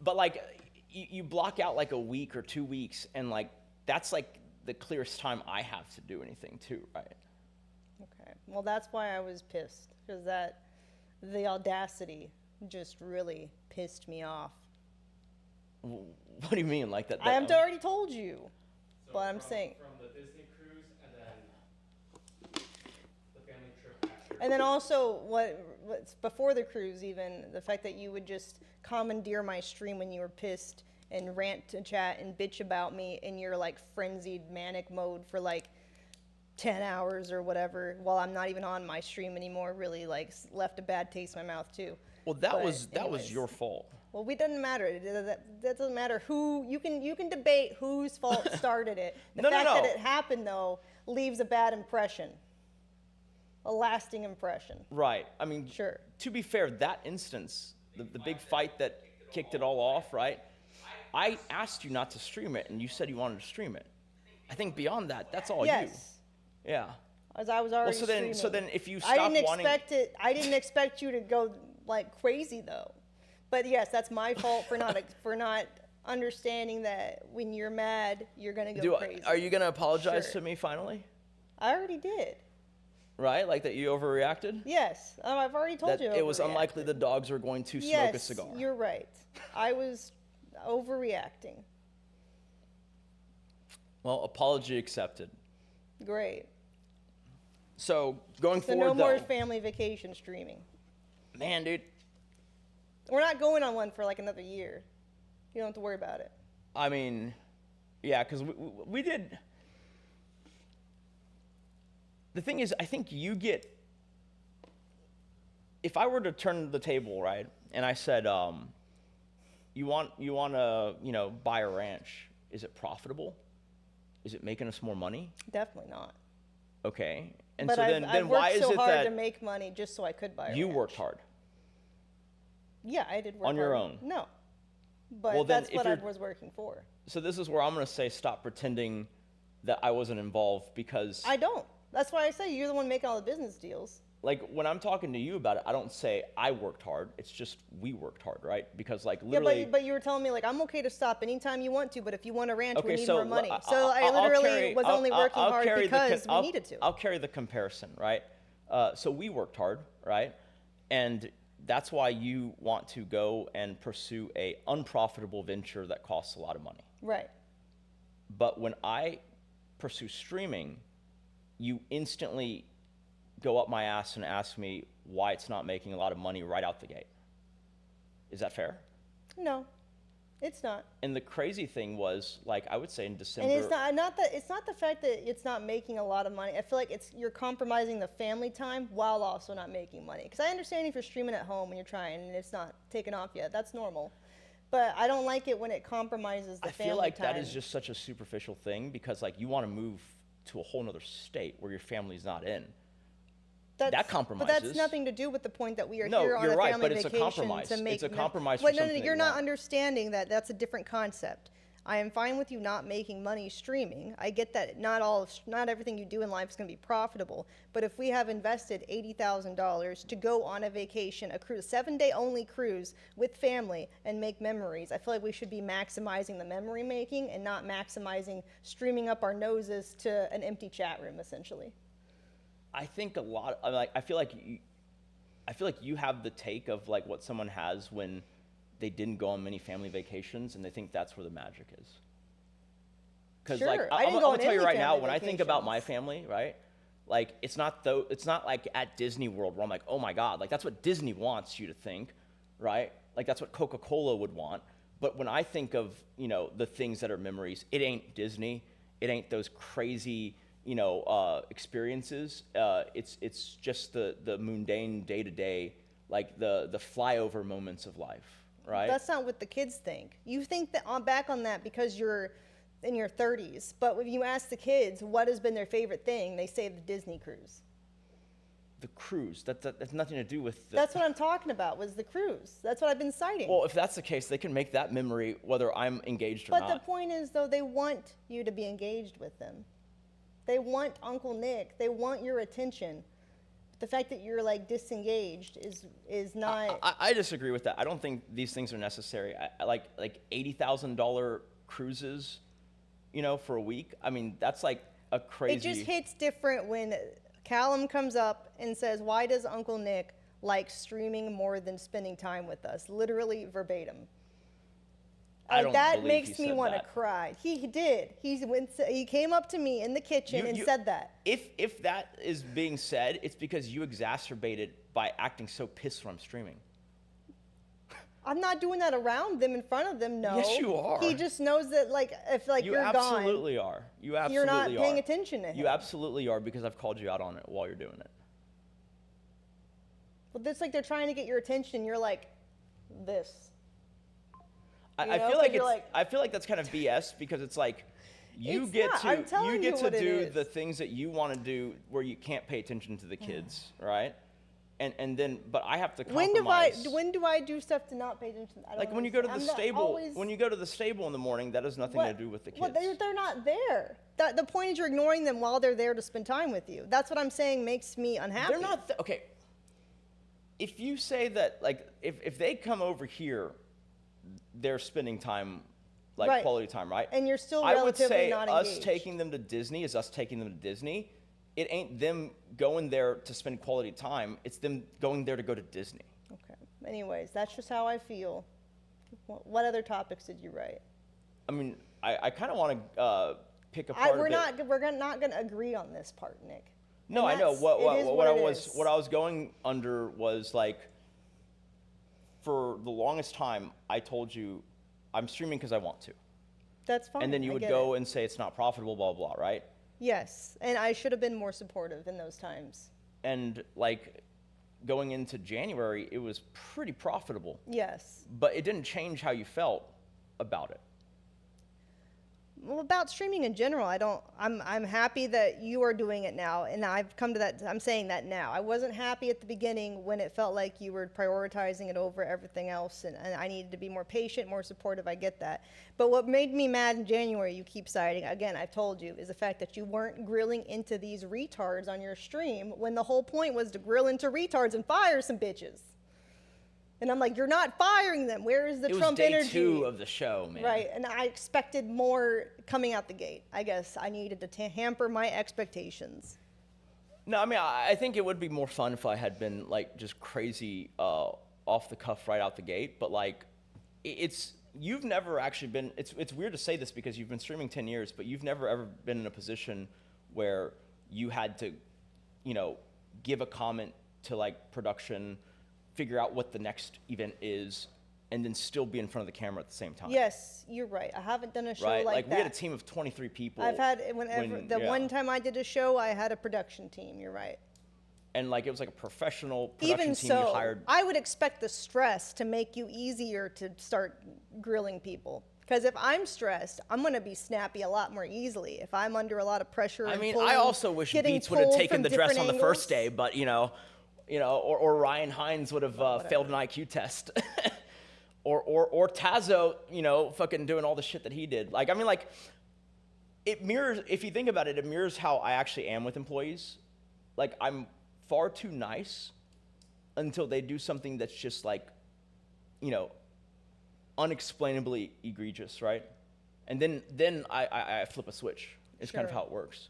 But like, you block out like a week or 2 weeks, and like, that's like the clearest time I have to do anything too, right? Okay. Well, that's why I was pissed, because the audacity just really pissed me off. What do you mean, like that? I have already told you, but I'm saying. From the Disney cruise and then the family trip after. And then also, what's before the cruise, even the fact that you would just commandeer my stream when you were pissed and rant to chat and bitch about me in your like frenzied manic mode for like 10 hours or whatever, while I'm not even on my stream anymore, really like left a bad taste in my mouth too. Well, that was your fault. Well, it doesn't matter. That doesn't matter who you can debate whose fault started it. The fact that it happened though leaves a bad impression, a lasting impression. Right. I mean, sure. To be fair, that instance, the big fight that kicked it all off, right? I asked you not to stream it, and you said you wanted to stream it. I think beyond that, that's all you. Yeah. As I was already streaming. So then, if you stop wanting, I didn't expect you to go like crazy though. But yes, that's my fault for not understanding that when you're mad, you're gonna go crazy. Are you gonna apologize to me finally? I already did. Right, like that you overreacted? Yes, I've already told you. It was unlikely the dogs were going to smoke a cigar. Yes, you're right. I was overreacting. Well, apology accepted. Great. So going forward, no more family vacation streaming. Man, dude. We're not going on one for like another year. You don't have to worry about it. I mean, yeah, because we did. The thing is, I think you get. If I were to turn the table, right, and I said, you want to, buy a ranch? Is it profitable? Is it making us more money? Definitely not. Okay, and but so then why is it that I've worked so hard to make money just so I could buy a ranch. You worked hard. Yeah, I did work on your own. No, but that's what I was working for. So this is where I'm going to say stop pretending that I wasn't involved, because I don't. That's why I say you're the one making all the business deals. Like when I'm talking to you about it, I don't say I worked hard. It's just we worked hard, right? Because like literally. Yeah, but you were telling me like I'm okay to stop anytime you want to, but if you want a ranch, we need more money. So I literally was only working hard because we needed to. I'll carry the comparison, right? So we worked hard, right? And that's why you want to go and pursue a unprofitable venture that costs a lot of money. Right. But when I pursue streaming, you instantly go up my ass and ask me why it's not making a lot of money right out the gate. Is that fair? No, it's not. And the crazy thing was, like I would say in December. And it's not the fact that it's not making a lot of money. I feel like you're compromising the family time while also not making money. Because I understand if you're streaming at home and you're trying and it's not taking off yet, that's normal. But I don't like it when it compromises the family time. I feel like that is just such a superficial thing, because like you want to move to a whole nother state where your family's not in. that compromises. But that's nothing to do with the point that we are No, here on you're a right, family but it's a vacation compromise. to make. It's a compromise Well, for no, something that you're you not want. understanding that. That's a different concept. I am fine with you not making money streaming. I get that not everything you do in life is going to be profitable. But if we have invested $80,000 to go on a vacation, a cruise, 7-day only cruise with family and make memories, I feel like we should be maximizing the memory making and not maximizing streaming up our noses to an empty chat room, essentially. I think I feel like you have the take of like what someone has when they didn't go on many family vacations, and they think that's where the magic is. Because Sure, like I I'm didn't go gonna on tell you any right now, family when I think about my vacations. family, right? Like it's not like at Disney World where I'm like, oh my God, like that's what Disney wants you to think, right? Like that's what Coca-Cola would want. But when I think of, you know, the things that are memories, it ain't Disney, it ain't those crazy, you know, experiences. It's just the mundane day to day, like the flyover moments of life, right? That's not what the kids think. You think that back on that because you're in your 30s. But when you ask the kids what has been their favorite thing, they say the Disney cruise. The cruise. That's nothing to do with the... That's what I'm talking about, was the cruise. That's what I've been citing. Well, if that's the case, they can make that memory whether I'm engaged or But not. the point is, though, they want you to be engaged with them. They want Uncle Nick. They want your attention. The fact that you're like disengaged is not. I disagree with that. I don't think these things are necessary. I like $80,000 cruises, you know, for a week. I mean, that's like a crazy. It just hits different when Callum comes up and says, "Why does Uncle Nick like streaming more than spending time with us?" Literally verbatim. I don't that believe makes he me said want to that. cry. He did. He came up to me in the kitchen and said that. If that is being said, it's because you exacerbate it by acting so pissed when I'm streaming. I'm not doing that around them, in front of them. No. Yes, you are. He just knows that, like, if like You you're absolutely gone, are. You absolutely you're not paying are. attention to him. You absolutely are, because I've called you out on it while you're doing it. Well, it's like they're trying to get your attention. You're like, this. I know, feel 'cause like you're it's. like- I feel like that's kind of BS, because it's like you It's get not. to I'm telling you what it do is. the things that you want to do where you can't pay attention to the kids, right? And then, but I have to compromise. When do I do stuff to not pay attention? I don't Like when you go to the understand. I'm not stable, always- when you go to the stable in the morning, that has nothing to do with the kids. Well, they're not there. The point is you're ignoring them while they're there to spend time with you. That's what I'm saying makes me unhappy. They're not okay. If you say that, like, if they come over here, they're spending time, like Right. quality time, right? And you're still I would relatively say not us engaged. taking them to Disney is us taking them to Disney. It ain't them going there to spend quality time. It's them going there to go to Disney. Okay. Anyways, that's just how I feel. What other topics did you write? I mean, I kind of want to pick apart. We're not going to agree on this part, Nick. No, And I know. that's- What it is I it was is. what I was going under was like, for the longest time, I told you I'm streaming because I want to, That's fine. and then you I would get go it. and say it's not profitable, blah blah, right? Yes, and I should have been more supportive in those times. And like going into January, it was pretty profitable, Yes. but it didn't change how you felt about it. Well, about streaming in general, I'm happy that you are doing it now, and I've come to that. I'm saying that now. I wasn't happy at the beginning when it felt like you were prioritizing it over everything else, and I needed to be more patient, more supportive. I get that. But what made me mad in January, you keep citing, again, I've told you, is the fact that you weren't grilling into these retards on your stream when the whole point was to grill into retards and fire some bitches. And I'm like, you're not firing them. Where is the It Trump was day energy? 2 of the show, man. Right, and I expected more coming out the gate. I guess I needed to hamper my expectations. No, I mean, I think it would be more fun if I had been like just crazy off the cuff right out the gate. But like, you've never actually been. It's weird to say this because you've been streaming 10 years, but you've never ever been in a position where you had to, you know, give a comment to like production, figure out what the next event is, and then still be in front of the camera at the same time. Yes, you're right. I haven't done a show Right? like that. We had a team of 23 people. I've had one time I did a show, I had a production team. You're right. And like it was like a professional production Even team so, you hired. I would expect the stress to make you easier to start grilling people. Because if I'm stressed, I'm going to be snappy a lot more easily. If I'm under a lot of pressure, I and mean, pulling, I also wish getting Beats would have pulled taken from the dress different on the first angles. day, but or Ryan Hines would have failed an IQ test, or Tazo, fucking doing all the shit that he did. Like, I mean, like, it mirrors. If you think about it, it mirrors how I actually am with employees. Like, I'm far too nice until they do something that's just like, unexplainably egregious, right? And then I flip a switch. It's kind of Sure. how it works.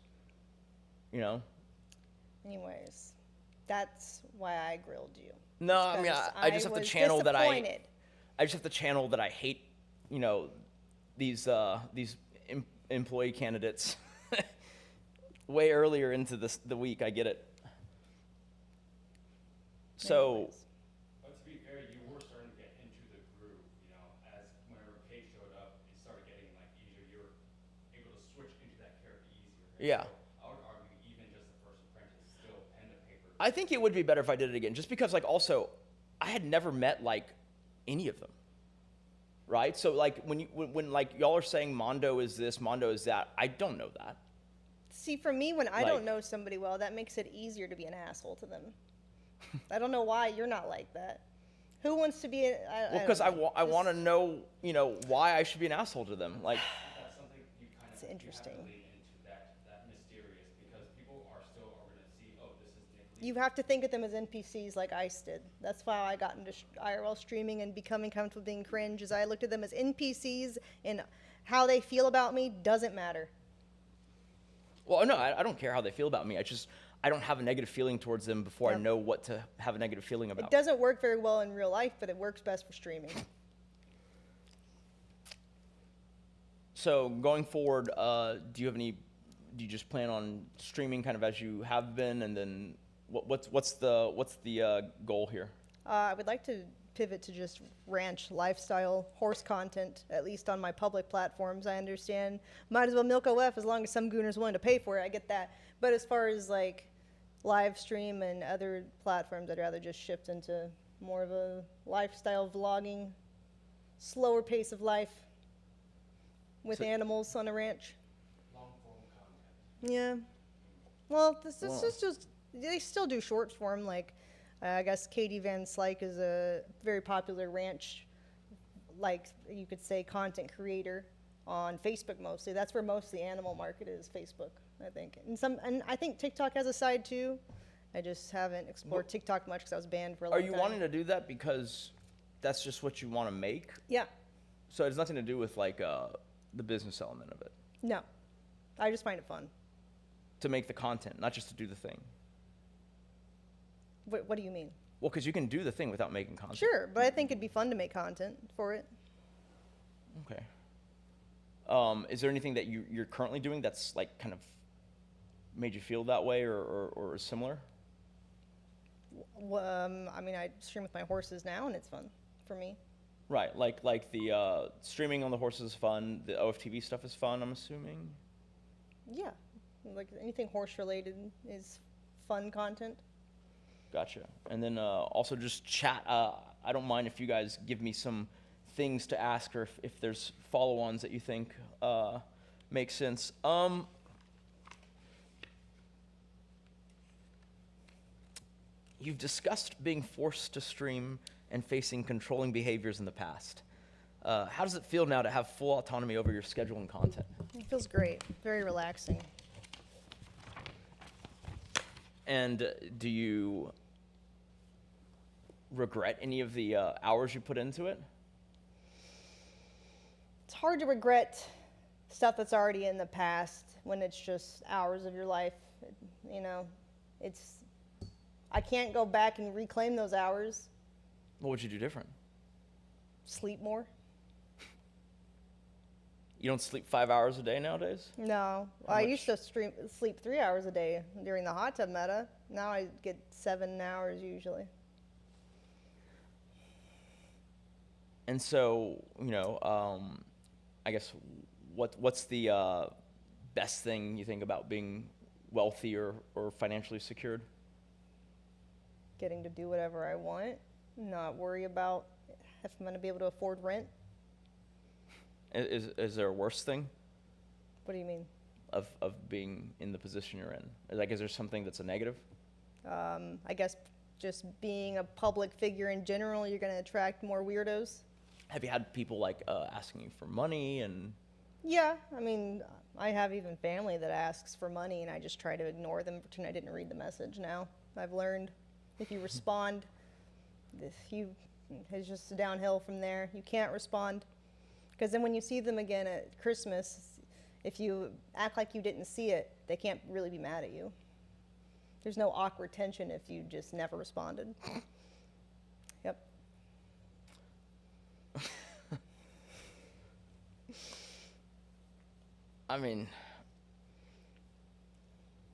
Anyways, that's why I grilled you. No, It's I mean, 'cause I just have to was channel that disappointed. I just have to channel that I hate, these employee candidates way earlier into the week. I get it. So, Anyways. But to be fair, you were starting to get into the groove, as whenever Kay showed up, it started getting like easier. You were able to switch into that character easier. Yeah. So I would argue even just the first apprentice, still pen to paper. I think it would be better if I did it again, just because, like, also, I had never met like any of them, right? So, like, when like y'all are saying Mondo is this, Mondo is that, I don't know that. See, for me, when I Like- don't know somebody well, that makes it easier to be an asshole to them. I don't know why you're not like that. Who wants to be? Well, because I want to know, why I should be an asshole to them. Like, That's something you kind of It's interesting. You have to lean into that mysterious, because people are going to see, oh, this is Nick Lee. You have to think of them as NPCs like Ice did. That's why I got into IRL streaming and becoming comfortable being cringe. Is I looked at them as NPCs, and how they feel about me doesn't matter. well, no, I don't care how they feel about me. I don't have a negative feeling towards them before I Yep. know what to have a negative feeling about. It doesn't work very well in real life, but it works best for streaming. So going forward, do you just plan on streaming kind of as you have been, and then what's the goal here? I would like to pivot to just ranch lifestyle horse content, at least on my public platforms. I understand might as well milk OF as long as some gooner's willing to pay for it. I get that. But as far as like live stream and other platforms, I'd rather just shift into more of a lifestyle vlogging, slower pace of life with So- animals on a ranch. Long form content. Yeah. Well, this Wow. is just, they still do short form. Like, I guess Katie Van Slyke is a very popular ranch, like you could say, content creator on Facebook mostly. That's where most of the animal market is, Facebook, I think. And I think TikTok has a side too. I just haven't explored TikTok much because I was banned for a long Are time. you wanting to do that because that's just what you want to make? Yeah. So it has nothing to do with like the business element of it. No. I just find it fun. To make the content, not just to do the thing. What do you mean? Well, because you can do the thing without making content. Sure, but I think it'd be fun to make content for it. Okay. Is there anything that you're currently doing that's like kind of made you feel that way or similar? I mean, I stream with my horses now, and it's fun for me. Right, like the streaming on the horses is fun. The OFTV stuff is fun, I'm assuming. Yeah, like anything horse related is fun content. Gotcha. And then also just chat. I don't mind if you guys give me some things to ask, or if there's follow-ons that you think make sense. You've discussed being forced to stream and facing controlling behaviors in the past. How does it feel now to have full autonomy over your schedule and content? It feels great, very relaxing. And do you regret any of the hours you put into it? It's hard to regret stuff that's already in the past when it's just hours of your life. You know, I can't go back and reclaim those hours. What would you do different? Sleep more. You don't sleep 5 hours a day nowadays? No, How I much? used to sleep 3 hours a day during the hot tub meta. Now I get 7 hours usually. And so, I guess what's the best thing you think about being wealthy or financially secured? Getting to do whatever I want, not worry about if I'm going to be able to afford rent. Is there a worse thing What do you mean? of being in the position you're in? Like, is there something that's a negative? I guess just being a public figure in general, you're going to attract more weirdos. Have you had people like asking you for money and? Yeah, I mean, I have even family that asks for money, and I just try to ignore them, pretend I didn't read the message. Now I've learned if you respond, it's just downhill from there. You can't respond, because then when you see them again at Christmas, if you act like you didn't see it, they can't really be mad at you. There's no awkward tension if you just never responded. Yep. I mean,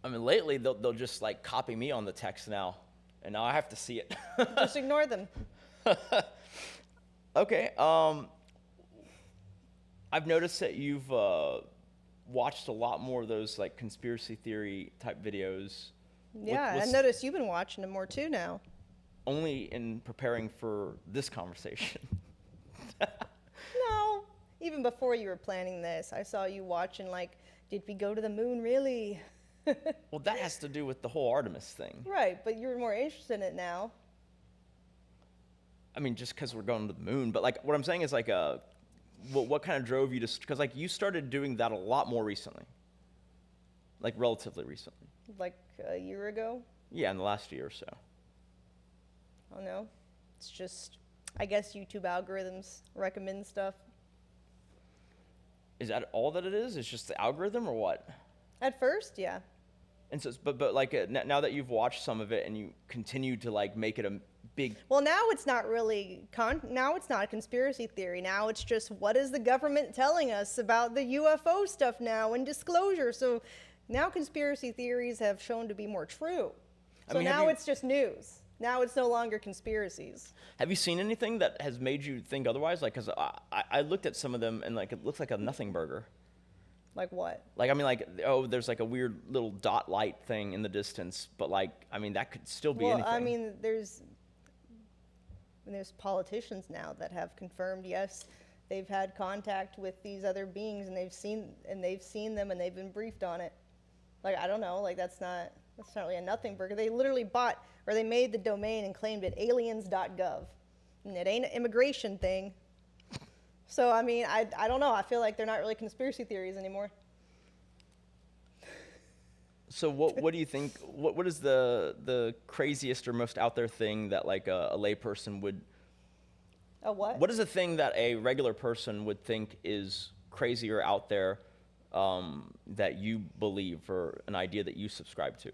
lately they'll just like copy me on the text now, and now I have to see it. Just ignore them. Okay. I've noticed that you've watched a lot more of those like conspiracy theory type videos. Yeah, I noticed you've been watching them more too now. Only in preparing for this conversation. No, even before you were planning this, I saw you watching like, did we go to the moon really? Well, that has to do with the whole Artemis thing. Right, but you're more interested in it now. I mean, just because we're going to the moon, but like what I'm saying is like, what kind of drove you to? Because like you started doing that a lot more recently, like relatively recently. Like a year ago? Yeah, in the last year or so. I don't know. It's just, I guess YouTube algorithms recommend stuff. Is that all that it is? It's just the algorithm or what? At first, yeah. And so, but like now that you've watched some of it and you continue to like make it a big. Well, now it's not really, now it's not a conspiracy theory. Now it's just, what is the government telling us about the UFO stuff now and disclosure? So now conspiracy theories have shown to be more true. So now it's just news. Now it's no longer conspiracies. Have you seen anything that has made you think otherwise? Like, because I looked at some of them and like it looks like a nothing burger. Like what? Like, I mean, like, oh, there's like a weird little dot light thing in the distance, but like, I mean, that could still be anything. Well, I mean, there's politicians now that have confirmed, yes, they've had contact with these other beings and they've seen them and they've been briefed on it. Like, I don't know, like that's not really a nothing burger. They literally they made the domain and claimed it aliens.gov. And it ain't an immigration thing. So, I mean, I don't know. I feel like they're not really conspiracy theories anymore. So what do you think, what is the craziest or most out there thing that like a layperson would... A what? What is the thing that a regular person would think is crazy or out there that you believe or an idea that you subscribe to?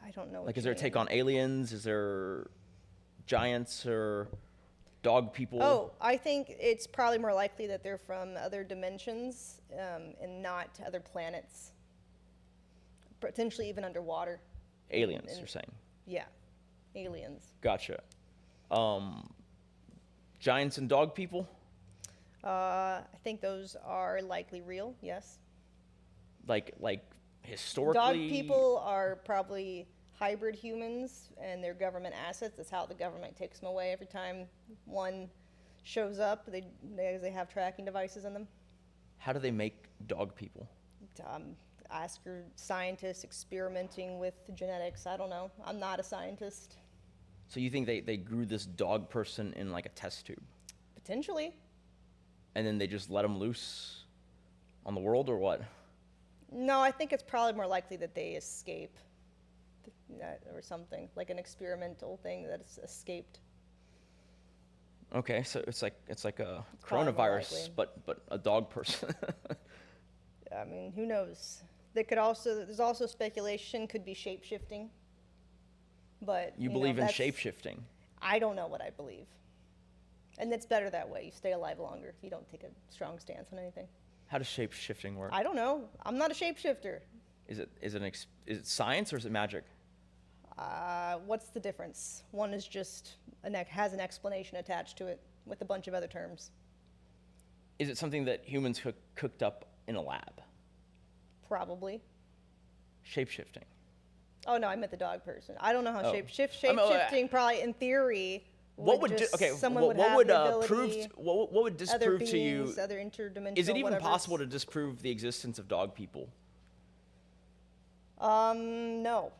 I don't know. Like, is there a take on aliens? Is there giants or dog people? Oh, I think it's probably more likely that they're from other dimensions and not other planets. Potentially even underwater. Aliens, you're saying? Yeah, aliens. Gotcha. Giants and dog people? I think those are likely real, yes. Like historically? Dog people are probably hybrid humans, and they're government assets. That's how the government takes them away every time one shows up. They have tracking devices in them. How do they make dog people? Ask your scientists experimenting with genetics. I don't know. I'm not a scientist. So you think they grew this dog person in like a test tube? Potentially. And then they just let them loose on the world, or what? No, I think it's probably more likely that they escape or something, like an experimental thing that's escaped. Okay, so it's like a probably more coronavirus, likely. but a dog person. I mean, who knows? There's also speculation could be shape-shifting. But you believe in shape-shifting? I don't know what I believe. And it's better that way. You stay alive longer if you don't take a strong stance on anything. How does shape-shifting work? I don't know. I'm not a shapeshifter. Is it science or is it magic? What's the difference? One is just has an explanation attached to it with a bunch of other terms. Is it something that humans cooked up in a lab? Probably. Shape-shifting. Oh no, I meant the dog person. I don't know how Oh. shape-shifting probably in theory What would just okay? someone What, would have would the prove? ability, What would other disprove beings, to you? other interdimensional? Is it even whatever. possible to disprove the existence of dog people? No.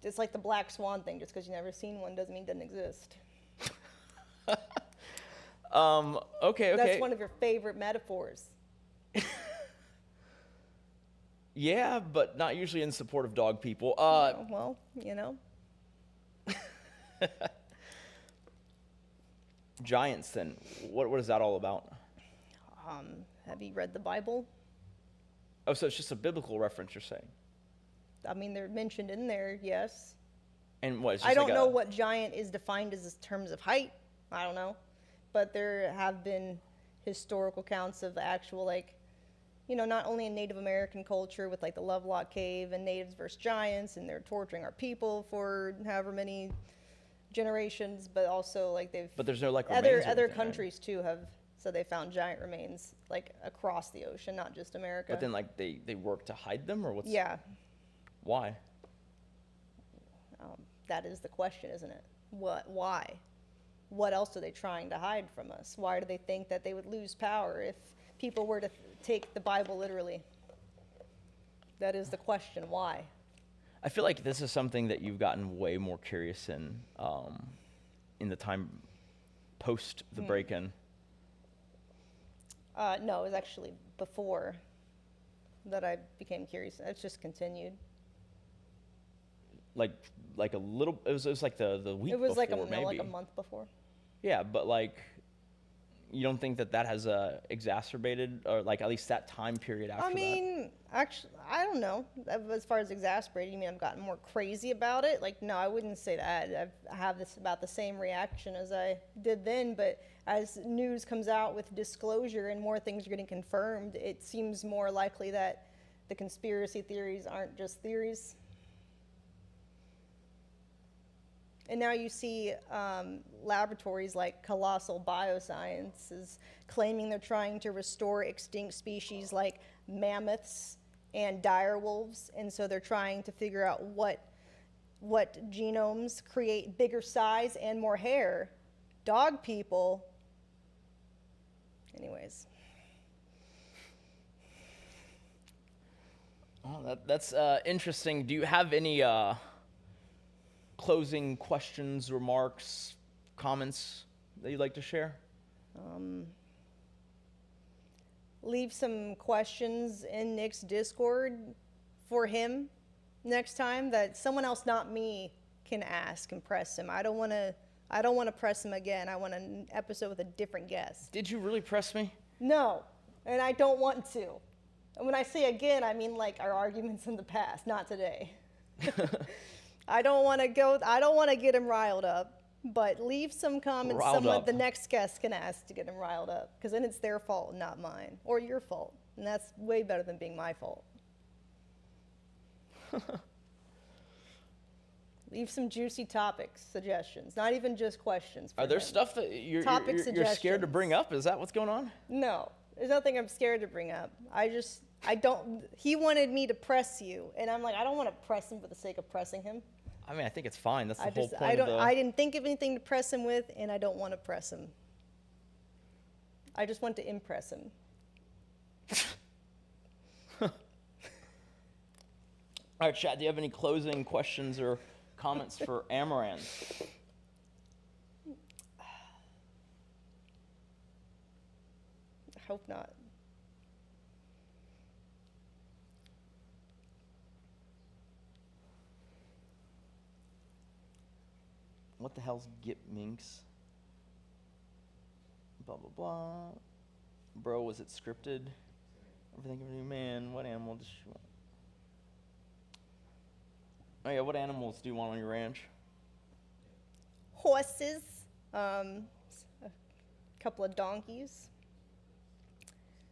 It's like the black swan thing. Just because you've never seen one doesn't mean it doesn't exist. Okay. That's one of your favorite metaphors. Yeah, but not usually in support of dog people. Well, Giants. Then, what is that all about? Have you read the Bible? Oh, so it's just a biblical reference, you're saying? I mean, they're mentioned in there, yes. And what? It's I just don't like know what giant is defined as in terms of height. I don't know. But there have been historical counts of actual, like, not only in Native American culture with, like, the Lovelock Cave and natives versus giants, and they're torturing our people for however many generations, but also, like, But there's no, like, remains other or anything, right? countries, too, have said they found giant remains, like, across the ocean, not just America. But then, like, they work to hide them, or what's? Yeah. Why? That is the question, isn't it? Why? What else are they trying to hide from us? Why do they think that they would lose power if people were to take the Bible literally? That is the question. Why? I feel like this is something that you've gotten way more curious in the time post the break-in. No, it was actually before that I became curious. It's just continued. Like a little. It was like the week. It was before, like maybe. like a month before. Yeah, but like, you don't think that has exacerbated, or like at least that time period after I mean, actually, I don't know. As far as exasperated, you mean I've gotten more crazy about it? Like, no, I wouldn't say that. I have this about the same reaction as I did then, but as news comes out with disclosure and more things are getting confirmed, it seems more likely that the conspiracy theories aren't just theories. And now you see laboratories like Colossal Biosciences claiming they're trying to restore extinct species like mammoths and dire wolves. And so they're trying to figure out what genomes create bigger size and more hair. Dog people. Anyways. Oh, that's interesting. Do you have any closing questions, remarks, comments that you'd like to share? Leave some questions in Nick's Discord for him next time that someone else, not me, can ask and press him. I don't want to press him again. I want an episode with a different guest. Did you really press me? No, and I don't want to. And when I say again, I mean like our arguments in the past, not today. I don't want to get him riled up, but leave some comments the next guest can ask to get him riled up, because then it's their fault, not mine, or your fault, and that's way better than being my fault. Leave some juicy topics, suggestions, not even just questions. Are there stuff that you're scared to bring up? Is that what's going on? No, there's nothing I'm scared to bring up. He wanted me to press you, and I'm like, I don't want to press him for the sake of pressing him. I mean, I think it's fine. That's the whole point I didn't think of anything to press him with, and I don't want to press him. I just want to impress him. All right, chat, do you have any closing questions or comments for Amouranth? I hope not. What the hell's Gip Minx? Blah, blah, blah. Bro, was it scripted? Everything of a new man. What animal does she want? Oh yeah, what animals do you want on your ranch? Horses, a couple of donkeys,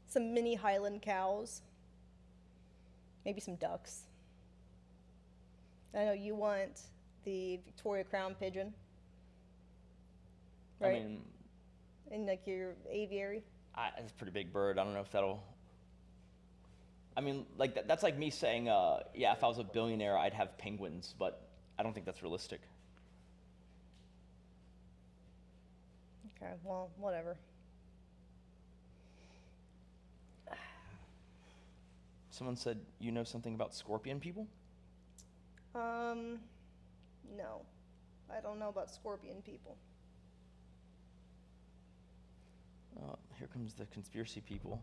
some mini Highland cows, maybe some ducks. I know you want the Victoria Crown pigeon, right? I mean, in like your aviary. It's a pretty big bird. I don't know if that'll. I mean, like that's like me saying, yeah, if I was a billionaire, I'd have penguins, but I don't think that's realistic. Okay, well, whatever. Someone said you know something about scorpion people? No. I don't know about scorpion people. Here comes the conspiracy people.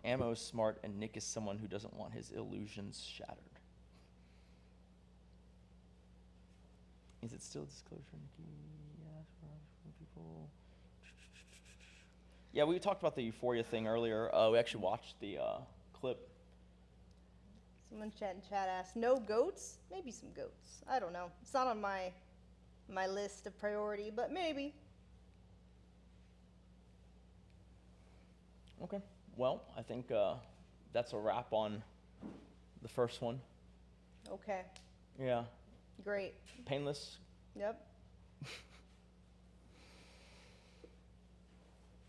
Ammo's smart, and Nick is someone who doesn't want his illusions shattered. Is it still disclosure, Nicky? Yes, for people. Yeah, we talked about the Euphoria thing earlier. We actually watched the clip. Someone in chat asked, no goats? Maybe some goats. I don't know. It's not on my list of priority, but maybe. Okay. Well, I think that's a wrap on the first one. Okay. Yeah. Great. Painless. Yep.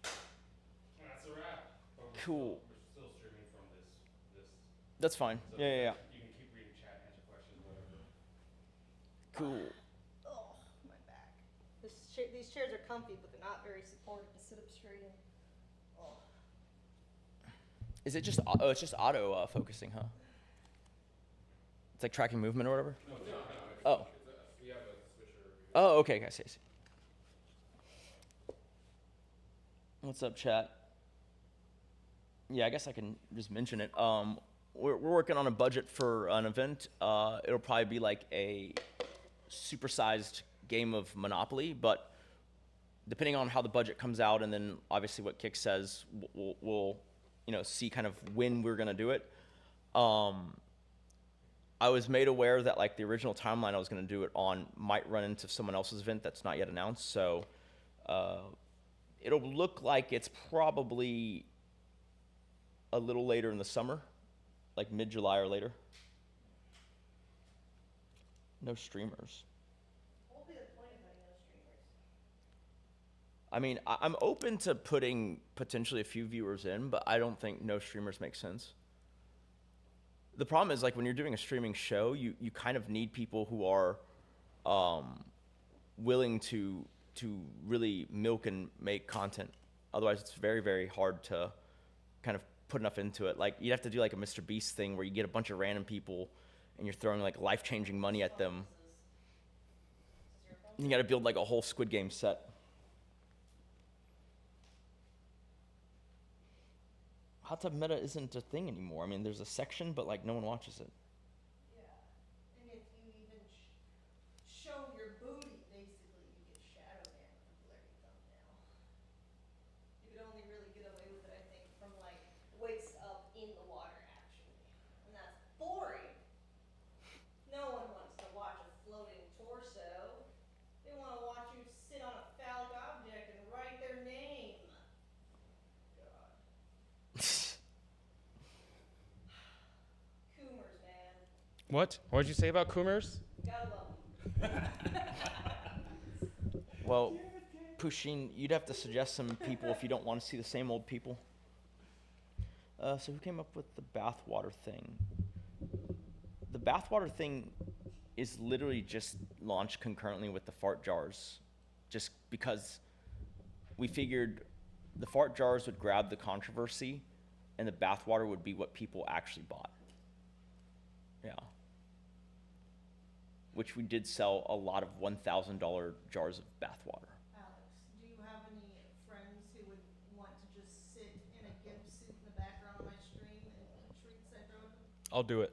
That's a wrap. But we're Cool. Still, we're still streaming from this. That's fine. So Yeah. You can keep reading chat, answer questions, whatever. Cool. Oh, my back. These chairs are comfy, but they're not very supportive to sit up straight in. Oh. Is it just? Oh, it's just auto focusing, huh? It's like tracking movement or whatever. No. Oh. We have a switcher. Oh, okay. I see. What's up, chat? Yeah, I guess I can just mention it. We're working on a budget for an event. It'll probably be like a supersized game of Monopoly, but depending on how the budget comes out, and then obviously what Kick says, we'll see kind of when we're gonna do it. I was made aware that like the original timeline I was gonna do it on might run into someone else's event that's not yet announced, so it'll look like it's probably a little later in the summer, like mid-July or later. No streamers. What will be the point of having no streamers? I mean, I'm open to putting potentially a few viewers in, but I don't think no streamers makes sense. The problem is, like, when you're doing a streaming show, you kind of need people who are willing to really milk and make content. Otherwise, it's very, very hard to kind of put enough into it. Like, you'd have to do like a Mr. Beast thing where you get a bunch of random people and you're throwing like life-changing money at them. You got to build like a whole Squid Game set. Hot tub meta isn't a thing anymore. I mean, there's a section, but like no one watches it. Yeah. And if you even show your booty, basically, you get shadow banned with a blurry thumbnail. You could only really get away with it, I think, from like waist up in the water, actually. And that's boring. No one wants to watch a floating torso. They want to watch you sit on a phallic object and write their name. God. Coomers, man. What? What did you say about Coomers? Gotta love them. Well, Pusheen, you'd have to suggest some people if you don't want to see the same old people. So who came up with the bathwater thing? The bathwater thing is literally just launched concurrently with the fart jars, just because we figured the fart jars would grab the controversy and the bathwater would be what people actually bought. Yeah. Which we did sell a lot of $1,000 jars of bathwater. Alex, do you have any friends who would want to just sit in a gimp suit in the background of my stream and eat treats I throw at them? I'll do it.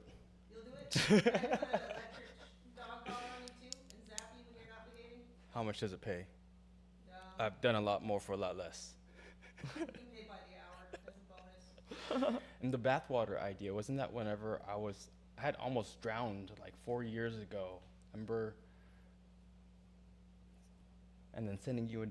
You'll do it? Can I put an electric dog collar on you too and zap you when you're not behaving? How much does it pay? No. I've done a lot more for a lot less. You can pay by the hour as a bonus. And the bathwater idea, wasn't that whenever I had almost drowned like 4 years ago? Remember? And then sending you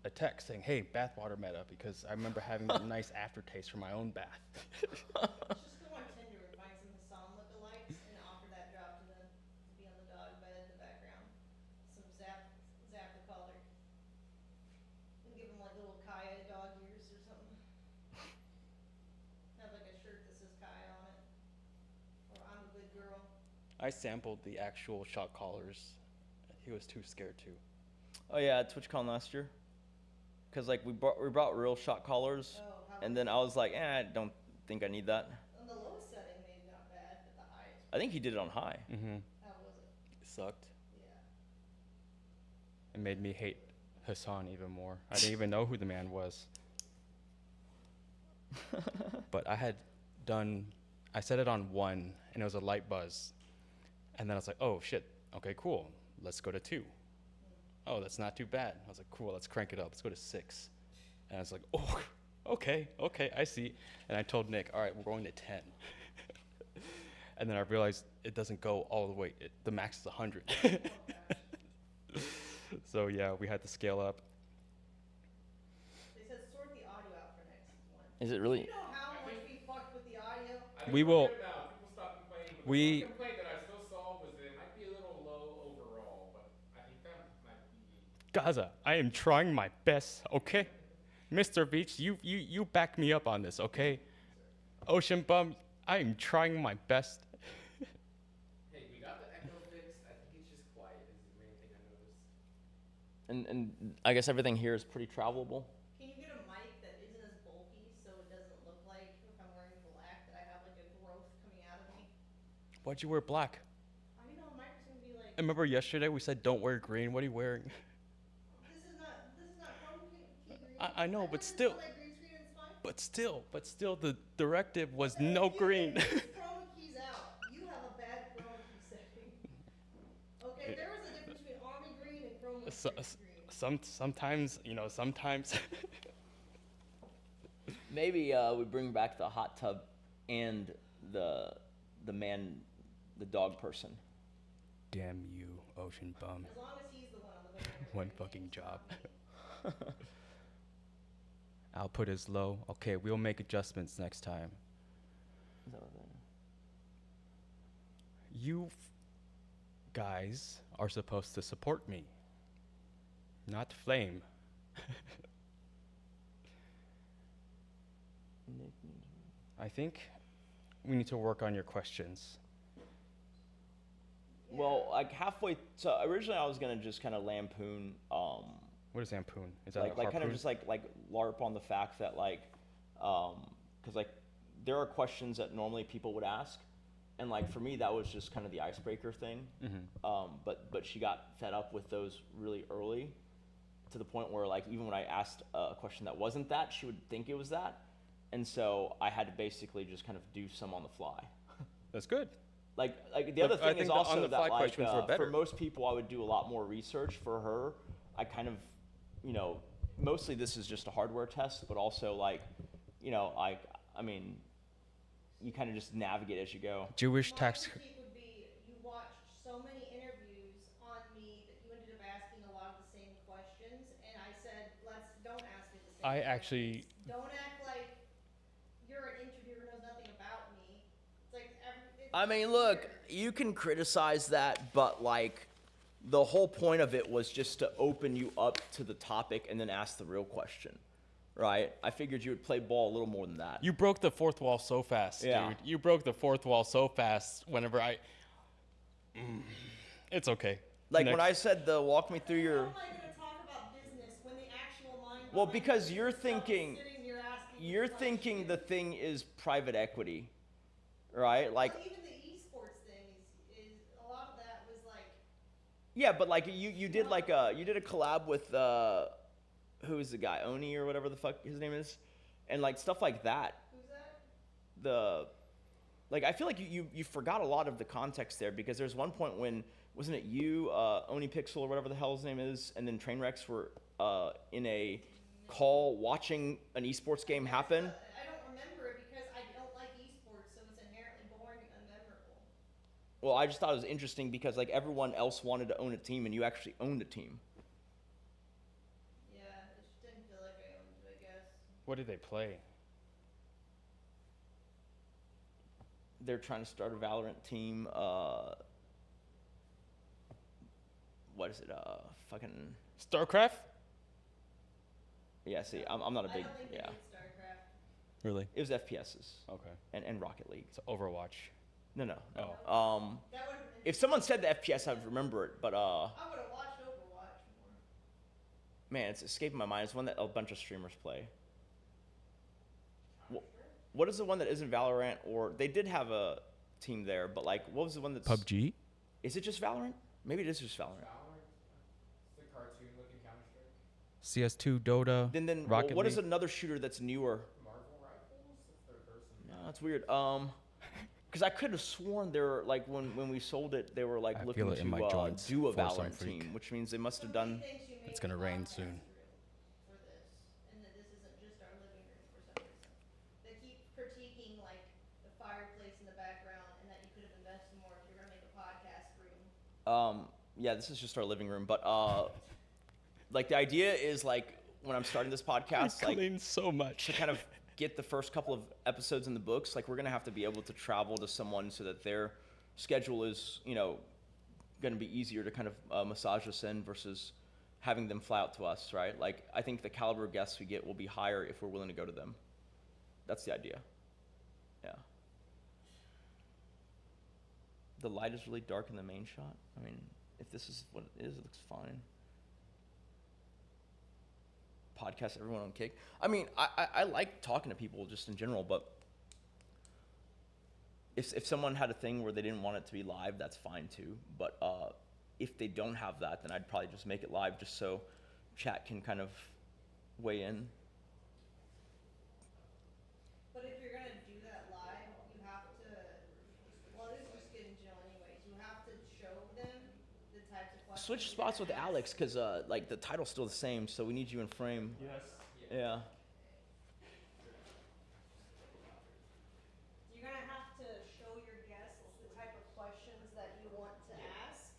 a text saying, hey, bathwater meta, because I remember having a nice aftertaste from my own bath. Just go on Tinder and find some Hassan lookalikes and offer that job to them to be on the dog bed in the background. Some zap the collar. And give them like little Kaya dog ears or something. Have like a shirt that says Kaya on it. Or I'm a good girl. I sampled the actual shock collars. He was too scared to. Oh yeah, TwitchCon last year. because like we brought real shot callers, Oh, how and was then it? I was like, I don't think I need that. On the lowest setting, maybe not bad, but the highest. I think he did it on high. Mm-hmm. How was it? It sucked. Yeah. It made me hate Hassan even more. I didn't even know who the man was. But I set it on 1, and it was a light buzz. And then I was like, oh, shit. Okay, cool. Let's go to 2. Oh, that's not too bad. I was like, cool, let's crank it up. Let's go to 6. And I was like, oh, okay, I see. And I told Nick, all right, we're going to 10. And then I realized it doesn't go all the way. The max is 100. So, yeah, we had to scale up. They said sort the audio out for next one. Is it really? You know how much we fucked with the audio? We will- Now. People stop complaining. But we- the one complaint that I still saw was that it might be a little low overall, but I think that might be. Gaza, I am trying my best, okay? Mr. Beach, you back me up on this, okay? Ocean Bum, I am trying my best. Hey, we got the echo fixed. I think it's just quiet is the main thing I noticed. And I guess everything here is pretty travelable. Can you get a mic that isn't as bulky so it doesn't look like if I'm wearing black that I have like a growth coming out of me? Why'd you wear black? I know a mic is gonna be like. I remember yesterday we said don't wear green. What are you wearing? This is not chrome key green. I know, but wear this still- on my green screen and it's fine. But still, the directive was Okay, no you green. take these chroma keys out. You have a bad chroma key setting. Okay, there was a difference between army green and chroma So- green. Sometimes, sometimes. Maybe we bring back the hot tub and the dog person. Damn you, Ocean Bum. As long as he's the one on the very One fucking job. Output is low. Okay, we'll make adjustments next time. Is that what that is? You guys are supposed to support me, not flame. I think we need to work on your questions. Well, like halfway. So originally I was gonna just kind of lampoon, What is lampoon? Is that like a kind of harpoon? just like LARP on the fact that like, because like there are questions that normally people would ask, and like for me that was just kind of the icebreaker thing. But she got fed up with those really early, to the point where like even when I asked a question that wasn't that, she would think it was that, and so I had to basically just kind of do some on the fly. That's good. Like the But other I thing think is the also on-the-fly that like questions were better. for most people I would do a lot more research. For her, I kind of, mostly this is just a hardware test, but also like, I mean, you kind of just navigate as you go. Jewish My tax. critique would be you watched so many interviews on me that you ended up asking a lot of the same questions, and I said, don't ask me the same I questions. actually. Don't act like you're an interviewer who knows nothing about me. It's like I mean, look, you can criticize that, but like, the whole point of it was just to open you up to the topic and then ask the real question, right? I figured you would play ball a little more than that. You broke the fourth wall so fast, Yeah. dude. You broke the fourth wall so fast whenever It's okay. Like Next. when I said walk me through How your. am I going to talk about business when the actual mind? Well, behind because it you're is someone thinking- sitting here asking You're questions. thinking the thing is private equity, right? Like, Well, even the esports thing is a lot of that was like. yeah, but like you did a collab with who is the guy, Oni or whatever the fuck his name is, and like stuff like that. Who's that? I feel like you forgot a lot of the context there, because there's one point when, wasn't it you, Oni Pixel or whatever the hell his name is, and then Trainwrecks were in a call watching an esports game happen. I don't remember it because I don't like esports, so it's inherently boring and unmemorable. Well, I just thought it was interesting because like everyone else wanted to own a team and you actually owned a team. Yeah, it just didn't feel like I owned it, I guess. What did they play? They're trying to start a Valorant team. What is it? Fucking. StarCraft? Yeah, see, I'm not a big. I don't think Yeah. they did StarCraft. Really? It was FPSs Okay. and Rocket League. It's Overwatch. No. That would've been If someone said the FPS, I'd remember it, but I would have watched Overwatch more. Man, it's escaping my mind. It's one that a bunch of streamers play. What is the one that isn't Valorant? Or they did have a team there, but like, what was the one that's PUBG. Is it just Valorant? Maybe it is just Valorant. Valorant, it's the cartoon-looking Counter-Strike. CS2, Dota. Then Rocket what is League. another shooter that's newer? Marvel Rifles, it's third person. No, that's weird. Because I could have sworn they were like when we sold it, they were like I looking feel it in my to joints do a for some Valorant freak. team, which means they must have done. It's gonna rain soon. For this, and that this isn't just our living room for some reason. They keep critiquing like the fireplace in the background, and that you could have invested more if you're gonna make a podcast room. Yeah, this is just our living room, but like the idea is like when I'm starting this podcast, like Clean so much. to kind of get the first couple of episodes in the books, like we're gonna have to be able to travel to someone so that their schedule is, you know, gonna be easier to kind of massage us in versus having them fly out to us, right? Like I think the caliber of guests we get will be higher if we're willing to go to them. That's the idea. Yeah. The light is really dark in the main shot. I mean, if this is what it is, it looks fine. Podcast everyone on Kick. I mean, I like talking to people just in general, but if someone had a thing where they didn't want it to be live, that's fine too. But if they don't have that, then I'd probably just make it live just so chat can kind of weigh in. But if you're gonna do that live, you have to. Well, this is just getting general, anyways. You have to show them the types of questions. Switch spots with Alex, because like the title's still the same, so we need you in frame. Yes. Yeah. You're gonna have to show your guests the type of questions that you want to ask,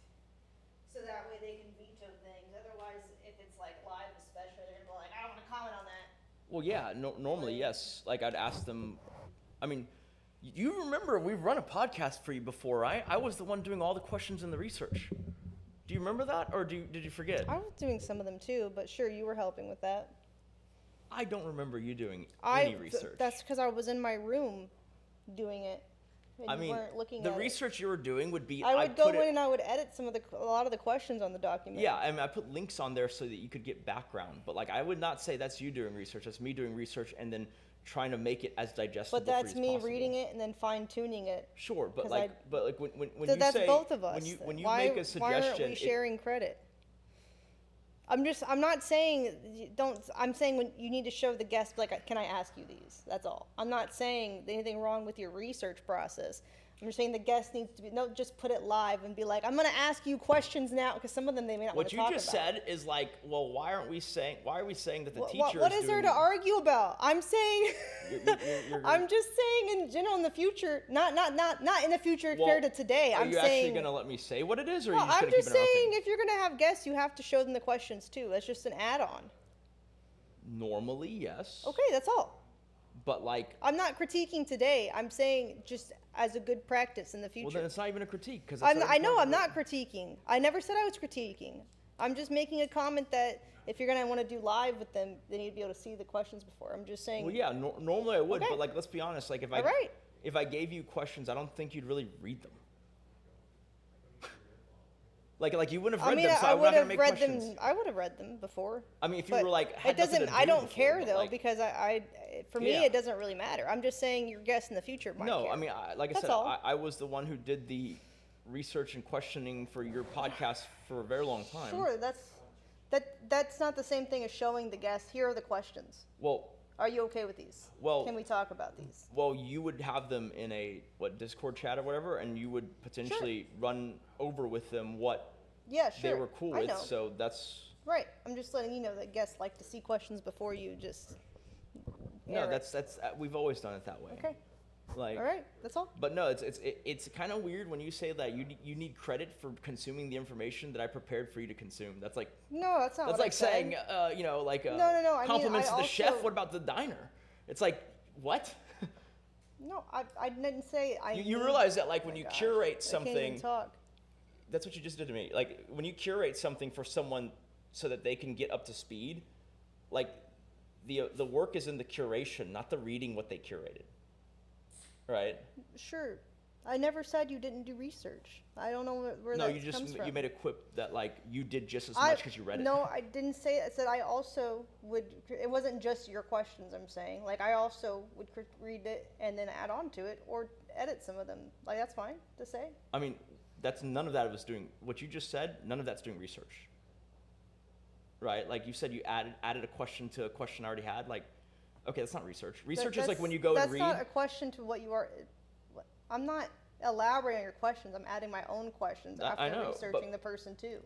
so that way they can veto things. Otherwise, if it's like live, especially, they're gonna be like, I don't want to comment on that. Well, yeah. Normally, yes. Like I'd ask them. I mean, you remember we've run a podcast for you before, right? I was the one doing all the questions and the research. Do you remember that, or did you forget? I was doing some of them too, but sure, you were helping with that. I don't remember you doing any research. That's because I was in my room doing it. And I you mean, weren't looking the at research you were doing would be. I would go put in it- and I would edit a lot of the questions on the document. Yeah, I mean, I put links on there so that you could get background. But like, I would not say that's you doing research. That's me doing research and then trying to make it as digestible. But that's for you me as possible. reading it and then fine tuning it. Sure, but 'Cause like, when So you that's say both of us. when you why, make a why suggestion, aren't we sharing credit? I'm not saying I'm saying when you need to show the guest, like, can I ask you these? That's all. I'm not saying anything wrong with your research process. I'm just saying the guest needs to be, just put it live and be like, I'm going to ask you questions now, because some of them they may not want what to you talk just about. said is like, well, why are we saying that the teacher What is there doing, to argue about? I'm saying, you're I'm just saying in general in the future, not in the future compared to today. Are I'm you saying, actually going to let me say what it is, or no, are you just I'm going to keep just interrupting? saying if you're going to have guests, you have to show them the questions too. That's just an add-on. Normally, yes. Okay, that's all. But like, I'm not critiquing today. I'm saying just as a good practice in the future. well, then it's not even a critique because I know I'm not critiquing. I never said I was critiquing. I'm just making a comment that if you're gonna want to do live with them, they need to be able to see the questions before. I'm just saying. Well, yeah, normally I would, Okay. but like, let's be honest. Like, All right. if I gave you questions, I don't think you'd really read them. like you wouldn't have read them, so I I'm would not gonna have make read questions. them. I would have read them before. I mean, if you But were like, had it nothing doesn't. to I do don't before, care but, though like, because for me Yeah. it doesn't really matter. I'm just saying your guests in the future might No, care. I mean, like I That's said, all. I was the one who did the research and questioning for your podcast for a very long time. Sure, that's not the same thing as showing the guests. Here are the questions. Well, Are you okay with these? Well- Can we talk about these? well, you would have them in a Discord chat or whatever, and you would potentially run over with them what Yeah, sure. they were cool I with. know. So that's Right. I'm just letting you know that guests like to see questions before you just. no, air it. that's we've always done it that way. Okay. Like, All right. That's all. But no, it's kind of weird when you say that you need credit for consuming the information that I prepared for you to consume. That's like No, that's not. that's what like I said. saying No. I mean, compliments I to the chef. also- What about the diner? It's like what? No, I didn't say I. You need- realize that like Oh when my you gosh, curate I can't something, even talk. that's what you just did to me. Like when you curate something for someone so that they can get up to speed, like the work is in the curation, not the reading what they curated. Right? Sure. I never said you didn't do research. I don't know where No, that comes from. you made a quip that like you did just as much because you read it. No, I didn't say that. I said I also would. It wasn't just your questions. I'm saying like I also would read it and then add on to it or edit some of them. Like that's fine to say. I mean, that's none of that was doing what you just said. None of that's doing research. Right? Like you said, you added a question to a question I already had. Like, okay, that's not research. Research is like when you go and read. That's not a question to what you are. I'm not elaborating on your questions. I'm adding my own questions after researching the person too.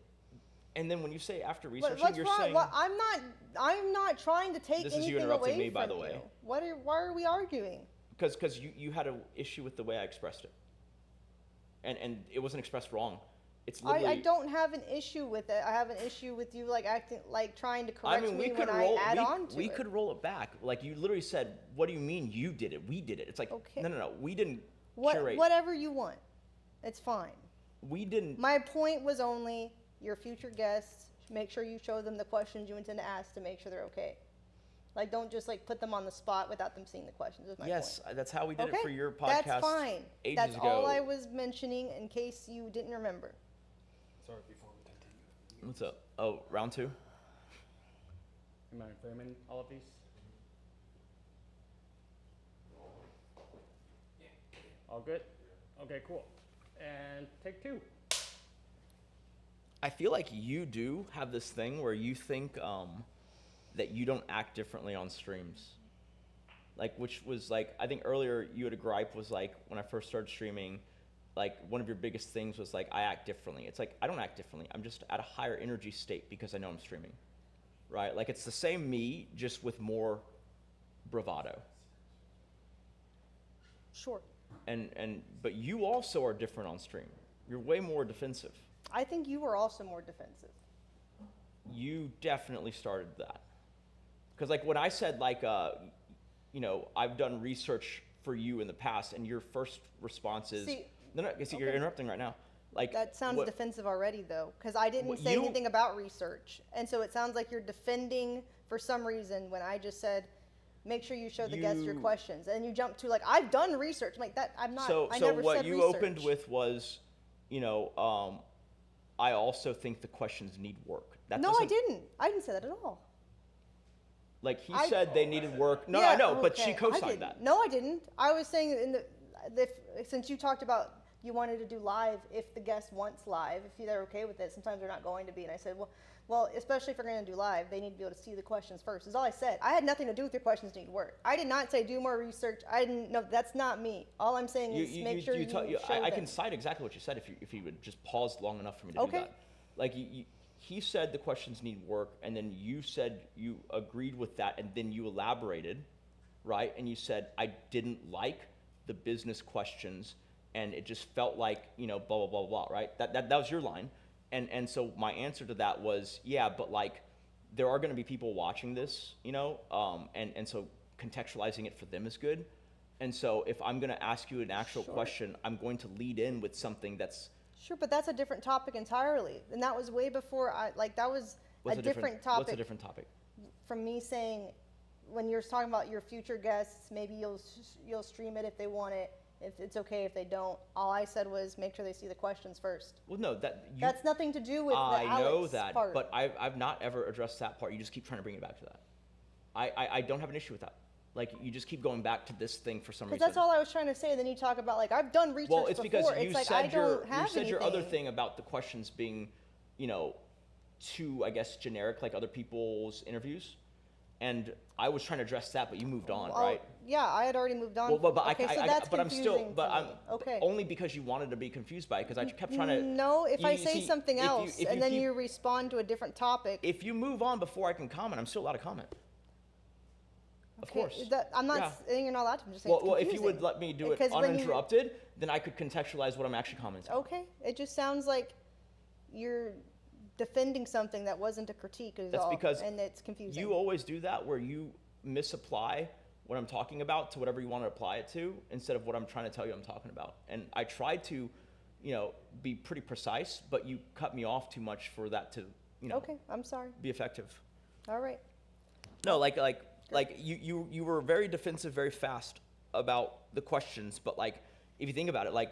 And then when you say after researching, what's you're wrong? saying I'm not trying to take this is anything you interrupting away me, by from the way. you. Why are we arguing? Because you had an issue with the way I expressed it, and it wasn't expressed wrong. It's literally. I don't have an issue with it. I have an issue with you like acting like trying to correct me when I add on to it. We could roll it back. Like you literally said, "What do you mean you did it? We did it." It's like Okay. no, we didn't curate. Whatever you want, it's fine. We didn't. My point was only your future guests. Make sure you show them the questions you intend to ask to make sure they're okay. Like, don't just like put them on the spot without them seeing the questions. Is my Yes, point. that's how we did Okay, it for your podcast. That's fine. Ages That's ago. all I was mentioning in case you didn't remember. Sorry, before we continue. What's up? Oh, round two. Am I filming all of these? All good? Okay, cool. And take two. I feel like you do have this thing where you think that you don't act differently on streams. Like, which was like, I think earlier you had a gripe was like, when I first started streaming, like one of your biggest things was like, I act differently. It's like, I don't act differently. I'm just at a higher energy state because I know I'm streaming, right? Like it's the same me, just with more bravado. Sure. But you also are different on stream. You're way more defensive. I think you were also more defensive. You definitely started that. Because like when I said like, you know, I've done research for you in the past, and your first response is, no, you're interrupting right now. Like that sounds defensive already, though, because I didn't say anything about research, and so it sounds like you're defending for some reason when I just said, make sure you show the guests your questions, and you jump to like, I've done research. I'm like that. I'm not. So I never what said you research. opened with was, you know, I also think the questions need work. No, I didn't. I didn't say that at all. Like he said they needed work. No, yeah, I know, okay. but she co-signed that. No, I didn't. I was saying since you talked about you wanted to do live, if the guest wants live, if they're okay with it, sometimes they're not going to be. And I said, well, especially if we're going to do live, they need to be able to see the questions first. Is all I said. I had nothing to do with your questions need work. I did not say do more research. I didn't. No, that's not me. All I'm saying is make sure you show I them. can cite exactly what you said if you would just pause long enough for me to do that. Like he said the questions need work, and then you said you agreed with that, and then you elaborated, right? And you said, I didn't like the business questions, and it just felt like, you know, blah, blah, blah, blah, right? That was your line. And so my answer to that was, yeah, but like, there are going to be people watching this, you know, and so contextualizing it for them is good. And so if I'm going to ask you an actual question, I'm going to lead in with something that's... Sure, but that's a different topic entirely. And that was way before that was a different topic. What's a different topic? From me saying, when you're talking about your future guests, maybe you'll stream it if they want it. If it's okay if they don't. All I said was make sure they see the questions first. Well, no, that's nothing to do with the Alex I know that, part. but I've not ever addressed that part. You just keep trying to bring it back to that. I don't have an issue with that. Like, you just keep going back to this thing for some reason. Because that's all I was trying to say. Then you talk about, like, I've done research before. Well, it's because you said your other anything. thing about the questions being, you know, too, I guess, generic, like other people's interviews. And I was trying to address that, but you moved on, right? Yeah, I had already moved on. Well, but I'm okay. Only because you wanted to be confused by it, because I kept trying to. No, if I say something else and then you respond to a different topic. If you move on before I can comment, I'm still allowed to comment. Of course. I'm not saying you're not allowed to. I'm just saying it's well, if confusing. you would let me do it uninterrupted, then I could contextualize what I'm actually commenting on. Okay. It just sounds like you're defending something that wasn't a critique and it's confusing. You always do that where you misapply what I'm talking about to whatever you want to apply it to instead of what I'm trying to tell you I'm talking about. And I tried to, you know, be pretty precise, but you cut me off too much for that to, you know. Okay, I'm sorry. Be effective. All right. No, like you were very defensive very fast about the questions, but like if you think about it, like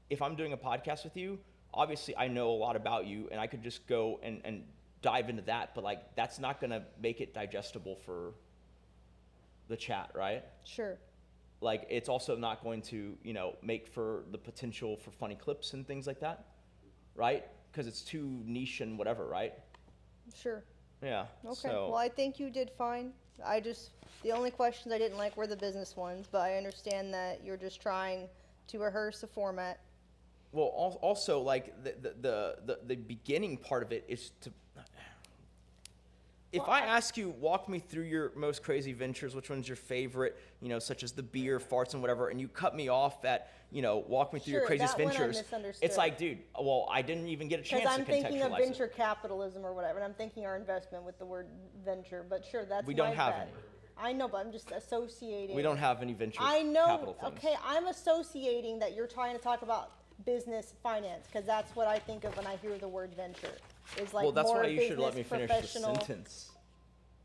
if I'm doing a podcast with you, obviously I know a lot about you, and I could just go and dive into that, but like that's not gonna make it digestible for the chat, right? Sure. Like it's also not going to, you know, make for the potential for funny clips and things like that, right? Because it's too niche and whatever, right? Sure. Yeah. Okay. So, Well, I think you did fine. The only questions I didn't like were the business ones, but I understand that you're just trying to rehearse a format. well, also like the beginning part of it is to. If I ask you, walk me through your most crazy ventures, which one's your favorite, you know, such as the beer, farts, and whatever, and you cut me off at, you know, walk me through your Sure, craziest that one I ventures, misunderstood. it's like, dude, well, I didn't even get a chance Because to I'm thinking of contextualize venture it. capitalism or whatever, and I'm thinking our investment with the word venture. But sure, that's We don't my have bad. any. I know, but I'm just associating. We don't have any venture I know. capital things. Okay, I'm associating that you're trying to talk about business finance because that's what I think of when I hear the word venture. Is like Well, that's more why you should business, let me finish the professional. sentence.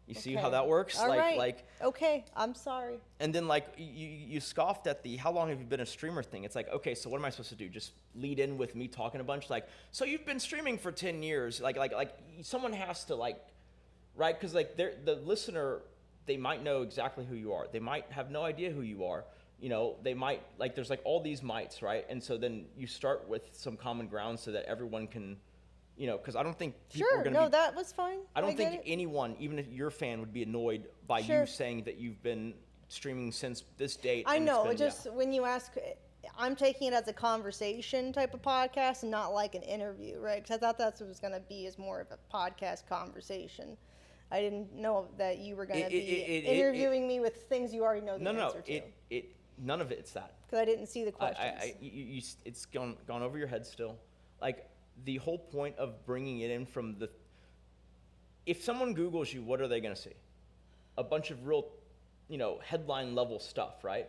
You see Okay. how that works? All right. Like, Okay, I'm sorry. and then like you scoffed at the how long have you been a streamer thing. It's like, okay, so what am I supposed to do? Just lead in with me talking a bunch? Like, so you've been streaming for 10 years. Like someone has to like, right? Because like the listener, they might know exactly who you are. They might have no idea who you are. You know, they might like there's like all these mights, right? And so then you start with some common ground so that everyone can, you know, because I don't think people are Sure, going to no, be. that was fine. I don't get think it. anyone, even if you're a fan, would be annoyed by Sure. you saying that you've been streaming since this date. I and it's know. been- It just when you ask, I'm taking it as a conversation type of podcast and not like an interview, right? Because I thought that's what it was going to be, is more of a podcast conversation. I didn't know that you were going to be interviewing me with things you already know the answer to. None of it's that. Because I didn't see the questions. It's gone over your head still. Like the whole point of bringing it in from the. If someone Googles you, what are they going to see? A bunch of real, you know, headline level stuff, right?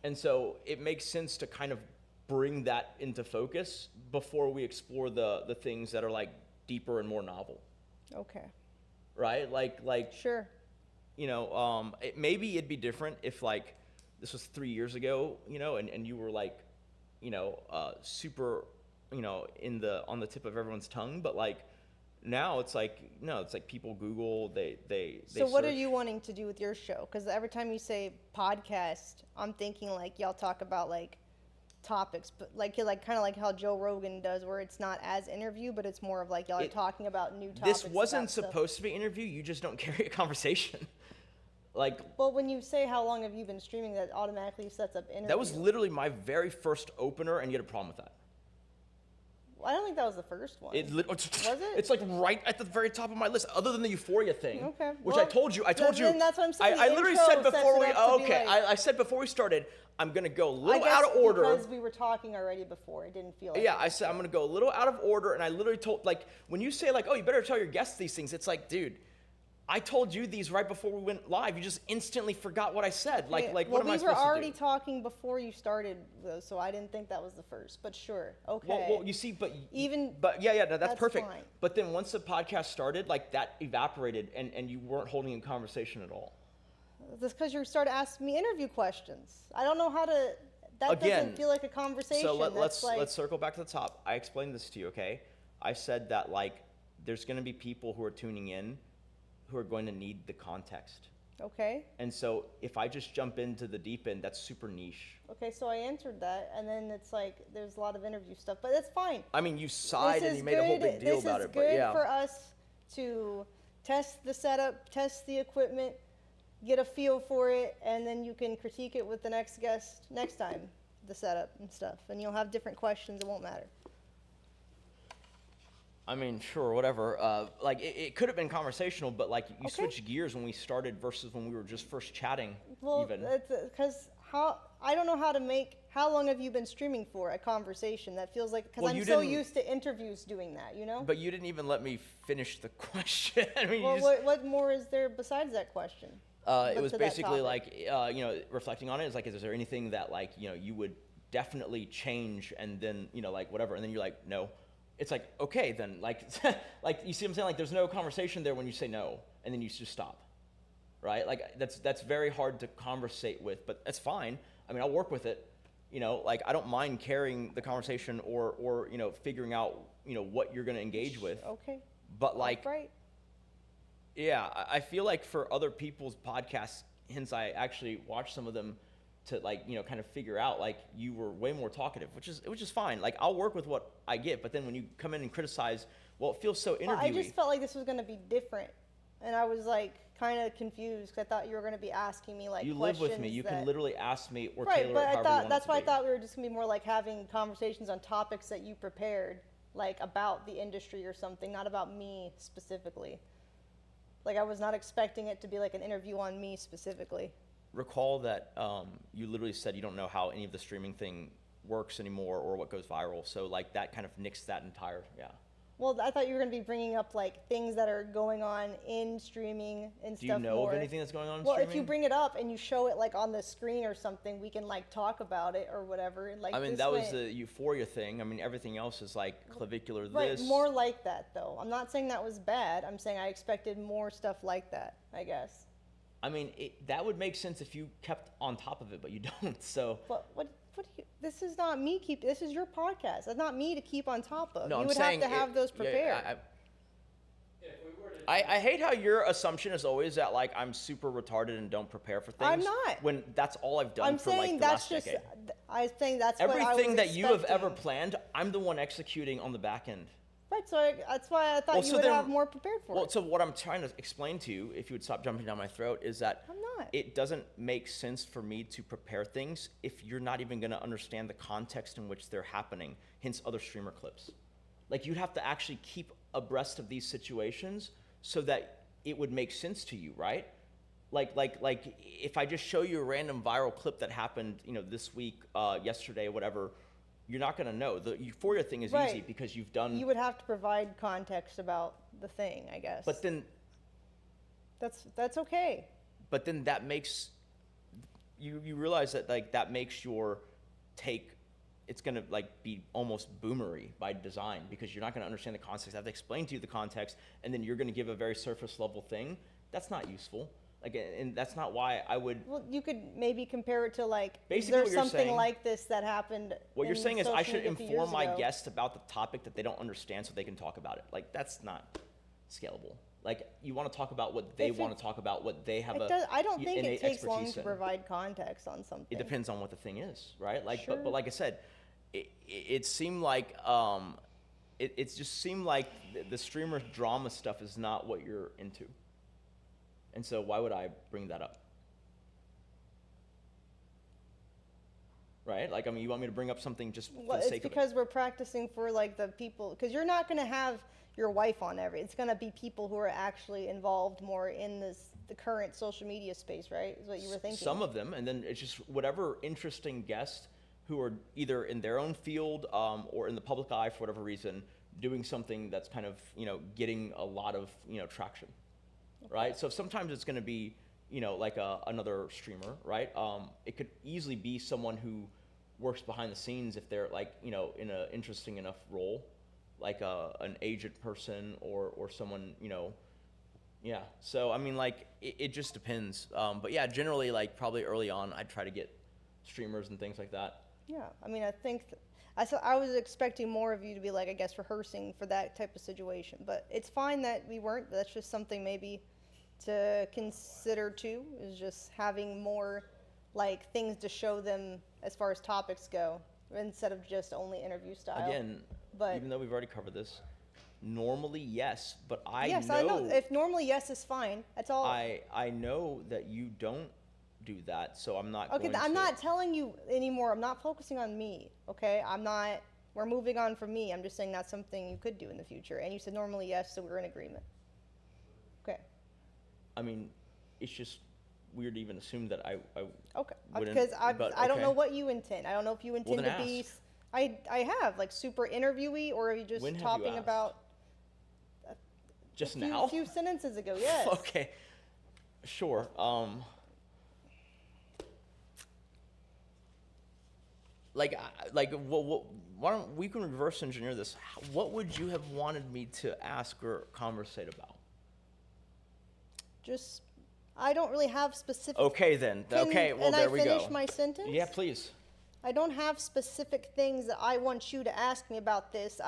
And so it makes sense to kind of bring that into focus before we explore the things that are like deeper and more novel, Okay. right? Like Sure. you know, maybe it'd be different if like this was 3 years ago, you know, and you were like, you know, super, you know, on the tip of everyone's tongue, but like now it's like, no, it's like people Google, they So what are search. you wanting to do with your show? Because every time you say podcast, I'm thinking like y'all talk about like topics, but like kind of like how Joe Rogan does, where it's not as interview, but it's more of like y'all are talking about new topics. This wasn't about stuff. supposed to be an interview. You just don't carry a conversation. Like Well, when you say how long have you been streaming, that automatically sets up interview. that was literally my very first opener, and you had a problem with that. I don't think that was the first one. Was it? It's like right at the very top of my list, other than the Euphoria thing. Okay. Which Well, I told you. then that's what I'm saying. I The literally intro said sets before it we. up to Oh, be okay. like- I said before we started, I'm gonna go a I little guess out of order. because we were talking already before. It didn't feel like Yeah, I said I'm gonna go a little out of order, and I literally told like when you say like, oh, you better tell your guests these things. It's like, dude, I told you these right before we went live. You just instantly forgot what I said. Like Yeah, what well, am I we supposed were already to do? talking before you started, though, so I didn't think that was the first. But sure, okay. Well, you see, but Even- yeah, no, that's that's perfect. fine. But then once the podcast started, like that evaporated, and you weren't holding a conversation at all. That's because you started asking me interview questions. I don't know how to. That Again, doesn't feel like a conversation. So That's like, let's circle back to the top. I explained this to you, okay? I said that like there's going to be people who are tuning in who are going to need the context. okay, And so if I just jump into the deep end, that's super niche. okay. So I answered that, and then it's like there's a lot of interview stuff, but that's fine. I mean, you sighed This and is you made a whole good- big deal about This it, is but good yeah. for us to test the setup, test the equipment, get a feel for it, and then you can critique it with the next guest next time, the setup and stuff, and you'll have different questions. It won't matter. I mean, sure, whatever. Like it could have been conversational, but like you Okay. switched gears when we started versus when we were just first chatting. Well, even. because I don't know how to make. How long have you been streaming for a conversation? That feels like because Well, I'm you so didn't- used to interviews doing that, you know. But you didn't even let me finish the question. I mean, Well, you just, what more is there besides that question? it but was to that basically topic? like, you know, reflecting on it, is like, is there anything that like, you know, you would definitely change, and then, you know, like whatever, and then you're like, no. It's like, okay, then like, like you see what I'm saying? Like, there's no conversation there when you say no, and then you just stop, right? Like that's very hard to conversate with, but that's fine. I mean, I'll work with it. You know, like I don't mind carrying the conversation or you know, figuring out, you know, what you're going to engage with. Okay. But like, Right. yeah, I feel like for other people's podcasts, hence I actually watched some of them to like, you know, kind of figure out like you were way more talkative, which is fine. Like I'll work with what I get, but then when you come in and criticize, well, it feels so interviewee. Well, I just felt like this was going to be different, and I was like kind of confused because I thought you were going to be asking me like you live with me. You can literally ask me or tailor it however you want that's it to why I be. thought we were just going to be more like having conversations on topics that you prepared, like about the industry or something, not about me specifically. Like I was not expecting it to be like an interview on me specifically. Recall that you literally said you don't know how any of the streaming thing works anymore or what goes viral. So like that kind of nixed that entire, yeah. Well, I thought you were going to be bringing up like things that are going on in streaming and Do stuff. you know more. of anything that's going on in Well, streaming? if you bring it up and you show it like on the screen or something, we can like talk about it or whatever. Like I mean, this that was way- the Euphoria thing. I mean, everything else is like clavicular right, this. more like that though. I'm not saying that was bad. I'm saying I expected more stuff like that, I guess. I mean, that would make sense if you kept on top of it, but you don't. So But what do you? This is not me. This is your podcast. That's not me to keep on top of. no, you I'm would saying have to have those prepared. I hate how your assumption is always that like I'm super retarded and don't prepare for things. I'm not. When that's all I've done I'm for saying like the that's last just. decade. I'm saying that's what I was Everything that you have ever expecting. planned, I'm the one executing on the back end. Right. So that's why I thought Well, you so would then- have more prepared for Well, it. so what I'm trying to explain to you, if you would stop jumping down my throat, is that I'm not. it doesn't make sense for me to prepare things if you're not even going to understand the context in which they're happening, hence other streamer clips. Like, you'd have to actually keep abreast of these situations so that it would make sense to you, right? Like if I just show you a random viral clip that happened, you know, this week, yesterday, whatever, you're not going to know. The Euphoria thing is Right. easy because you've done. You would have to provide context about the thing, I guess. But then that's okay. But then that makes you realize that like that makes your take, it's gonna like be almost boomery by design because you're not gonna understand the context. I have to explain to you the context, and then you're gonna give a very surface level thing. That's not useful. Like, and that's not why I would. Well, you could maybe compare it to like, Basically is there what you're something saying- like this that happened? What you're in saying is I social should media a few inform years my ago? guests about the topic that they don't understand so they can talk about it. Like, that's not scalable. Like, you want to talk about what they If want it- to talk about, what they have I don't think innate it takes long expertise to in. provide context on something. It depends on what the thing is, right? Like, Sure. but like I said, it seemed like it just seemed like the streamer drama stuff is not what you're into, and so why would I bring that up? Right? Like, I mean, you want me to bring up something just for Well, the it's sake of it? because we're practicing for like the people, because you're not going to have your wife on it's going to be people who are actually involved more in the current social media space, right? Is what you were thinking. Some of them, and then it's just whatever interesting guest who are either in their own field or in the public eye for whatever reason, doing something that's kind of, you know, getting a lot of, you know, traction, right? So sometimes it's going to be, you know, like another streamer, right? It could easily be someone who works behind the scenes if they're like, you know, in an interesting enough role, like an agent person or someone, you know. Yeah, so I mean, like, it just depends. But yeah, generally, like, probably early on, I'd try to get streamers and things like that. Yeah, I mean, I think I was expecting more of you to be like, I guess, rehearsing for that type of situation. But it's fine that we weren't. That's just something maybe to consider too, is just having more like things to show them as far as topics go, instead of just only interview style. Again, But- even though we've already covered this, normally yes, but I know. If normally yes is fine, that's all. I know that you don't do that, so I'm not Okay, going I'm to. not telling you anymore. I'm not focusing on me, okay? We're moving on from me. I'm just saying that's something you could do in the future. And you said normally yes, so we're in agreement. Okay. I mean, it's just weird to even assume that I Okay. wouldn't, Because but I don't okay. know what you intend. I don't know if you intend then to be. ask. I have, like, super interviewee, or are you just When have you talking asked? about just a now. few sentences ago, yes. Okay, sure. Why don't we can reverse engineer this? What would you have wanted me to ask or conversate about? Just, I don't really have specific. Okay then. Okay, well and there I we finish go. my sentence? Yeah, please. I don't have specific things that I want you to ask me about this.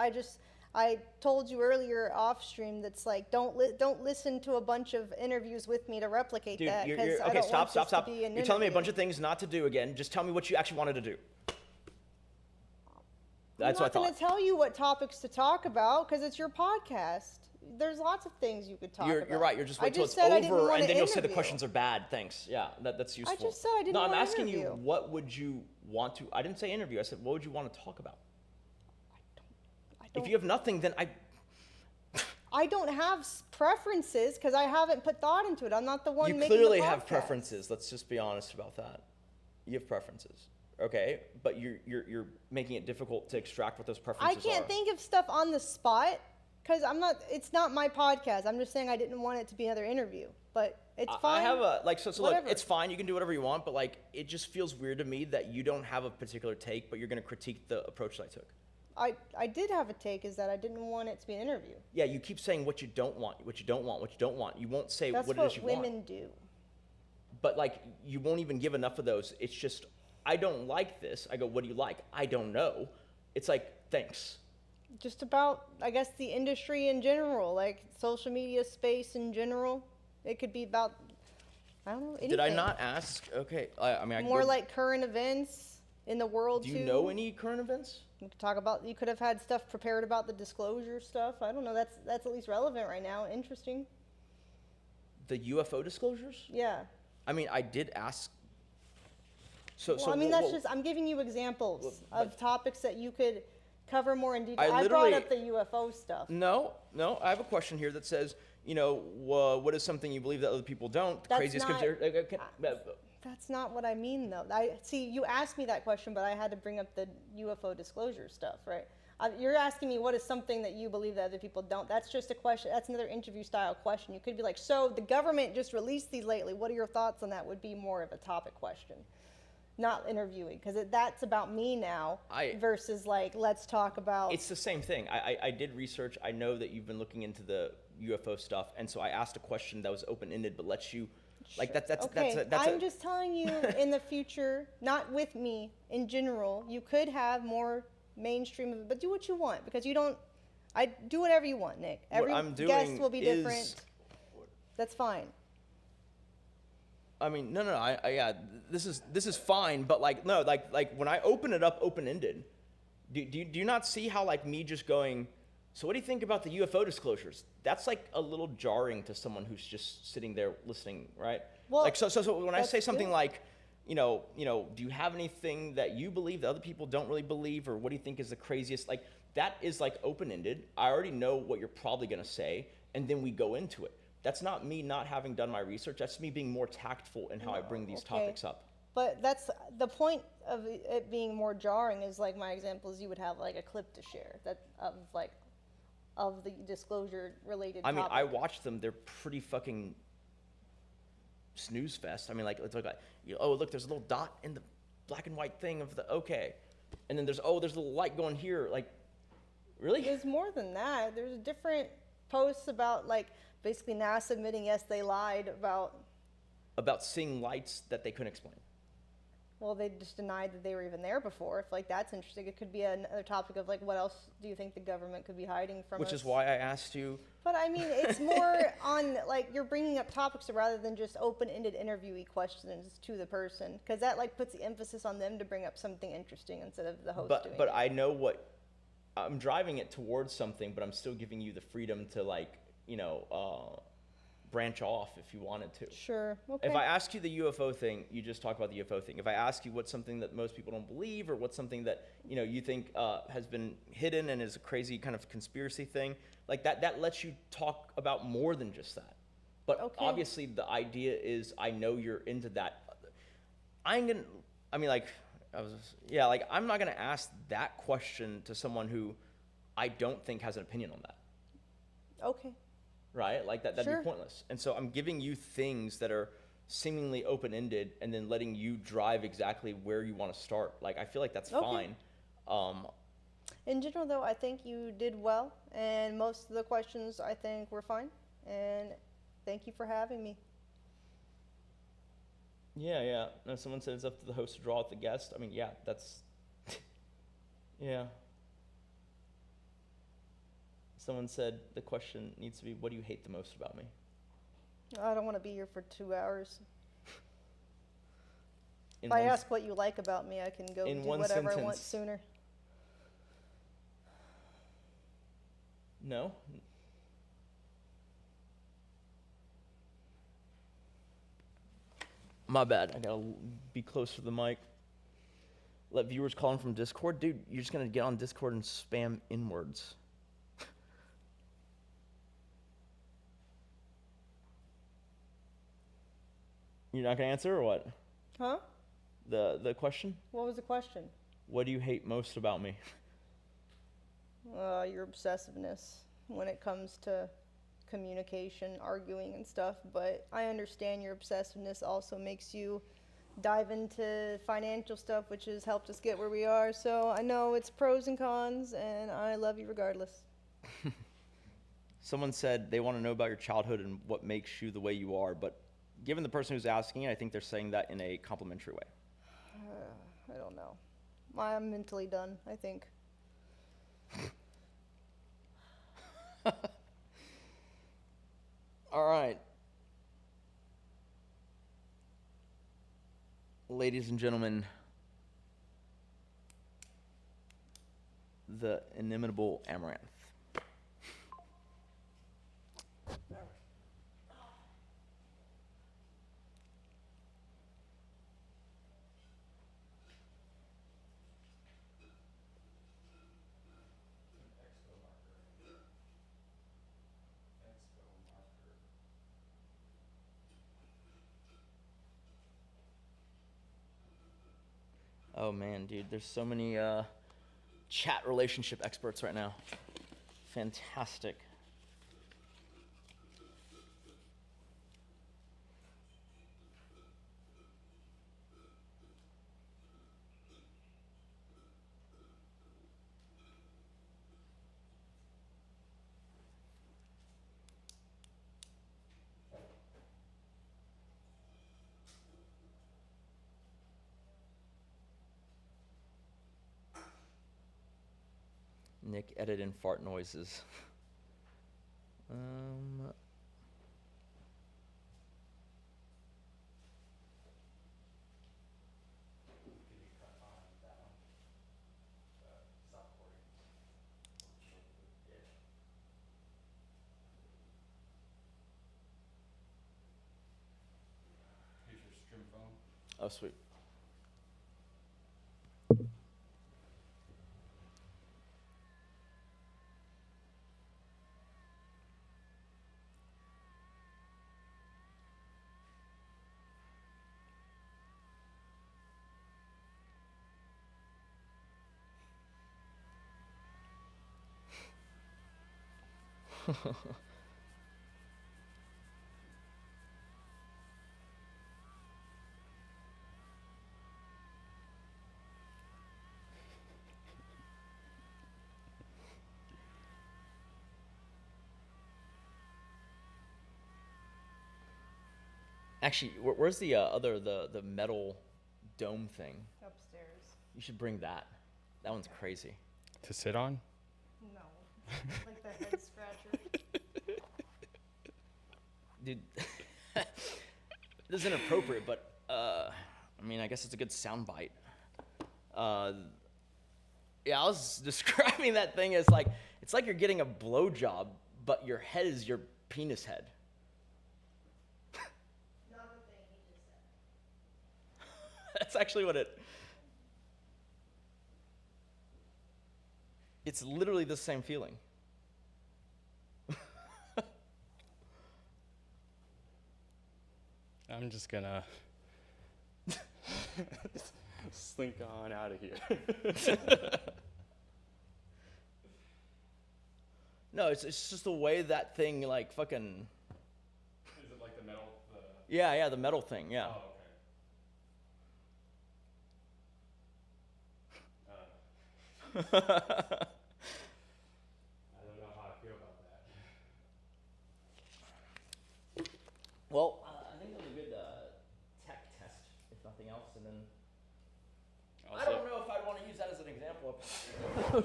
I told you earlier off stream that's like don't listen to a bunch of interviews with me to replicate Dude, that you're, because you're I okay. don't Stop. want this to be an You're telling me a interview. bunch of things not to do again. Just tell me what you actually wanted to do. That's I'm what I not going thought. to tell you what topics to talk about because it's your podcast. There's lots of things you could talk about. You're right. You're just I wait till just it's said I didn't over, want and to then you'll say the interview. questions are bad. Thanks. Yeah, that's useful. just said I didn't No, I'm want to asking you, interview. what would you want to? I didn't say interview. I said, what would you want to talk about? I don't, If you have nothing, then I don't have preferences because I haven't put thought into it. I'm not the one you making clearly the have podcast. preferences. Let's just be honest about that. You have preferences, okay? But you're making it difficult to extract what those I preferences can't are. think of stuff on the spot because it's not my podcast. I'm just saying I didn't want it to be another interview, but it's fine. I have a so look, Whatever. it's fine. You can do whatever you want, but like it just feels weird to me that you don't have a particular take, but you're going to critique the approach that I took. I did have a take is that I didn't want it to be an interview. Yeah, you keep saying what you don't want, what you don't want, what you don't want. You won't say That's what what it is you women want. do. But like you won't even give enough of those. It's just I don't like this. I go, what do you like? I don't know. It's like thanks. Just about, I guess, the industry in general, like social media space in general. It could be about, I don't know, anything. Did I not ask? Okay, I mean, I More go, like current events in the world Do too. you know any current events? We could talk about. You could have had stuff prepared about the disclosure stuff. I don't know. That's at least relevant right now. Interesting. The UFO disclosures? Yeah. I mean, I did ask. So, Well, so I mean, what- that's just. I'm giving you examples Well, of topics that you could cover more in detail. I I brought literally- up the UFO stuff. No. I have a question here that says, what is something you believe that other people don't? The That's craziest not- That's not what I mean, though. I see. You asked me that question, but I had to bring up the UFO disclosure stuff, right? You're asking me what is something that you believe that other people don't. That's just a question. That's another interview style question. You could be like, so the government just released these lately. What are your thoughts on that? Would be more of a topic question, not interviewing, because that's about me now versus like let's talk about. It's the same thing. I did research. I know that you've been looking into the UFO stuff, and so I asked a question that was open-ended, but lets you, like that's Okay, I'm just telling you in the future, not with me, in general, you could have more mainstream of it, but do what you want because you don't. I do whatever you want, Nick. Every I'm doing guest will be is- different. That's fine. I mean, no. Yeah, this is fine, but like no, like when I open it up open-ended, do you not see how like me just going? So what do you think about the UFO disclosures? That's like a little jarring to someone who's just sitting there listening, right? Well, like so when I that's say something good. like, do you have anything that you believe that other people don't really believe, or what do you think is the craziest? Like that is like open-ended. I already know what you're probably gonna say, and then we go into it. That's not me not having done my research. That's me being more tactful in how I bring these Okay. topics up. But that's the point of it being more jarring is like my example is you would have like a clip to share of the disclosure related. I mean, topic. I watch them. They're pretty fucking snooze fest. I mean, like, it's like, oh, look, there's a little dot in the black and white thing of the, okay. And then there's a little light going here. Like, really? There's more than that. There's different posts about like basically NASA admitting yes they lied About seeing lights that they couldn't explain. well they just denied that they were even there before. If like that's interesting, it could be another topic of like what else do you think the government could be hiding from us? Which is why I asked you. But I mean, it's more on like you're bringing up topics rather than just open-ended interviewee questions to the person, because that like puts the emphasis on them to bring up something interesting instead of the host doing But it. I know what, I'm driving it towards something, but I'm still giving you the freedom to like, branch off if you wanted to. Sure. Okay. If I ask you the UFO thing, you just talk about the UFO thing. If I ask you what's something that most people don't believe, or what's something that you think has been hidden and is a crazy kind of conspiracy thing, like that lets you talk about more than just that. But Okay. obviously, the idea is I know you're into that. I'm not gonna ask that question to someone who I don't think has an opinion on that. Okay. Right? Like that'd Sure. be pointless. And so I'm giving you things that are seemingly open-ended and then letting you drive exactly where you want to start. Like I feel like that's Okay. fine. In general, though, I think you did well, and most of the questions I think were fine. And thank you for having me. Yeah. No, someone said it's up to the host to draw out the guest. I mean, yeah, that's. Yeah. Someone said the question needs to be, what do you hate the most about me? I don't want to be here for 2 hours. In If I one ask what you like about me, I can go in do one whatever I want sentence. sooner. No? My bad. I gotta be close to the mic. Let viewers call in from Discord. Dude, you're just gonna get on Discord and spam inwards. You're not gonna answer or what? Huh? The question? What was the question? What do you hate most about me? Your obsessiveness when it comes to communication, arguing, and stuff. But I understand your obsessiveness also makes you dive into financial stuff, which has helped us get where we are. So I know it's pros and cons, and I love you regardless. Someone said they want to know about your childhood and what makes you the way you are, but given the person who's asking it, I think they're saying that in a complimentary way. I don't know. I'm mentally done, I think. All right. Ladies and gentlemen, the inimitable Amouranth. Oh man, dude, there's so many chat relationship experts right now. Fantastic. Nick edit in fart noises. Here's your stream phone. Oh, sweet. Actually, where's the the metal dome thing? Upstairs. You should bring that. That one's crazy. To sit on? No. Like the head scratcher. Dude, this is inappropriate, but I mean, I guess it's a good soundbite. Yeah, I was describing that thing as like, it's like you're getting a blowjob, but your head is your penis head. Not the thing he just said. That's actually what it's literally the same feeling. I'm just gonna slink on out of here. No, it's just the way that thing like fucking. Is it like the metal? Yeah, the metal thing. Yeah. Oh, okay. I don't know how I feel about that. Well, I think that was a good tech test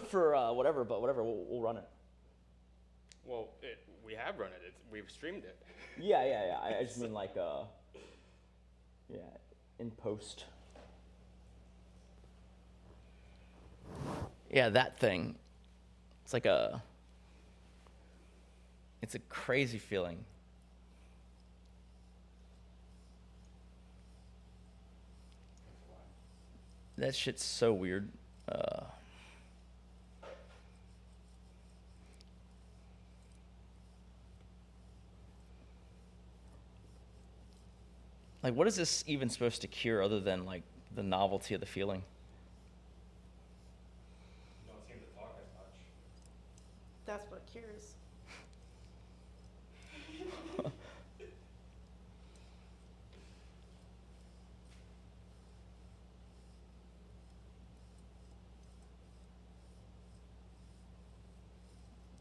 for whatever, but whatever, we'll run it. Well, we have run it. We've streamed it. Yeah. I just mean like, in post. Yeah, that thing. It's like it's a crazy feeling. That shit's so weird. Like, what is this even supposed to cure other than like the novelty of the feeling? You don't seem to talk as much. That's what cures.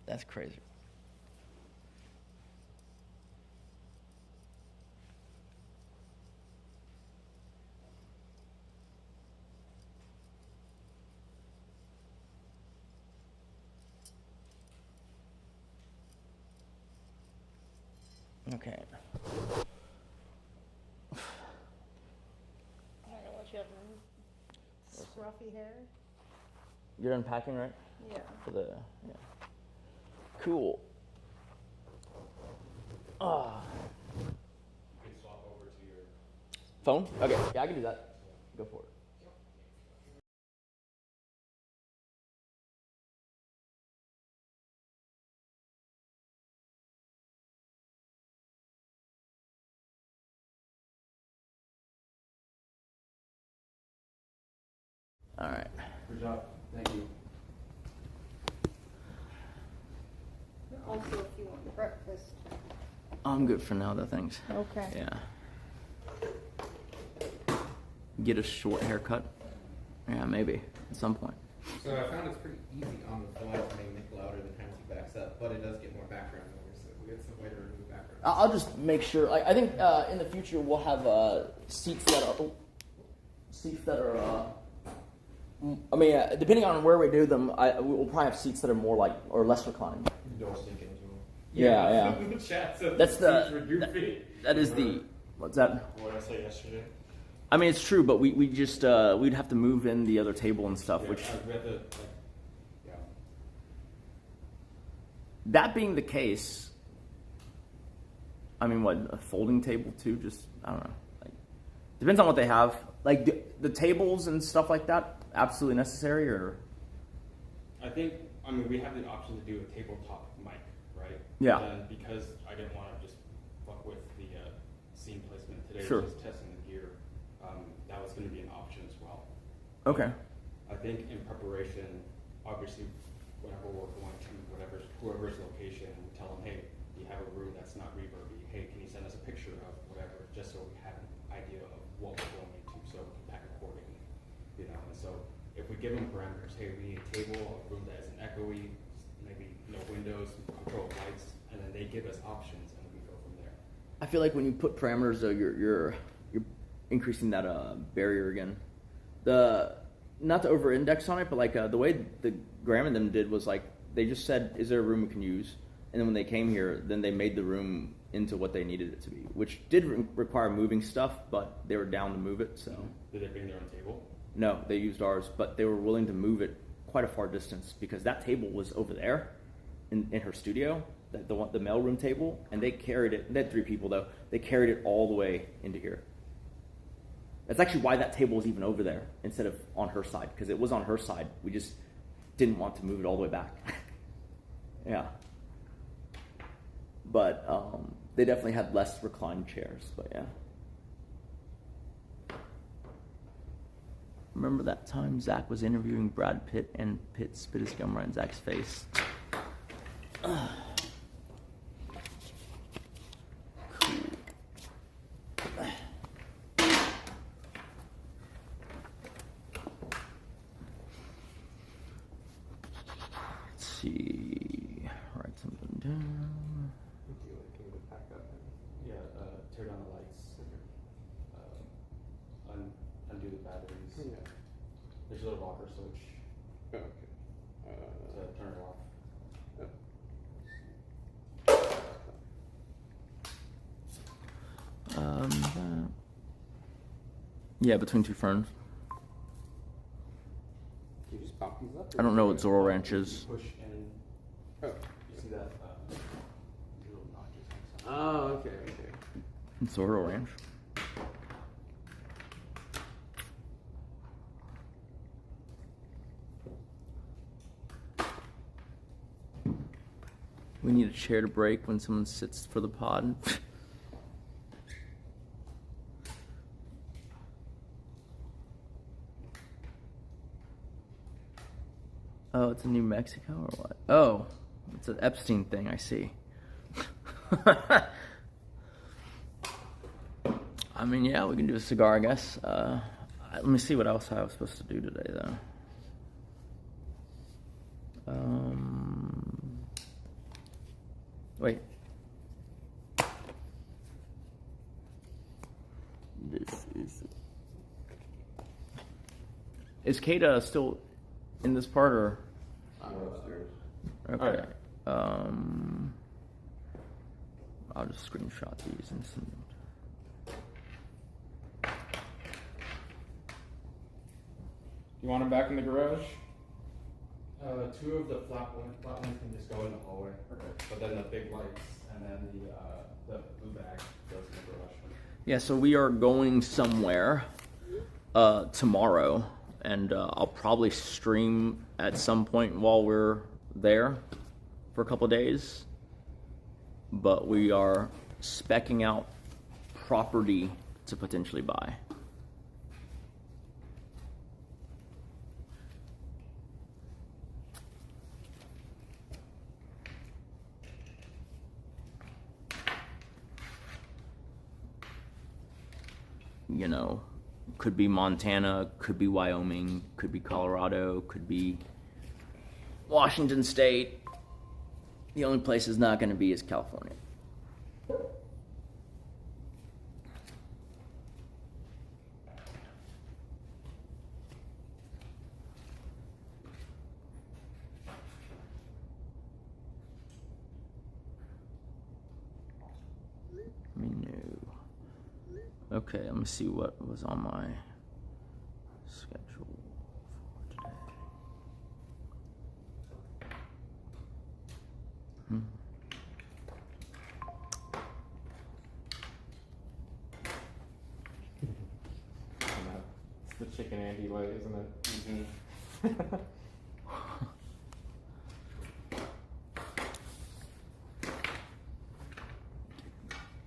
That's crazy. Okay. I'm not gonna let you have scruffy hair. You're unpacking, right? Yeah. Yeah. Cool. Ah. You can swap over to your. Phone? Okay, yeah, I can do that. Go for it. All right. Good job. Thank you. Also, if you want breakfast. I'm good for now, though, thanks. Okay. Yeah. Get a short haircut? Yeah, maybe, at some point. So I found it's pretty easy on the fly to make Nick louder than times he backs up, but it does get more background noise, so we get some way to remove background noise. I'll just make sure, like, I think in the future we'll have seats that are, I mean, depending on where we do them, we'll probably have seats that are more like, or less reclining. Door sink into them. Yeah. The chat said That's seats were goofy. that is the, what's that? What did I say yesterday? I mean, it's true, but we just, we'd have to move in the other table and stuff, Yeah, which, we had to, like, yeah. that being the case, I mean, what, a folding table too? Just, I don't know. Like, depends on what they have. Like, the tables and stuff like that, absolutely necessary, or? I think, I mean, we have the option to do a tabletop mic, right? Yeah. And because I didn't want to just fuck with the scene placement today, Sure. just testing the gear, that was going to be an option as well. Okay. I think in preparation, obviously, whenever we're going to whoever's location, we tell them, hey, you have a room that's not reverby. Hey, can you send us a picture of whatever, just so we have an idea of what we're going into, so we can pack accordingly. You know, and so if we give them parameters, hey, we need a table, a room that isn't echoey, maybe no windows, control lights, and then they give us options, and we go from there. I feel like when you put parameters, though, you're increasing that barrier again. Not to over-index on it, but like the way the Graham and them did was like they just said, "Is there a room we can use?" And then when they came here, then they made the room into what they needed it to be, which did require moving stuff, but they were down to move it. So Did they bring their own table? no, they used ours, but they were willing to move it quite a far distance because that table was over there in her studio, the mailroom table, and they carried it. They had 3 people though. They carried it all the way into here. That's actually why that table was even over there instead of on her side, because it was on her side. We just didn't want to move it all the way back. Yeah. But they definitely had less reclined chairs, but yeah. Remember that time Zach was interviewing Brad Pitt and Pitt spit his gum right in Zach's face? Cool. Let's see. Write something down. Can we pack up? Yeah, tear down the lights. Undo the batteries. Yeah. There's a little rocker switch. Oh, okay. turn it off. Yeah, between two ferns. You just pop these up. I don't know what Zorro Ranch is. Push and Oh. you see that little notches on the side. Oh, okay. Zorro Ranch. We need a chair to break when someone sits for the pod. Oh, it's in New Mexico or what? Oh, it's an Epstein thing, I see. I mean, yeah, we can do a cigar, I guess. Let me see what else I was supposed to do today, though. Wait. This is Kata still in this part, or? Upstairs. Okay. I'll just screenshot these and send them. You want them back in the garage? Two of the flat ones can just go in the hallway. Okay. But then the big lights and then the blue bag goes in the garage. Yeah, so we are going somewhere tomorrow, and I'll probably stream at some point while we're there for a couple of days. But we are specking out property to potentially buy. You know, could be Montana, could be Wyoming, could be Colorado, could be Washington State. The only place it's not going to be is California. Okay, let me see what was on my schedule for today. It's the chicken Andy way, isn't it? Mm-hmm.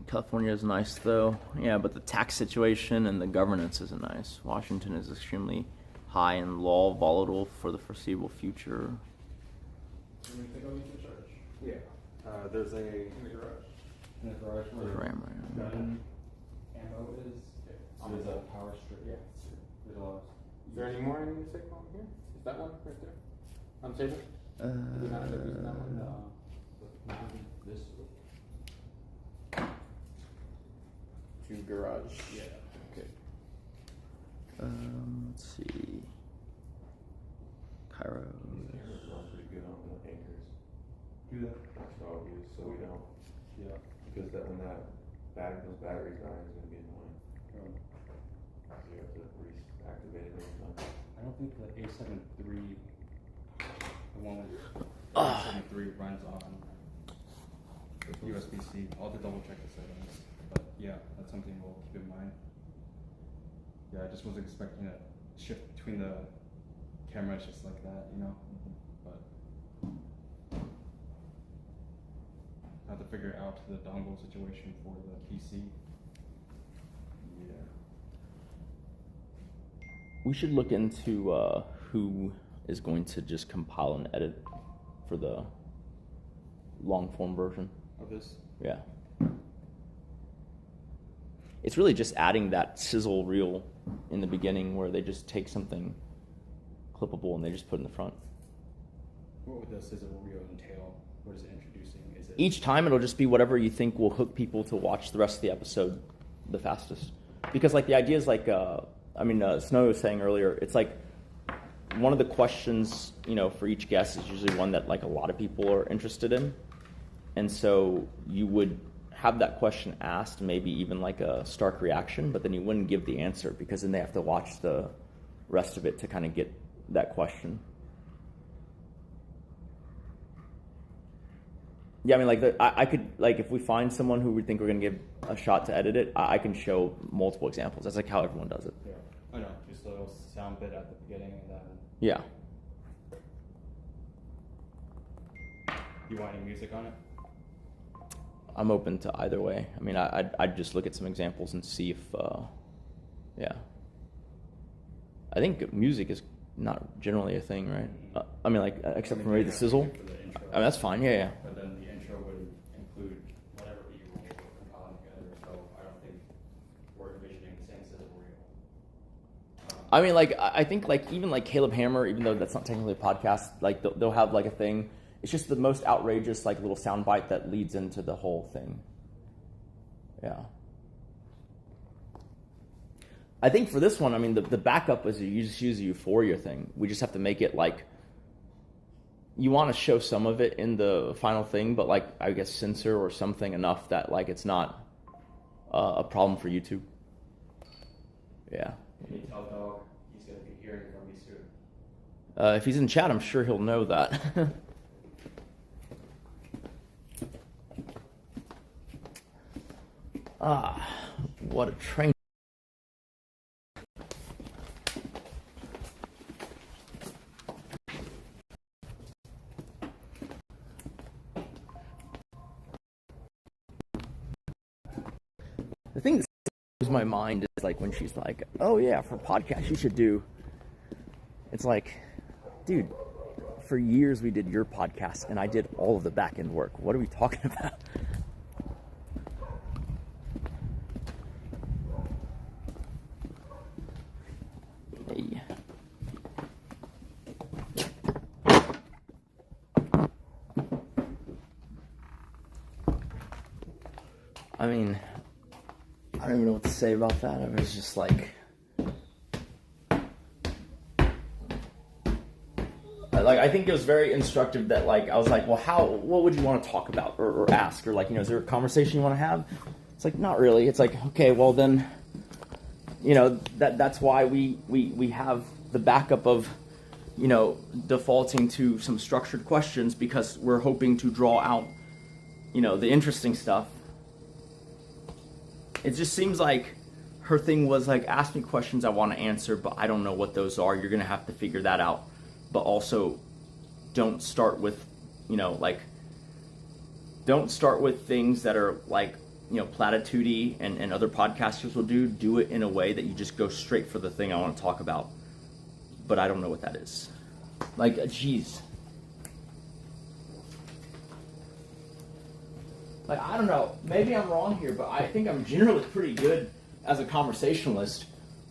California is nice, though. Yeah, but the tax situation and the governance isn't nice. Washington is extremely high in law, volatile for the foreseeable future. You want to go into the church? Yeah. There's a In the garage. in the garage where Ram. gun ammo is. So there's a power strip. Yeah. There's a lot. Is there any more I need to take on here? Is that one right there? On the table? Did we not end up using that one? This. To garage. Yeah. Okay. Let's see. Cairo. Pretty good on the anchors. Do that. That's dog use, so we don't. Yeah. Because that when those batteries die, it's gonna be annoying. So you have to reactivate it every time. I don't think the A7 III, the one with A7 III runs on USB-C. I'll have to double check the settings. But yeah, that's something we'll keep in mind. Yeah, I just wasn't expecting a shift between the cameras just like that, you know? But I have to figure out the dongle situation for the PC. Yeah. We should look into who is going to just compile and edit for the long form version. Of this? Yeah. It's really just adding that sizzle reel in the beginning where they just take something clippable and they just put in the front. What would the sizzle reel entail? What is it introducing? Is it Each time it'll just be whatever you think will hook people to watch the rest of the episode the fastest. Because like the idea is like, Snow was saying earlier, it's like one of the questions, for each guest is usually one that like a lot of people are interested in. And so you would have that question asked, maybe even like a stark reaction, but then you wouldn't give the answer because then they have to watch the rest of it to kind of get that question. Yeah, I mean, I could, like, if we find someone who we think we're going to give a shot to edit it, I can show multiple examples. That's like how everyone does it. Yeah, I know. Just a little sound bit at the beginning and then... Yeah. You want any music on it? I'm open to either way. I mean, I'd just look at some examples and see if, yeah. I think music is not generally a thing, right? I mean, like, except for maybe the sizzle. I mean, that's fine, yeah. But then the intro would include whatever B-roll we're compiling together, so I don't think we're envisioning the same sizzle reel. I mean, like, I think, like, even, like, Caleb Hammer, even though that's not technically a podcast, like, they'll have, like, a thing. It's just the most outrageous, like, little soundbite that leads into the whole thing. Yeah. I think for this one, I mean, the backup is you just use the euphoria thing. We just have to make it, like, you want to show some of it in the final thing, but, like, I guess censor or something enough that, like, it's not a problem for YouTube. Yeah. Can you tell Dog he's going to be hearing from me soon? If he's in chat, I'm sure he'll know that. What a train. The thing that blows my mind is like when she's like, oh yeah, for podcasts you should do. It's like, dude, for years we did your podcast and I did all of the back end work. What are we talking about? Hey. I mean, I don't even know what to say about that. I was just like, I think it was very instructive that, like, I was like, well, what would you want to talk about or ask? Or, like, is there a conversation you want to have? It's like, not really. It's like, okay, well then, that's why we have the backup of, defaulting to some structured questions because we're hoping to draw out, the interesting stuff. It just seems like her thing was like, ask me questions I want to answer, but I don't know what those are. You're going to have to figure that out. But also, don't start with, don't start with things that are like, platitudey and other podcasters will do. Do it in a way that you just go straight for the thing I want to talk about. But I don't know what that is. Like, geez. Like, I don't know. Maybe I'm wrong here, but I think I'm generally pretty good as a conversationalist.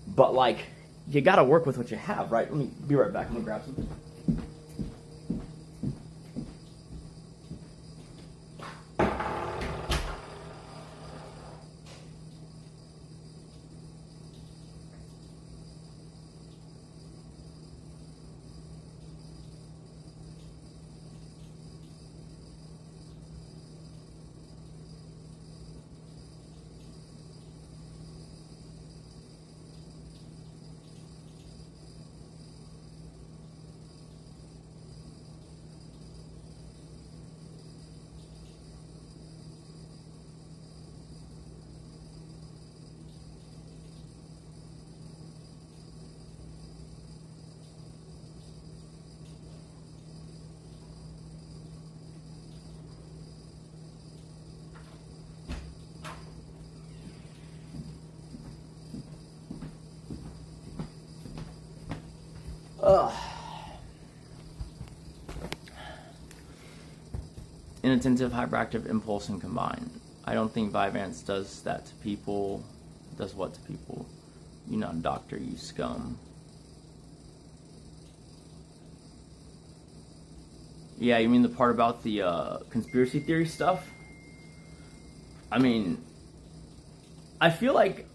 But, like, you got to work with what you have, right? Let me be right back. I'm going to grab something. Inattentive, hyperactive, impulse, and combine. I don't think Vyvanse does that to people. Does what to people? You're not a doctor, you scum. Yeah, you mean the part about the conspiracy theory stuff? I mean, I feel like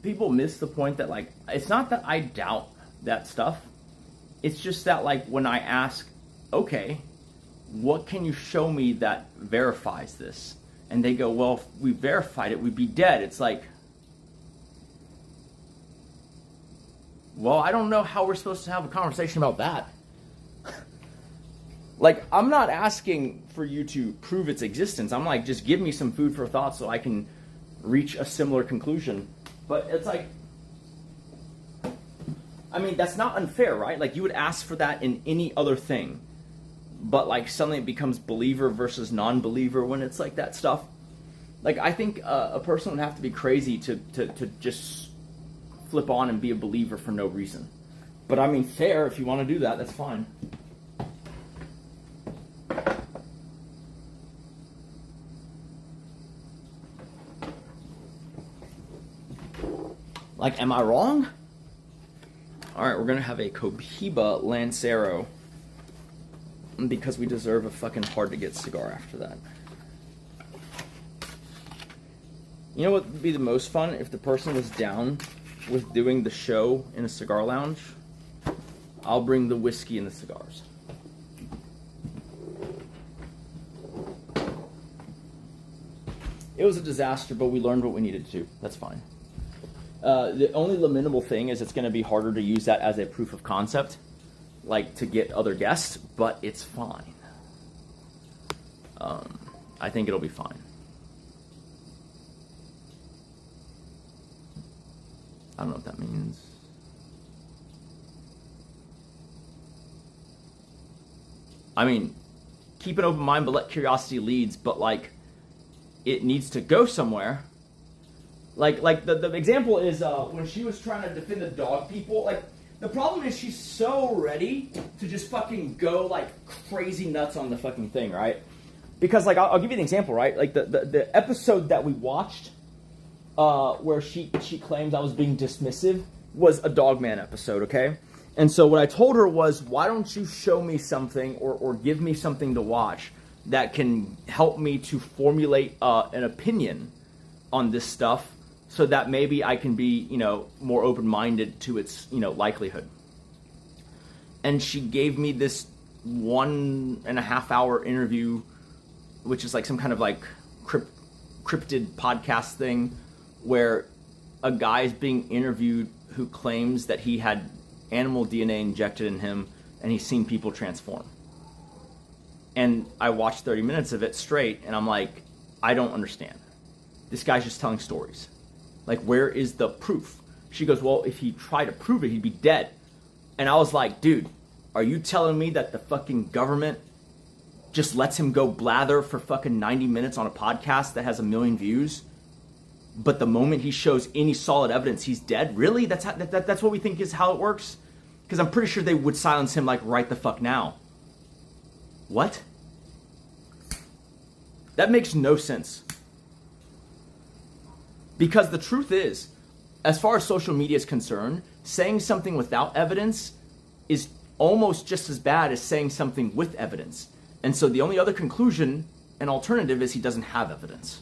people miss the point that, like, it's not that I doubt that stuff. It's just that, like, when I ask, okay, what can you show me that verifies this? And they go, well, if we verified it, we'd be dead. It's like, well, I don't know how we're supposed to have a conversation about that. Like, I'm not asking for you to prove its existence. I'm like, just give me some food for thought so I can reach a similar conclusion. But it's like, I mean, that's not unfair, right? Like, you would ask for that in any other thing. But, like, suddenly it becomes believer versus non-believer when it's like that stuff. Like, I think a person would have to be crazy to just flip on and be a believer for no reason. But, I mean, fair, if you want to do that, that's fine. Like, am I wrong? Alright, we're gonna have a Cohiba Lancero. Because we deserve a fucking hard-to-get cigar after that. You know what would be the most fun? If the person was down with doing the show in a cigar lounge. I'll bring the whiskey and the cigars. It was a disaster, but we learned what we needed to. That's fine. The only lamentable thing is it's going to be harder to use that as a proof of concept, like to get other guests, but it's fine. I think it'll be fine. I don't know what that means. I mean, keep an open mind, but let curiosity leads, but like, it needs to go somewhere. Like the example is when she was trying to defend the dog people. Like, the problem is she's so ready to just fucking go like crazy nuts on the fucking thing, right? Because like I'll give you an example, right? Like the episode that we watched where she claims I was being dismissive was a Dogman episode, okay? And so what I told her was, why don't you show me something or give me something to watch that can help me to formulate an opinion on this stuff, so that maybe I can be, you know, more open-minded to its, you know, likelihood. And she gave me this 1.5 hour interview, which is like some kind of like cryptid podcast thing, where a guy is being interviewed who claims that he had animal DNA injected in him and he's seen people transform. And I watched 30 minutes of it straight, and I'm like, I don't understand. This guy's just telling stories. Like, where is the proof? She goes, well, if he tried to prove it, he'd be dead. And I was like, dude, are you telling me that the fucking government just lets him go blather for fucking 90 minutes on a podcast that has 1 million views? But the moment he shows any solid evidence, he's dead? Really? That's what we think is how it works? Because I'm pretty sure they would silence him like right the fuck now. What? That makes no sense. Because the truth is, as far as social media is concerned, saying something without evidence is almost just as bad as saying something with evidence. And so the only other conclusion and alternative is he doesn't have evidence.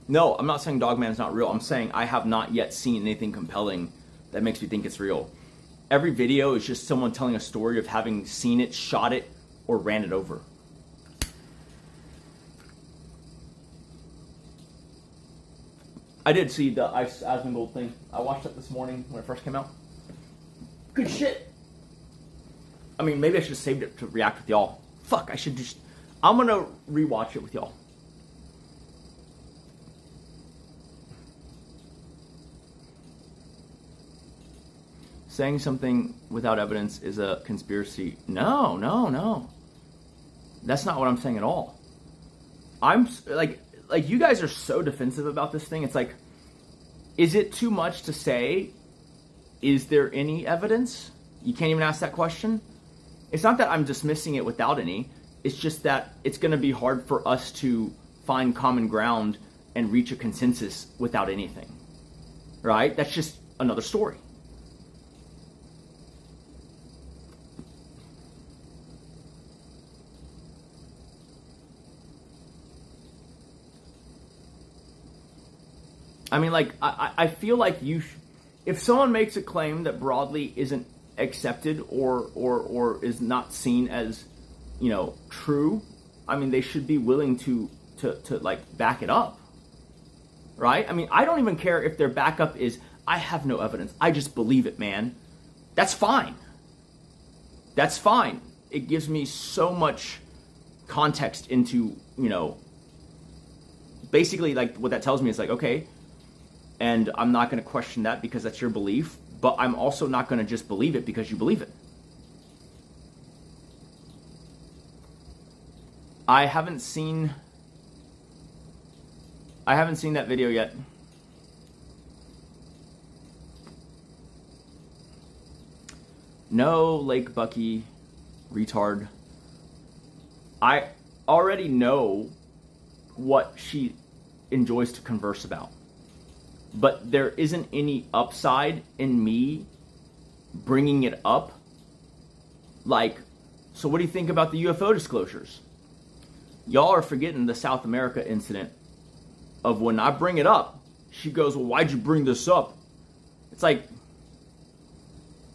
No, I'm not saying Dogman is not real. I'm saying I have not yet seen anything compelling that makes me think it's real. Every video is just someone telling a story of having seen it, shot it, or ran it over. I did see the Ice Asmongold thing. I watched it this morning when it first came out. Good shit. I mean, maybe I should have saved it to react with y'all. Fuck, I should just... I'm gonna rewatch it with y'all. Saying something without evidence is a conspiracy. No. That's not what I'm saying at all. I'm like you guys are so defensive about this thing. It's like, is it too much to say, is there any evidence? You can't even ask that question. It's not that I'm dismissing it without any. It's just that it's going to be hard for us to find common ground and reach a consensus without anything. right? That's just another story. I mean, like, I feel like if someone makes a claim that broadly isn't accepted or is not seen as, you know, true, I mean, they should be willing to like back it up, right? I mean, I don't even care if their backup is, I have no evidence, I just believe it, man. That's fine. That's fine. It gives me so much context into, you know, basically, like, what that tells me is like, okay, and I'm not going to question that because that's your belief, but I'm also not going to just believe it because you believe it. I haven't seen that video yet. No, Lake Bucky, retard. I already know what she enjoys to converse about. But there isn't any upside in me bringing it up. Like, so what do you think about the UFO disclosures? Y'all are forgetting the South America incident of when I bring it up, she goes, well, why'd you bring this up? It's like,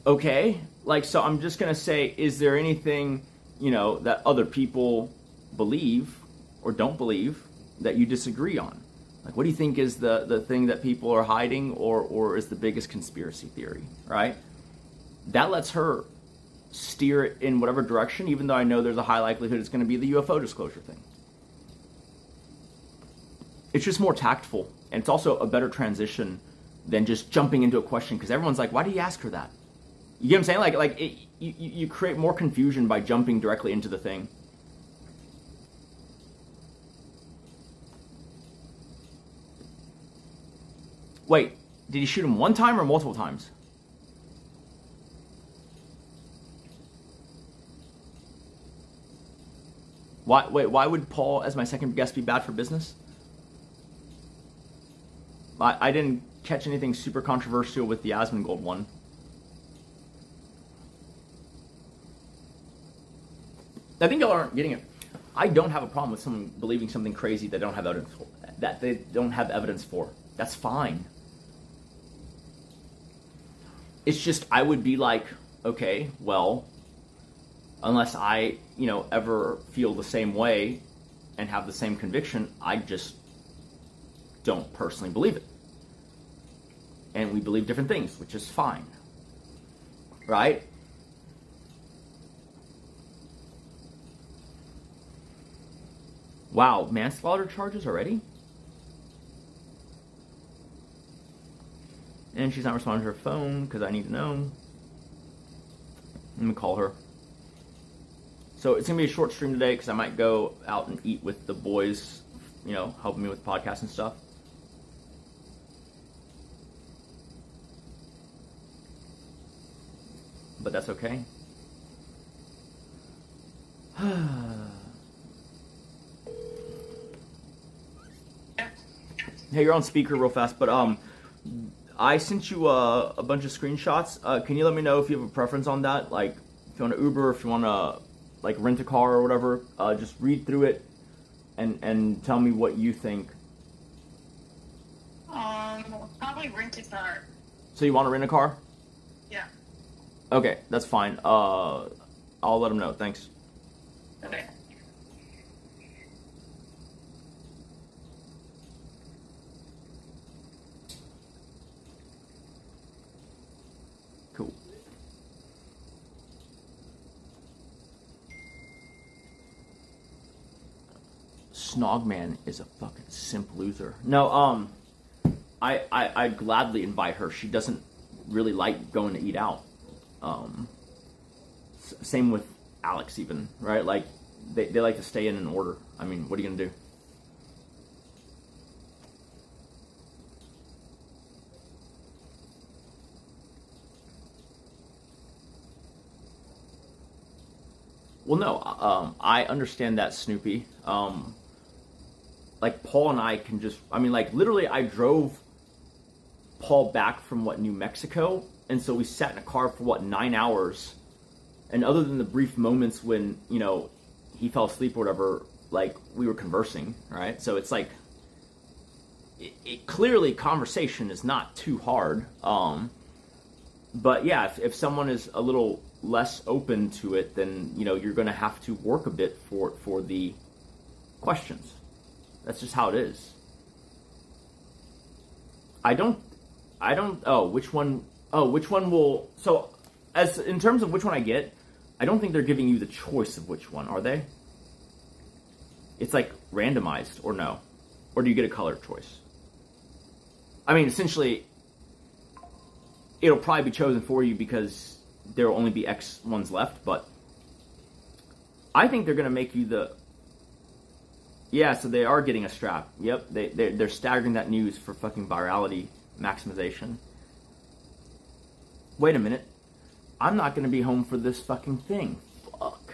okay. Like, so I'm just going to say, is there anything, you know, that other people believe or don't believe that you disagree on? Like, what do you think is the thing that people are hiding or is the biggest conspiracy theory, right? That lets her steer it in whatever direction, even though I know there's a high likelihood it's going to be the UFO disclosure thing. It's just more tactful, and it's also a better transition than just jumping into a question, because everyone's like, why did you ask her that? You get what I'm saying? Like you create more confusion by jumping directly into the thing. Wait, did he shoot him one time or multiple times? Why would Paul, as my second guest, be bad for business? I didn't catch anything super controversial with the Asmongold one. I think y'all aren't getting it. I don't have a problem with someone believing something crazy that they don't have evidence for. That they don't have evidence for. That's fine. It's just, I would be like, okay, well, unless I, you know, ever feel the same way and have the same conviction, I just don't personally believe it. And we believe different things, which is fine. Right? Wow, manslaughter charges already? And she's not responding to her phone because I need to know. Let me call her. So it's going to be a short stream today because I might go out and eat with the boys, you know, helping me with the podcast and stuff. But that's okay. Hey, you're on speaker real fast, but I sent you a bunch of screenshots. Can you let me know if you have a preference on that? Like, if you want to Uber, if you want to, like, rent a car or whatever. Just read through it and tell me what you think. Probably rent a car. So you want to rent a car? Yeah. Okay, that's fine. I'll let them know. Thanks. Okay. Cool. Snogman is a fucking simp loser. No, I'd gladly invite her. She doesn't really like going to eat out. Same with Alex even, right? Like, they like to stay in and order. I mean, what are you gonna do? Well, no, I understand that, Snoopy. Like, Paul and I can just, I mean, like, literally, I drove call back from New Mexico, and so we sat in a car for 9 hours, and other than the brief moments when he fell asleep or whatever, like we were conversing, right? So it's like it clearly conversation is not too hard. But yeah, if someone is a little less open to it, then you're going to have to work a bit for the questions. That's just how it is. Which one will, so as in terms of which one I get, I don't think they're giving you the choice of which one, are they? It's like randomized, or no? Or do you get a color choice? I mean, essentially, it'll probably be chosen for you because there will only be X ones left, but I think they're going to make you the... Yeah, so they are getting a strap. Yep, they're staggering that news for fucking virality maximization. Wait a minute. I'm not going to be home for this fucking thing. Fuck.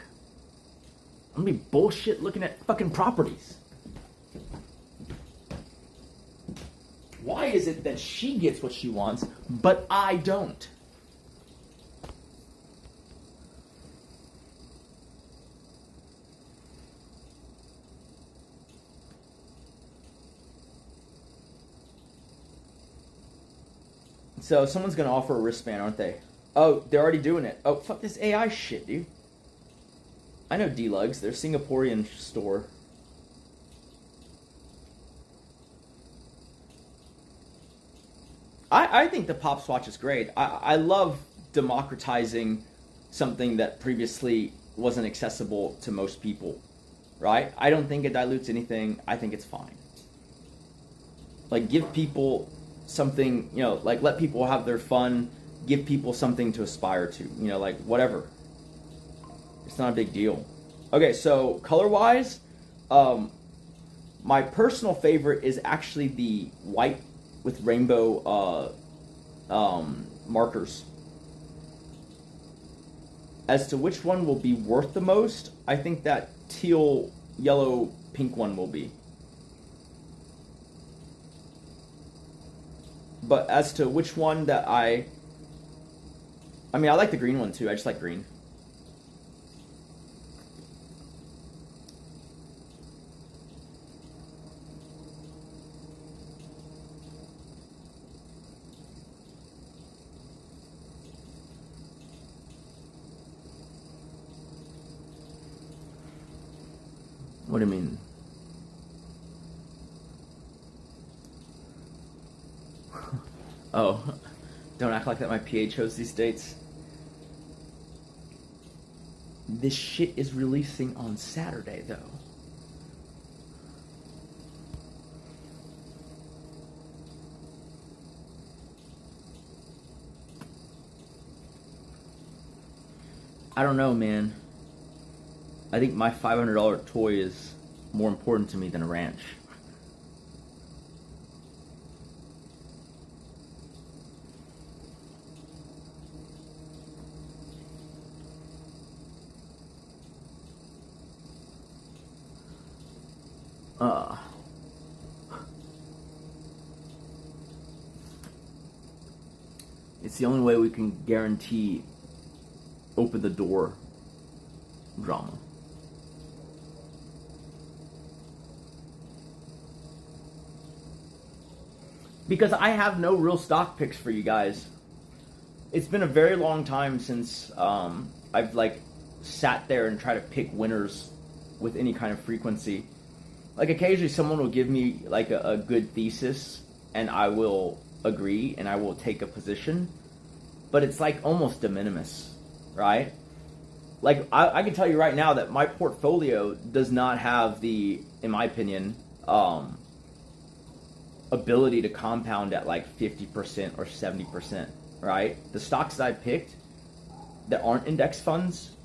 I'm going to be bullshit looking at fucking properties. Why is it that she gets what she wants, but I don't? So someone's going to offer a wristband, aren't they? Oh, they're already doing it. Oh, fuck this AI shit, dude. I know D-Lugs. They're a Singaporean store. I think the Pops Watch is great. I love democratizing something that previously wasn't accessible to most people, right? I don't think it dilutes anything. I think it's fine. Like, give people something, like, let people have their fun. Give people something to aspire to, like, whatever. It's not a big deal. Okay, so color-wise, my personal favorite is actually the white with rainbow markers. As to which one will be worth the most, I think that teal, yellow, pink one will be. But as to which one that I like the green one too. I just like green. What do you mean? Oh, don't act like that my PA chose these dates. This shit is releasing on Saturday, though. I don't know, man. I think my $500 toy is more important to me than a ranch. It's the only way we can guarantee open the door drama. Because I have no real stock picks for you guys. It's been a very long time since I've like sat there and tried to pick winners with any kind of frequency. Like occasionally someone will give me like a good thesis and I will agree and I will take a position, but it's like almost de minimis, right? Like I can tell you right now that my portfolio does not have the, in my opinion, ability to compound at like 50% or 70%, right? The stocks that I picked that aren't index funds,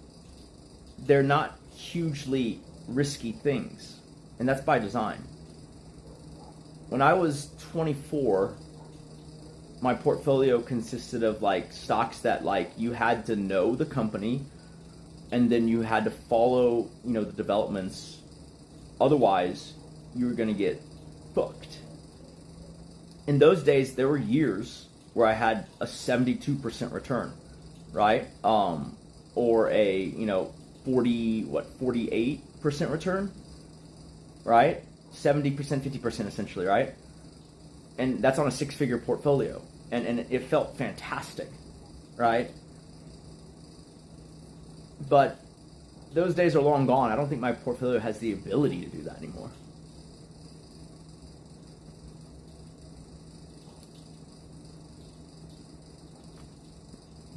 they're not hugely risky things. And that's by design. When I was 24, my portfolio consisted of like stocks that like you had to know the company and then you had to follow, the developments. Otherwise, you were going to get booked. in those days, there were years where I had a 72% return, right? Or a, 48% return, right? 70%, 50% essentially, right? And that's on a 6-figure portfolio. And it felt fantastic, right? But those days are long gone. I don't think my portfolio has the ability to do that anymore.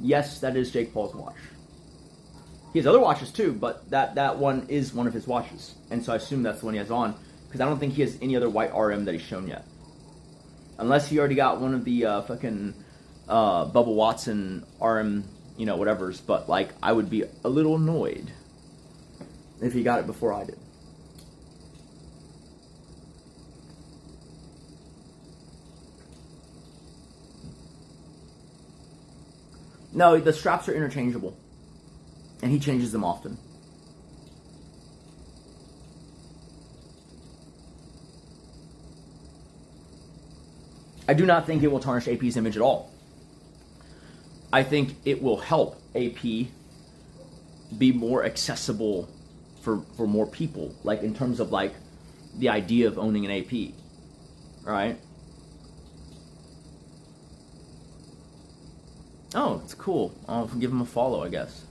Yes, that is Jake Paul's watch. He has other watches too, but that one is one of his watches. And so I assume that's the one he has on, because I don't think he has any other white RM that he's shown yet. Unless he already got one of the fucking Bubba Watson RM, whatevers. But, like, I would be a little annoyed if he got it before I did. No, the straps are interchangeable. And he changes them often. I do not think it will tarnish AP's image at all. I think it will help AP be more accessible for more people, like in terms of like the idea of owning an AP, right? Oh, it's cool. I'll give him a follow, I guess.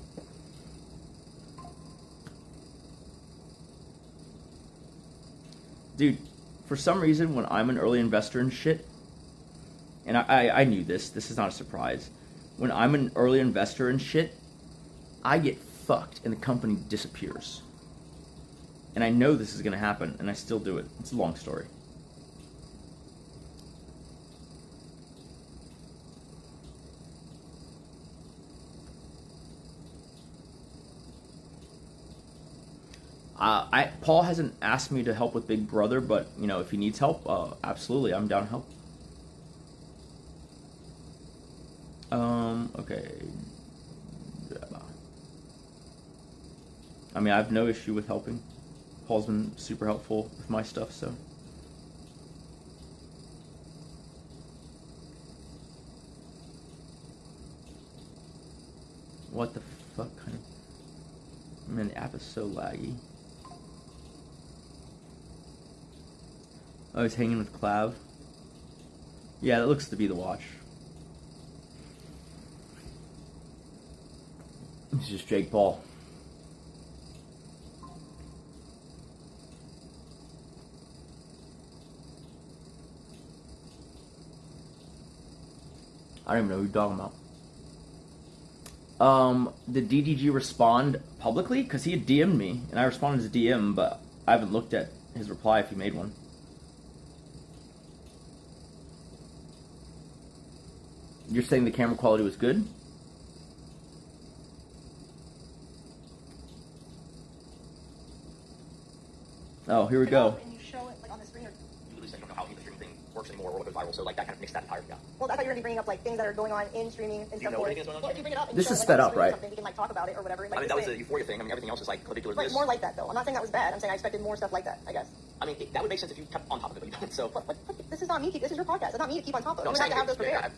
Dude, for some reason, when I'm an early investor in shit, and I knew this is not a surprise. When I'm an early investor in shit, I get fucked and the company disappears. And I know this is going to happen, and I still do it. It's a long story. Paul hasn't asked me to help with Big Brother, but, if he needs help, absolutely, I'm down to help. Okay. I mean, I have no issue with helping. Paul's been super helpful with my stuff, so. What the fuck kind of... Man, the app is so laggy. Oh, he's hanging with Clav. Yeah, that looks to be the watch. It's just Jake Paul. I don't even know who you're talking about. Did DDG respond publicly? Because he had DM'd me, and I responded to his DM, but I haven't looked at his reply if he made one. You're saying the camera quality was good? Oh, here we go. And you show it like on the screen, or You lose, I don't know how the streaming thing works anymore or what goes viral, so like that kind of makes that entire, yeah. well, I thought you were gonna be bringing up like things that are going on in streaming and You stuff. know what anything's going on? Well, if you bring it up and This you show is it, sped like, up, on the screen or right? something, you can like talk about it or whatever. Like, I mean, that was the Euphoria thing. I mean, everything else is like ridiculous. Right, more like that though. I'm not saying that was bad. I'm saying I expected more stuff like that. I guess. I mean, that would make sense if you kept on top of it, but you don't. So This is not me. This is your podcast. It's not me to keep on top of. No, You I'm have to have those saying, prepared.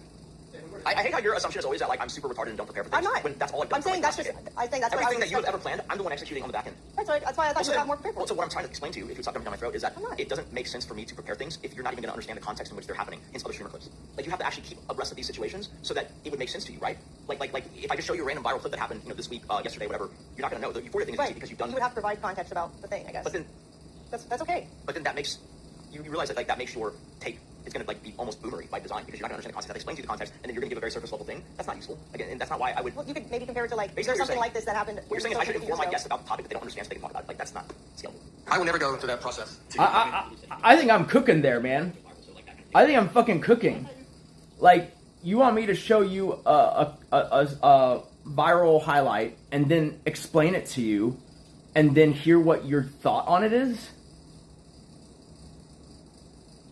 I hate how your assumption is always that like I'm super retarded and don't prepare for things. I'm not. When that's all I've done. I'm saying that's just. I think that's what I everything was that you have ever expecting. planned. I'm the one executing on the back end. That's why I thought you got more prepared for. Well, so what I'm trying to explain to you, if you stop jumping down my throat, is that it doesn't make sense for me to prepare things if you're not even going to understand the context in which they're happening in other streamer clips. Like you have to actually keep abreast of these situations so that it would make sense to you, right? Like if I just show you a random viral clip that happened, this week, yesterday, whatever, you're not going to know. The Euphoria thing is easy because you've done. You would have to provide context about the thing, I guess. But then that's okay. But then that makes you realize that that makes your take is going to be almost boomery by design because you're not going to understand the context. That explains you the context, and then you're going to give a very surface level thing. That's not useful. Again, and that's not why I would. Well, you could maybe compare it to like Basically, there's something like this that happened. What you're saying is I should inform my guests about the topic that they don't understand so they can talk about it. Like that's not scalable. I will never go through that process. I think I'm cooking there, man. I think I'm fucking cooking. Like, you want me to show you a viral highlight and then explain it to you and then hear what your thought on it is?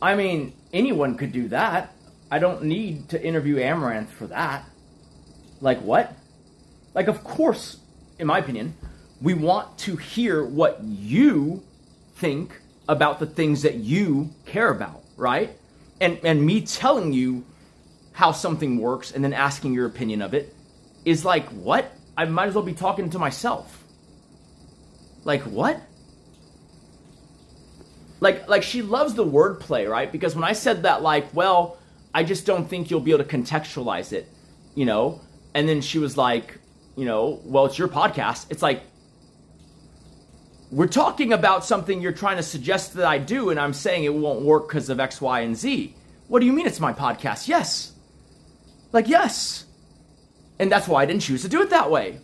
I mean, anyone could do that. I don't need to interview Amouranth for that. Like, what? Like, of course, in my opinion, we want to hear what you think about the things that you care about, right? and me telling you how something works and then asking your opinion of it is like, what? I might as well be talking to myself. Like, what? Like she loves the wordplay, right? Because when I said that, like, well, I just don't think you'll be able to contextualize it, you know? And then she was like, you know, well, it's your podcast. It's like, we're talking about something you're trying to suggest that I do, and I'm saying it won't work because of X, Y, and Z. What do you mean it's my podcast? Yes. Like, yes. And that's why I didn't choose to do it that way.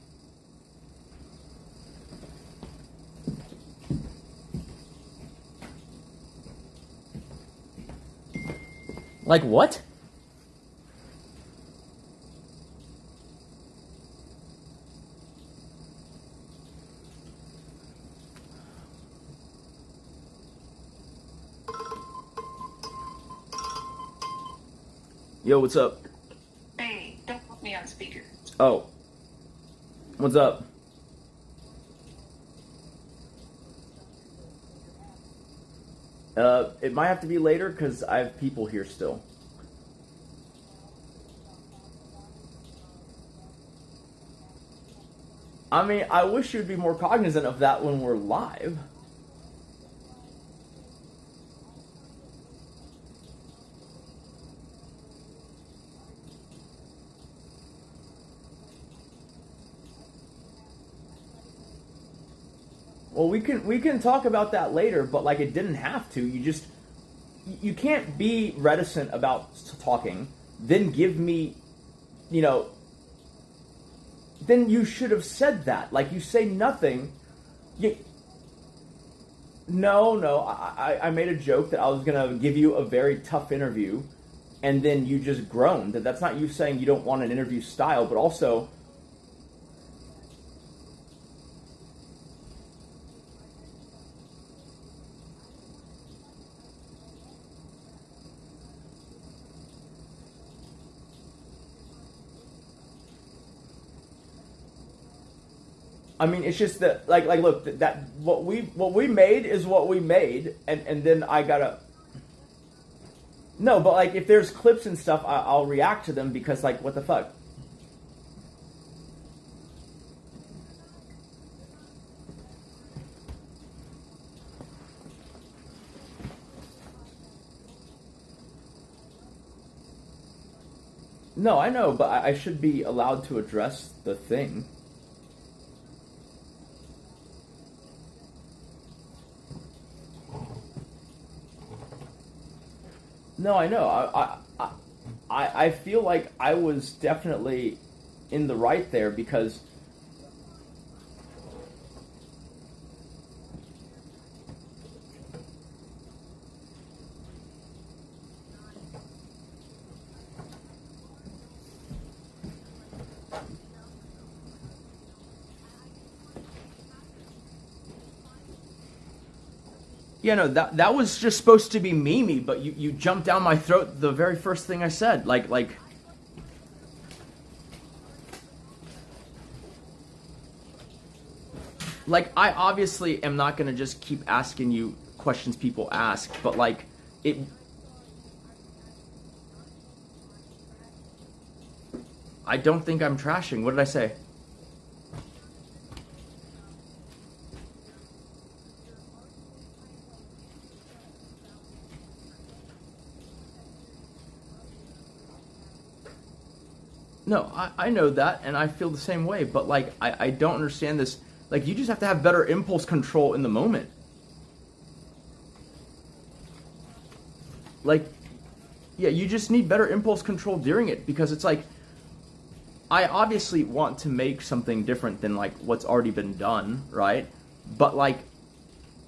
Like, what? Yo, what's up? Hey, don't put me on speaker. Oh. What's up? It might have to be later because I have people here still. I mean, I wish you'd be more cognizant of that when we're live. Well, we can talk about that later, but like it didn't have to. You can't be reticent about talking, then give me, you know, then you should have said that. Like, you say nothing. No, I made a joke that I was going to give you a very tough interview, and then you just groaned. That's not you saying you don't want an interview style, but also... I mean, it's just that, like, look, that what we made is what we made, and then I gotta. No, but like, if there's clips and stuff, I'll react to them because, like, what the fuck. No, I know, but I should be allowed to address the thing. No, I know. I feel like I was definitely in the right there because yeah, no, that was just supposed to be Mimi, but you jumped down my throat the very first thing I said. Like, I obviously am not going to just keep asking you questions people ask, but, like, it... I don't think I'm trashing. What did I say? No, I know that, and I feel the same way, but, like, I don't understand this. Like, you just have to have better impulse control in the moment. Like, yeah, you just need better impulse control during it, because it's like, I obviously want to make something different than, like, what's already been done, right? But, like,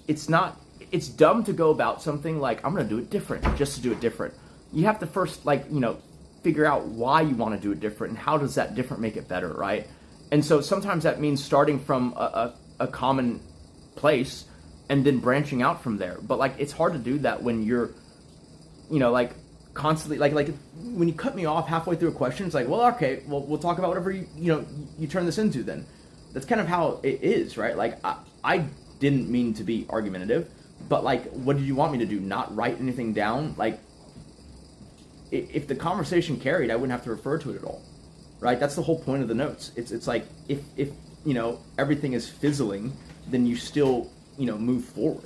it's dumb to go about something like, I'm going to do it different, just to do it different. You have to first, like, you know, figure out why you want to do it different and how does that different make it better, right? And so sometimes that means starting from a common place and then branching out from there. But, like, it's hard to do that when you're, you know, like, constantly, like when you cut me off halfway through a question, it's like, well, okay, well, we'll talk about whatever you turn this into then. That's kind of how it is, right? Like, I didn't mean to be argumentative, but, like, what did you want me to do? Not write anything down? Like, if the conversation carried, I wouldn't have to refer to it at all, right? That's the whole point of the notes. It's like if you know everything is fizzling, then you still move forward.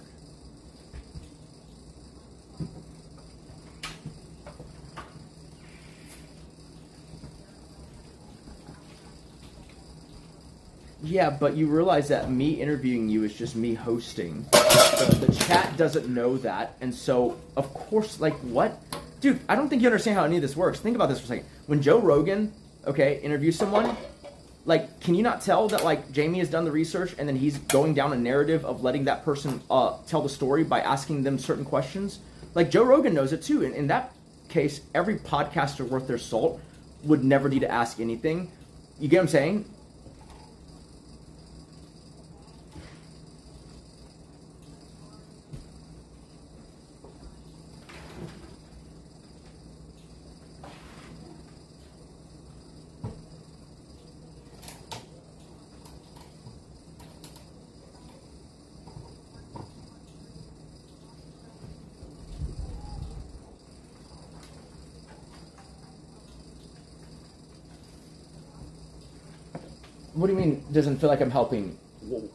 Yeah, but you realize that me interviewing you is just me hosting. The chat doesn't know that, and so, of course, like, what? Dude, I don't think you understand how any of this works. Think about this for a second. When Joe Rogan, interviews someone, like, can you not tell that, like, Jamie has done the research and then he's going down a narrative of letting that person tell the story by asking them certain questions? Like, Joe Rogan knows it, too. In that case, every podcaster worth their salt would never need to ask anything. You get what I'm saying? What do you mean, doesn't feel like I'm helping? Whoa.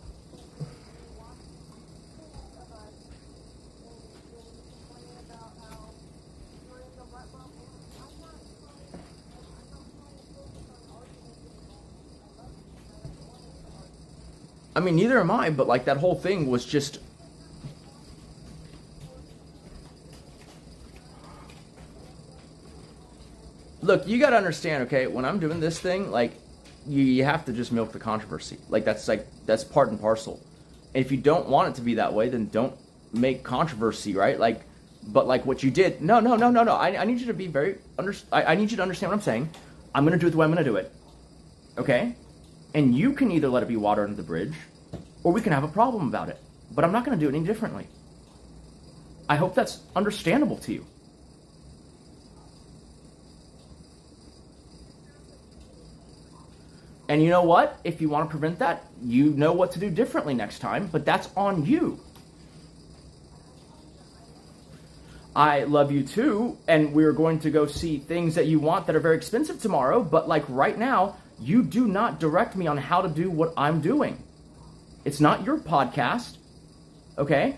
I mean, neither am I, but like that whole thing was just... Look, you gotta understand, okay, when I'm doing this thing, like, you have to just milk the controversy. That's part and parcel. And if you don't want it to be that way, then don't make controversy, right? But what you did, no. I need you to be I need you to understand what I'm saying. I'm gonna do it the way I'm gonna do it. Okay? And you can either let it be water under the bridge, or we can have a problem about it. But I'm not gonna do it any differently. I hope that's understandable to you. And you know what? If you want to prevent that, you know what to do differently next time, but that's on you. I love you too, and we're going to go see things that you want that are very expensive tomorrow, but like right now, you do not direct me on how to do what I'm doing. It's not your podcast, okay?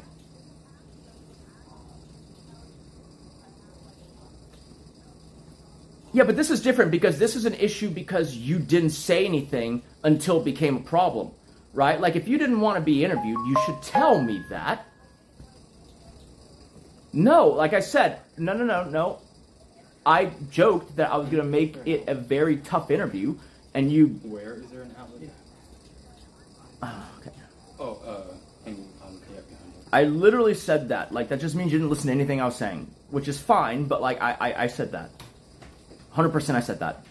Yeah, but this is different because this is an issue because you didn't say anything until it became a problem, right? Like, if you didn't want to be interviewed, you should tell me that. No, like I said, no. I joked that I was going to make it a very tough interview, and you... Where is there an outlet? Yeah. Okay. Oh, hanging on the kayak behind you. I literally said that. Like, that just means you didn't listen to anything I was saying, which is fine, but, like, I said that. 100% I said that.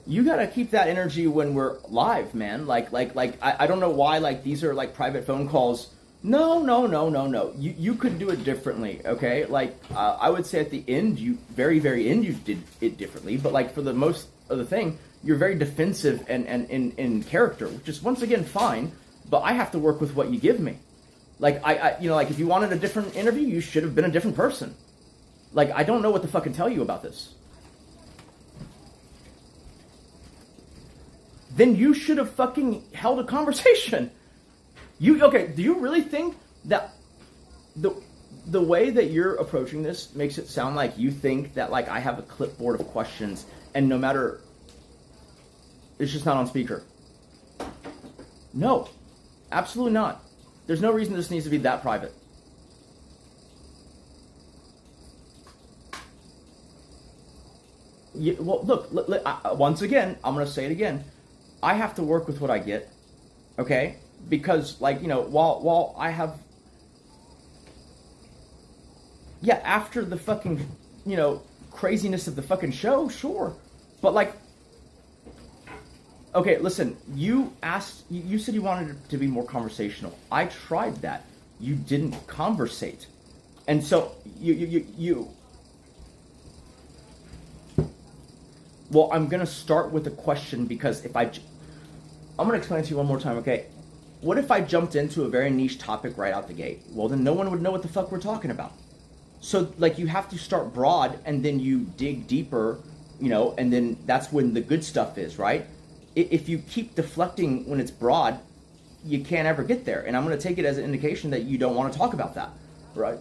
You gotta keep that energy when we're live, man. Like, I don't know why, like, these are, like, private phone calls. No. You could do it differently, okay? Like, I would say at the end, very, very end, you did it differently. But, like, for the most of the thing, you're very defensive and in character, which is, once again, fine. But I have to work with what you give me. Like, like, if you wanted a different interview, you should have been a different person. Like, I don't know what to fucking tell you about this. Then you should have fucking held a conversation. Do you really think that the way that you're approaching this makes it sound like you think that, like, I have a clipboard of questions and no matter, it's just not on speaker? No, absolutely not. There's no reason this needs to be that private. Well, look, once again, I'm going to say it again. I have to work with what I get, okay? Because, like, while I have... Yeah, after the fucking, craziness of the fucking show, sure. But, like... Okay, listen, you said you wanted it to be more conversational. I tried that. You didn't conversate. And so, you Well, I'm going to start with a question because I'm going to explain it to you one more time, okay? What if I jumped into a very niche topic right out the gate? Well, then no one would know what the fuck we're talking about. So, like, you have to start broad and then you dig deeper, you know, and then that's when the good stuff is, right? If you keep deflecting when it's broad, you can't ever get there. And I'm going to take it as an indication that you don't want to talk about that, right?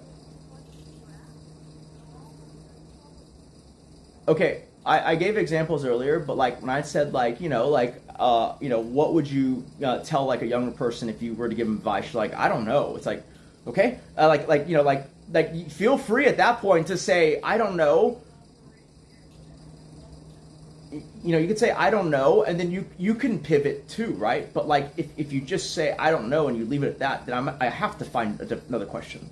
Okay, I gave examples earlier, but like when I said like, what would you tell like a younger person if you were to give them advice? You're like, I don't know. It's like, okay, feel free at that point to say, I don't know. You could say, I don't know, and then you can pivot too, right? But like, if you just say, I don't know, and you leave it at that, then I have to find another question.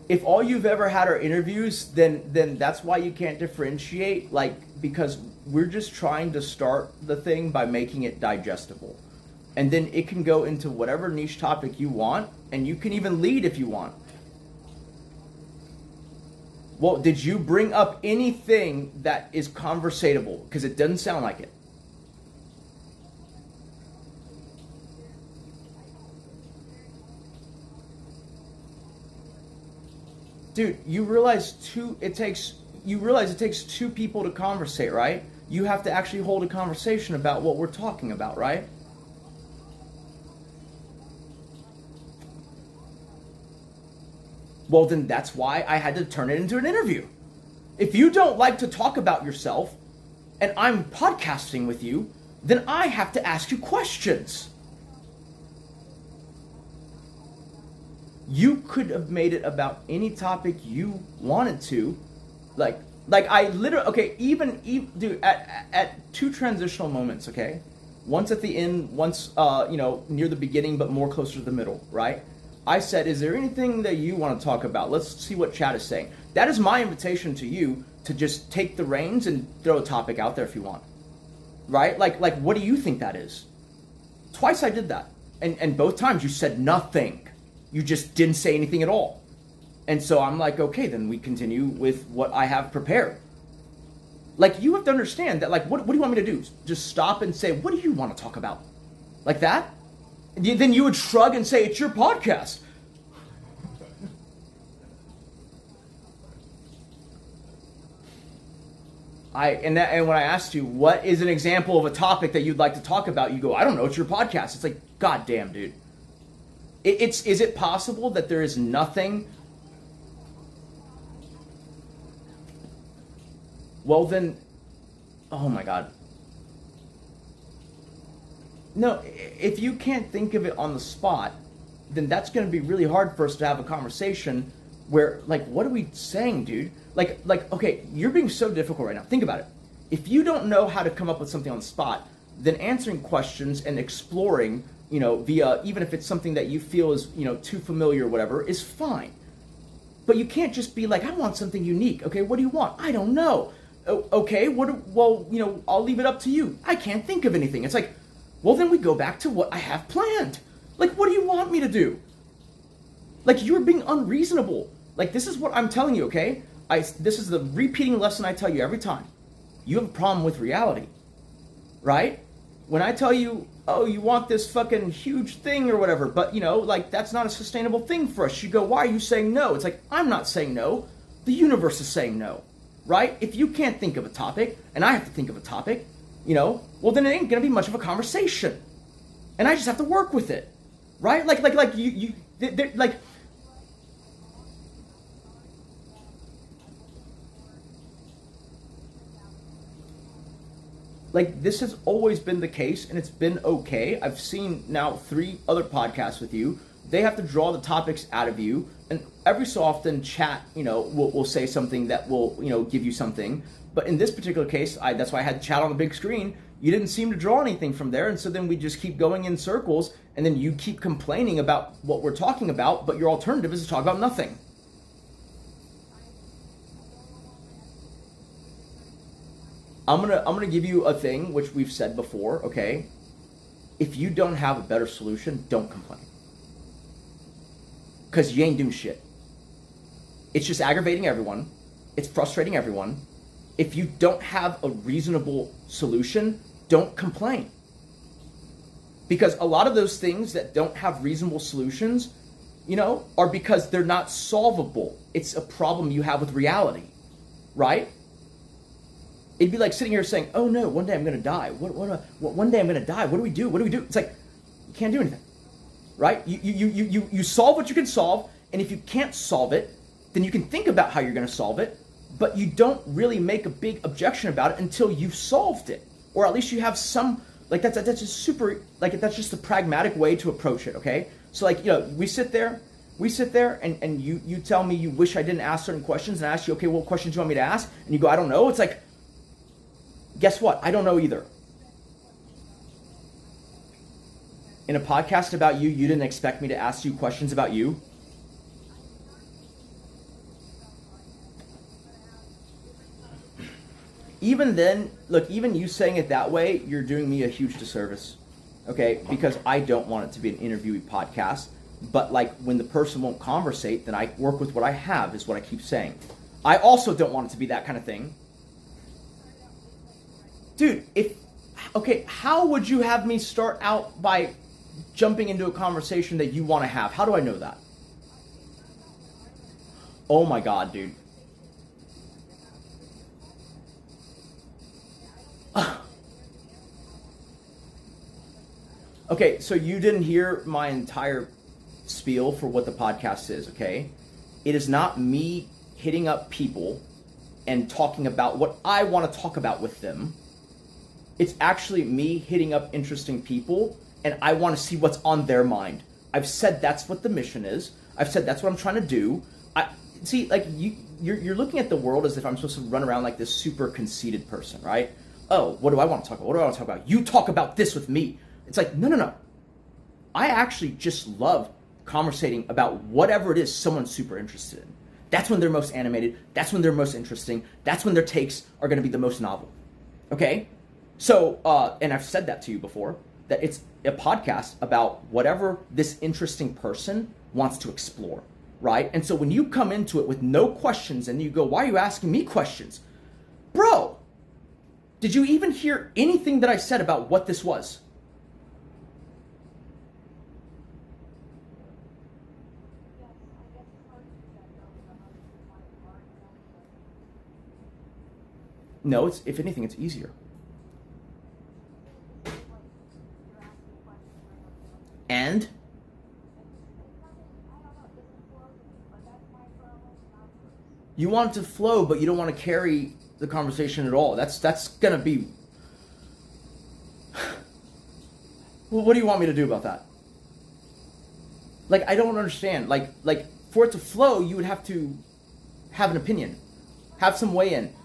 If all you've ever had are interviews, then that's why you can't differentiate, like, because we're just trying to start the thing by making it digestible. And then it can go into whatever niche topic you want, and you can even lead if you want. Well, did you bring up anything that is conversatable? Because it doesn't sound like it. Dude, you realize it takes two people to conversate, right? You have to actually hold a conversation about what we're talking about, right? Well, then that's why I had to turn it into an interview. If you don't like to talk about yourself and I'm podcasting with you, then I have to ask you questions. You could have made it about any topic you wanted to. Like I literally, okay, even dude, at two transitional moments, okay? Once at the end, once, near the beginning, but more closer to the middle, right? I said, is there anything that you want to talk about? Let's see what chat is saying. That is my invitation to you to just take the reins and throw a topic out there if you want. Right? Like what do you think that is? Twice I did that. And both times you said nothing. You just didn't say anything at all. And so I'm like, okay, then we continue with what I have prepared. Like, you have to understand that, like, what do you want me to do? Just stop and say, what do you want to talk about? Like that? Then you would shrug and say, it's your podcast. And when I asked you, what is an example of a topic that you'd like to talk about? You go, I don't know, it's your podcast. It's like, God damn, dude. Is it possible that there is nothing? Well then, oh my God. No, if you can't think of it on the spot, then that's going to be really hard for us to have a conversation where, like, what are we saying, dude? Like, okay, you're being so difficult right now. Think about it. If you don't know how to come up with something on the spot, then answering questions and exploring, via, even if it's something that you feel is, too familiar or whatever, is fine. But you can't just be like, I want something unique. Okay, what do you want? I don't know. Okay, I'll leave it up to you. I can't think of anything. It's like, well, then we go back to what I have planned. Like, what do you want me to do? Like, you're being unreasonable. Like, this is what I'm telling you, okay? This is the repeating lesson I tell you every time. You have a problem with reality, right? When I tell you, oh, you want this fucking huge thing or whatever, but, that's not a sustainable thing for us. You go, why are you saying no? It's like, I'm not saying no. The universe is saying no, right? If you can't think of a topic, and I have to think of a topic, well, then it ain't gonna be much of a conversation, and I just have to work with it, right? Like this has always been the case, and it's been okay. I've seen now 3 other podcasts with you. They have to draw the topics out of you, and every so often chat, will say something that will, give you something. But in this particular case, that's why I had chat on the big screen. You didn't seem to draw anything from there, and so then we just keep going in circles, and then you keep complaining about what we're talking about, but your alternative is to talk about nothing. I'm gonna give you a thing which we've said before, okay? If you don't have a better solution, don't complain. because you ain't doing shit. It's just aggravating everyone. It's frustrating everyone. If you don't have a reasonable solution, don't complain. Because a lot of those things that don't have reasonable solutions, you know, are because they're not solvable. It's a problem you have with reality, right? It'd be like sitting here saying, oh no, one day I'm going to die. One day I'm going to die. What do we do? What do we do? It's like, you can't do anything, right? You solve what you can solve, and if you can't solve it, then you can think about how you're going to solve it, but you don't really make a big objection about it until you've solved it. Or at least you have some, like that's just super, like that's just a pragmatic way to approach it, okay? So like, you know, we sit there and you tell me you wish I didn't ask certain questions, and I ask you, okay, what questions do you want me to ask? And you go, I don't know. It's like, guess what? I don't know either. In a podcast about you, you didn't expect me to ask you questions about you? Even then, look, even you saying it that way, you're doing me a huge disservice, okay? Because I don't want it to be an interviewee podcast, but like when the person won't conversate, then I work with what I have, is what I keep saying. I also don't want it to be that kind of thing. Dude, okay, how would you have me start out by jumping into a conversation that you want to have? How do I know that? Oh my God, dude. Okay, so you didn't hear my entire spiel for what the podcast is, okay? It is not me hitting up people and talking about what I want to talk about with them. It's actually me hitting up interesting people, and I want to see what's on their mind. I've said that's what the mission is. I've said that's what I'm trying to do. See, like you're looking at the world as if I'm supposed to run around like this super conceited person, right? Oh, what do I want to talk about? What do I want to talk about? You talk about this with me. It's like, no. I actually just love conversating about whatever it is someone's super interested in. That's when they're most animated. That's when they're most interesting. That's when their takes are going to be the most novel. Okay? So, and I've said that to you before, that it's a podcast about whatever this interesting person wants to explore, right? And so when you come into it with no questions and you go, why are you asking me questions? Bro, did you even hear anything that I said about what this was? No, it's, if anything, it's easier. And? You want it to flow, but you don't want to carry the conversation at all. That's gonna be... Well, what do you want me to do about that? Like, I don't understand. Like for it to flow, you would have to have an opinion. Have some weigh in.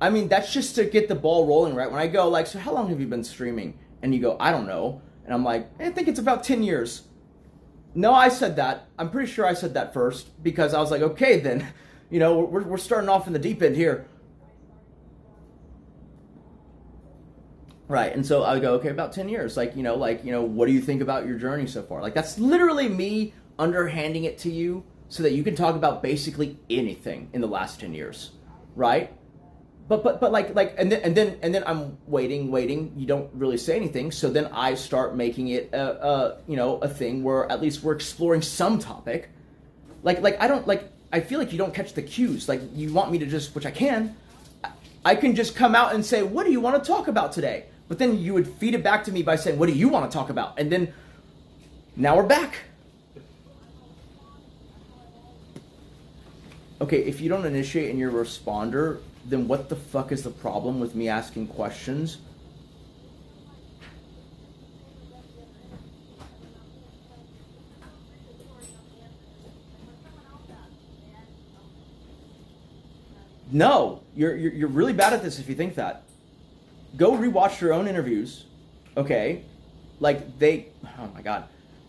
I mean, that's just to get the ball rolling, right? When I go, like, so how long have you been streaming? And you go, I don't know. And I'm like, I think it's about 10 years. No, I said that. I'm pretty sure I said that first because I was like, okay, then, you know, we're starting off in the deep end here. Right. And so I go, okay, about 10 years. Like, what do you think about your journey so far? Like, that's literally me underhanding it to you so that you can talk about basically anything in the last 10 years. Right? But and then I'm waiting. You don't really say anything, so then I start making it a thing where at least we're exploring some topic. I feel like you don't catch the cues. Like you want me to just, which I can just come out and say, what do you want to talk about today? But then you would feed it back to me by saying, what do you want to talk about? And then now we're back. Okay, if you don't initiate and you're a responder, then what the fuck is the problem with me asking questions? No, you're really bad at this if you think that. Go rewatch your own interviews, okay? Oh my God.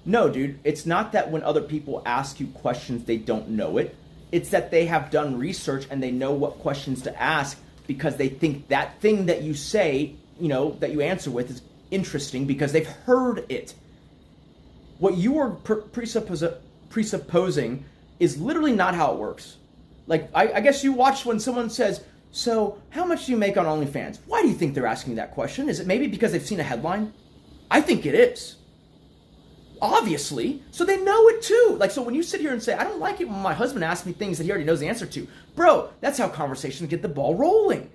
No, dude, it's not that when other people ask you questions, they don't know it. It's that they have done research and they know what questions to ask because they think that thing that you say, that you answer with is interesting because they've heard it. What you are presupposing is literally not how it works. Like, I guess you watch when someone says, so how much do you make on OnlyFans? Why do you think they're asking that question? Is it maybe because they've seen a headline? I think it is. Obviously. So they know it too. Like, so when you sit here and say, I don't like it when my husband asks me things that he already knows the answer to. Bro, that's how conversations get the ball rolling.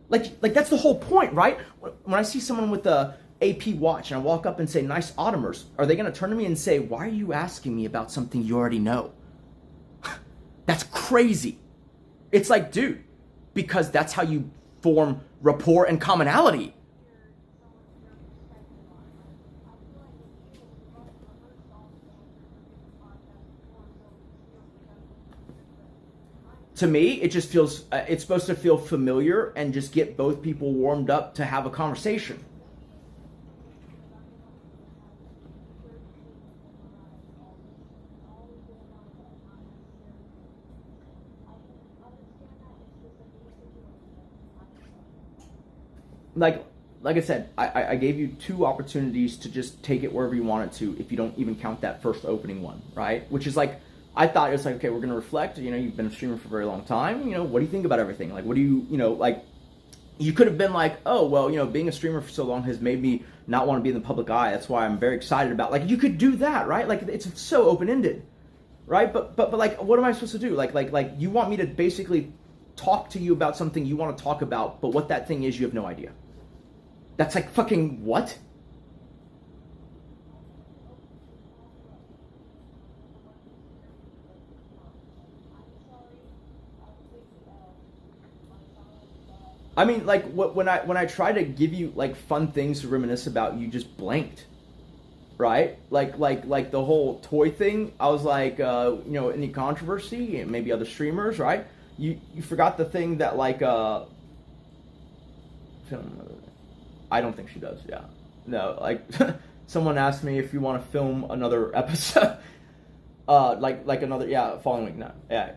Like that's the whole point, right? When I see someone with a AP watch and I walk up and say, nice Audemars, are they going to turn to me and say, why are you asking me about something you already know? That's crazy. It's like, dude, because that's how you form rapport and commonality. To me, it just feels, it's supposed to feel familiar and just get both people warmed up to have a conversation. Like I said, I gave you 2 opportunities to just take it wherever you wanted to if you don't even count that first opening one, right? Which is like, I thought it was like, okay, we're going to reflect. You've been a streamer for a very long time. What do you think about everything? Like, what do you, like, you could have been like, oh, well, being a streamer for so long has made me not want to be in the public eye. That's why I'm very excited about, like, you could do that, right? Like, it's so open-ended, right? But like, what am I supposed to do? Like, you want me to basically talk to you about something you want to talk about, but what that thing is, you have no idea. That's like fucking what? I mean, like, when I try to give you like fun things to reminisce about, you just blanked, right? Like the whole toy thing. I was like, any controversy, and maybe other streamers, right? You forgot the thing that like I don't think she does. Yeah, no, like someone asked me if you want to film another episode, like another following week. No, yeah.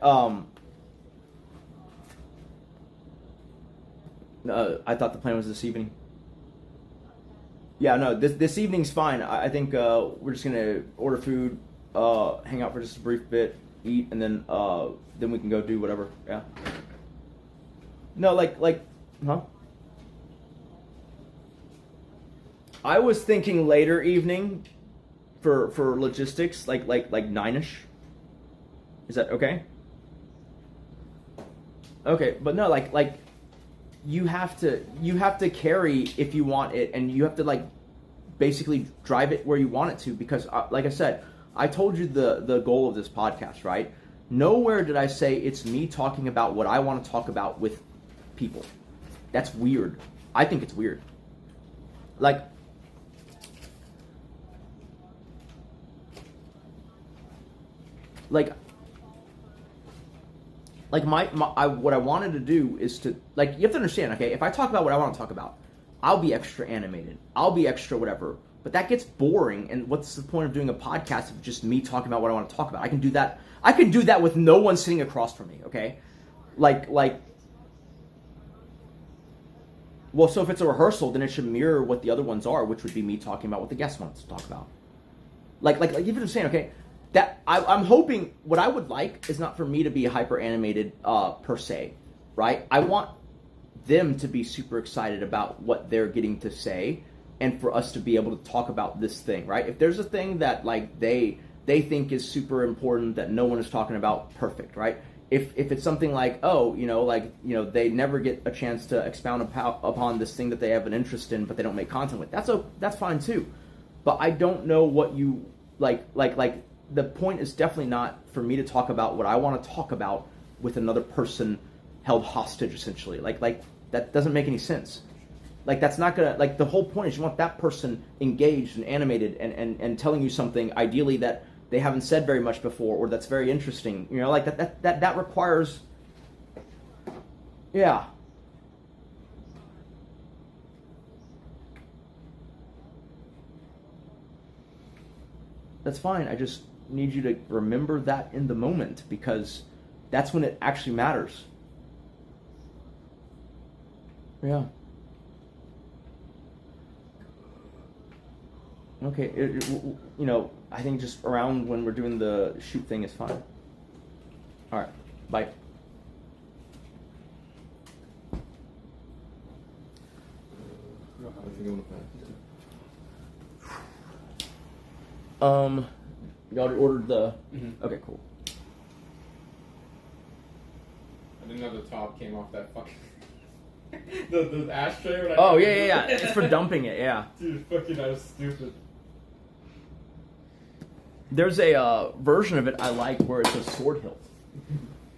I thought the plan was this evening. Yeah, no, this evening's fine. I think we're just gonna order food, hang out for just a brief bit, eat, and then we can go do whatever. Yeah. No, like, huh? I was thinking later evening for logistics, like 9ish. Is that okay? Okay, but no, like you have to carry if you want it, and you have to like basically drive it where you want it to, because like I said, I told you the goal of this podcast, right? Nowhere did I say it's me talking about what I want to talk about with people. That's weird. I think it's weird. Like what I wanted to do is to, like, you have to understand, okay, if I talk about what I want to talk about, I'll be extra animated, I'll be extra whatever, but that gets boring, and what's the point of doing a podcast of just me talking about what I want to talk about? I can do that with no one sitting across from me, okay? Well, so if it's a rehearsal, then it should mirror what the other ones are, which would be me talking about what the guest wants to talk about. Like you have to understand, okay, that I'm hoping, what I would like is not for me to be hyper animated per se, right? I want them to be super excited about what they're getting to say, and for us to be able to talk about this thing, right? If there's a thing that like they think is super important that no one is talking about, perfect, right? If it's something like, they never get a chance to expound upon this thing that they have an interest in, but they don't make content with, that's fine too. But I don't know what you like. The point is definitely not for me to talk about what I want to talk about with another person held hostage, essentially. Like that doesn't make any sense. Like, that's not gonna, like, the whole point is you want that person engaged and animated and telling you something, ideally, that they haven't said very much before, or that's very interesting. Like that requires, yeah. That's fine. I just need you to remember that in the moment, because that's when it actually matters. Yeah. Okay, I think just around when we're doing the shoot thing is fine. All right, bye. You already ordered the. Mm-hmm. Okay, cool. I didn't know the top came off that fucking the ashtray. When I Oh yeah. It's for dumping it. Yeah. Dude, fucking, that was stupid. There's a version of it I like where it's a sword hilt,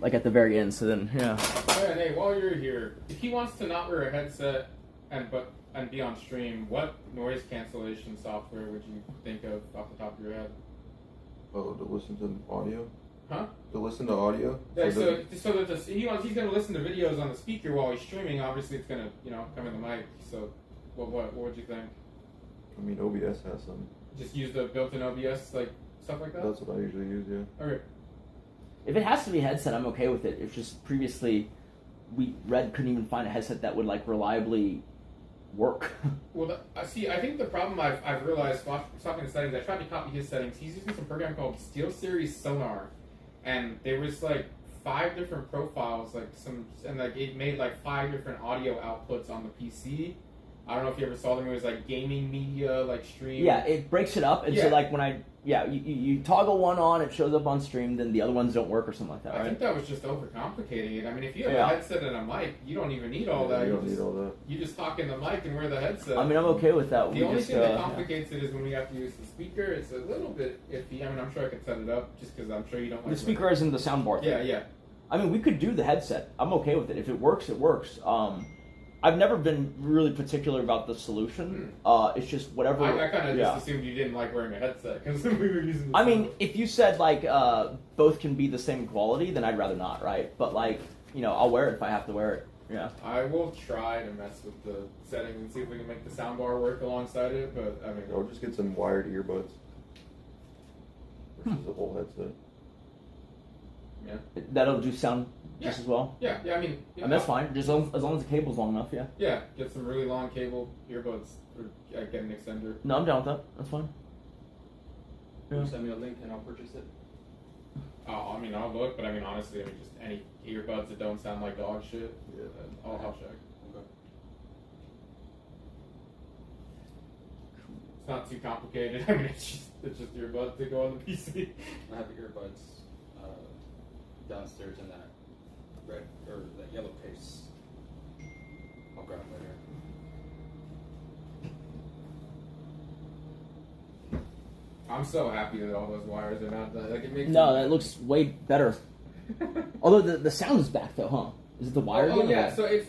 like at the very end. So then, yeah. Oh, yeah, Nate, while you're here, if he wants to not wear a headset and be on stream, what noise cancellation software would you think of off the top of your head? Oh, to listen to audio? Huh? To listen to audio? Yeah, so that he's going to listen to videos on the speaker while he's streaming. Obviously, it's going to come in the mic. So, what would you think? I mean, OBS has some. Just use the built-in OBS stuff like that. That's what I usually use. Yeah. Okay. If it has to be a headset, I'm okay with it. It's just previously, Red couldn't even find a headset that would reliably work. Well, I think the problem I've realized stopping the settings, I tried to copy his settings. He's using some program called SteelSeries Sonar, and there was 5 different profiles, it made 5 different audio outputs on the PC. I don't know if you ever saw them. It was gaming media, stream. Yeah, it breaks it up, and so when you toggle one on, it shows up on stream, then the other ones don't work or something like that, right? I think that was just overcomplicating it. I mean, if you have a headset and a mic, you don't even need all that. You don't need all that. You just talk in the mic and wear the headset. I mean, I'm okay with that. The only thing that complicates it is when we have to use the speaker. It's a little bit iffy. I mean, I'm sure I could set it up just because I'm sure you don't want the speaker is in the soundbar thing. Yeah. I mean, we could do the headset. I'm okay with it. If it works, it works. I've never been really particular about the solution. It's just whatever. I kind of just assumed you didn't like wearing a headset because we were using. I mean, if you said both can be the same quality, then I'd rather not, right? But I'll wear it if I have to wear it. Yeah. I will try to mess with the settings and see if we can make the soundbar work alongside it. But I mean, I'll just get some wired earbuds versus a whole headset. Yeah. That'll do sound just as well. Yeah. I mean, that's fine. Just as long as the cable's long enough. Yeah. Yeah. Get some really long cable earbuds or get an extender. No, I'm down with that. That's fine. Yeah. Send me a link and I'll purchase it. Oh, I mean, I'll look, but I mean, honestly, just any earbuds that don't sound like dog shit, I'll check. Okay. It's not too complicated. I mean, it's just earbuds that go on the PC. I have the earbuds downstairs in that red or that yellow case. I'll grab them later. I'm so happy that all those wires are not done. It makes that looks way better. Although the sound is back though, huh? Is it the wire? Oh yeah. So I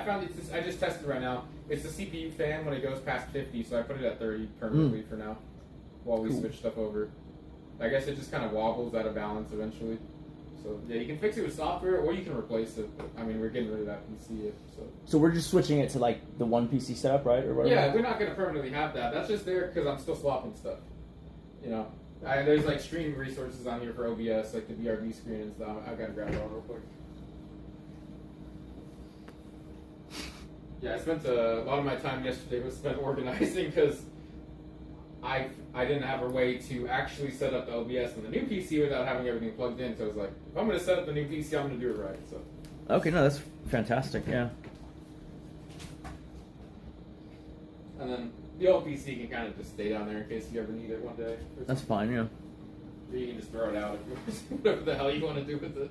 found I just tested right now. It's the CPU fan when it goes past 50, so I put it at 30 permanently for now, while we switch stuff over. I guess it just kind of wobbles out of balance eventually. So yeah, you can fix it with software, or you can replace it. But, I mean, we're getting rid of that PC. So we're just switching it to the one PC setup, right, or whatever. Yeah, we're not going to permanently have that. That's just there because I'm still swapping stuff. There's streaming resources on here for OBS, the BRB screen and stuff. I've got to grab it all real quick. Yeah, I spent a lot of my time yesterday was spent organizing because I didn't have a way to actually set up the OBS on the new PC without having everything plugged in. So I was like, if I'm going to set up the new PC, I'm going to do it right. So. Okay, no, that's fantastic. Yeah. And then the old PC can kind of just stay down there in case you ever need it one day. That's fine, yeah. Or you can just throw it out whatever the hell you want to do with it.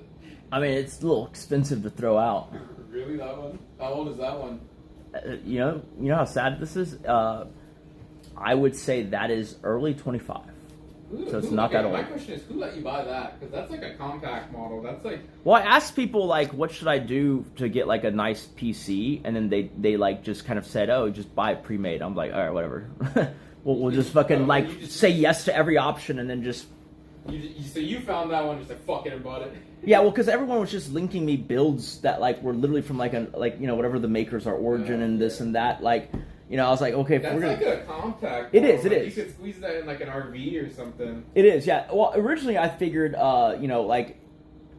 I mean, it's a little expensive to throw out. Really, that one? How old is that one? You know how sad this is? I would say that is early 25. So it's not that old. My question is, who let you buy that? Because that's a compact model. That's Well, I asked people what should I do to get a nice PC, and then they just kind of said, oh, just buy it pre-made. I'm like, all right, whatever. we'll just fucking say yes to every option, and then just. So you found that one, just fuck it and bought it. Yeah, well, because everyone was just linking me builds that were literally from whatever the makers are, Origin and this and that. I was like, okay, if that's we're gonna. A compact. It is. It is. You could squeeze that in an RV or something. It is. Yeah. Well, originally I figured,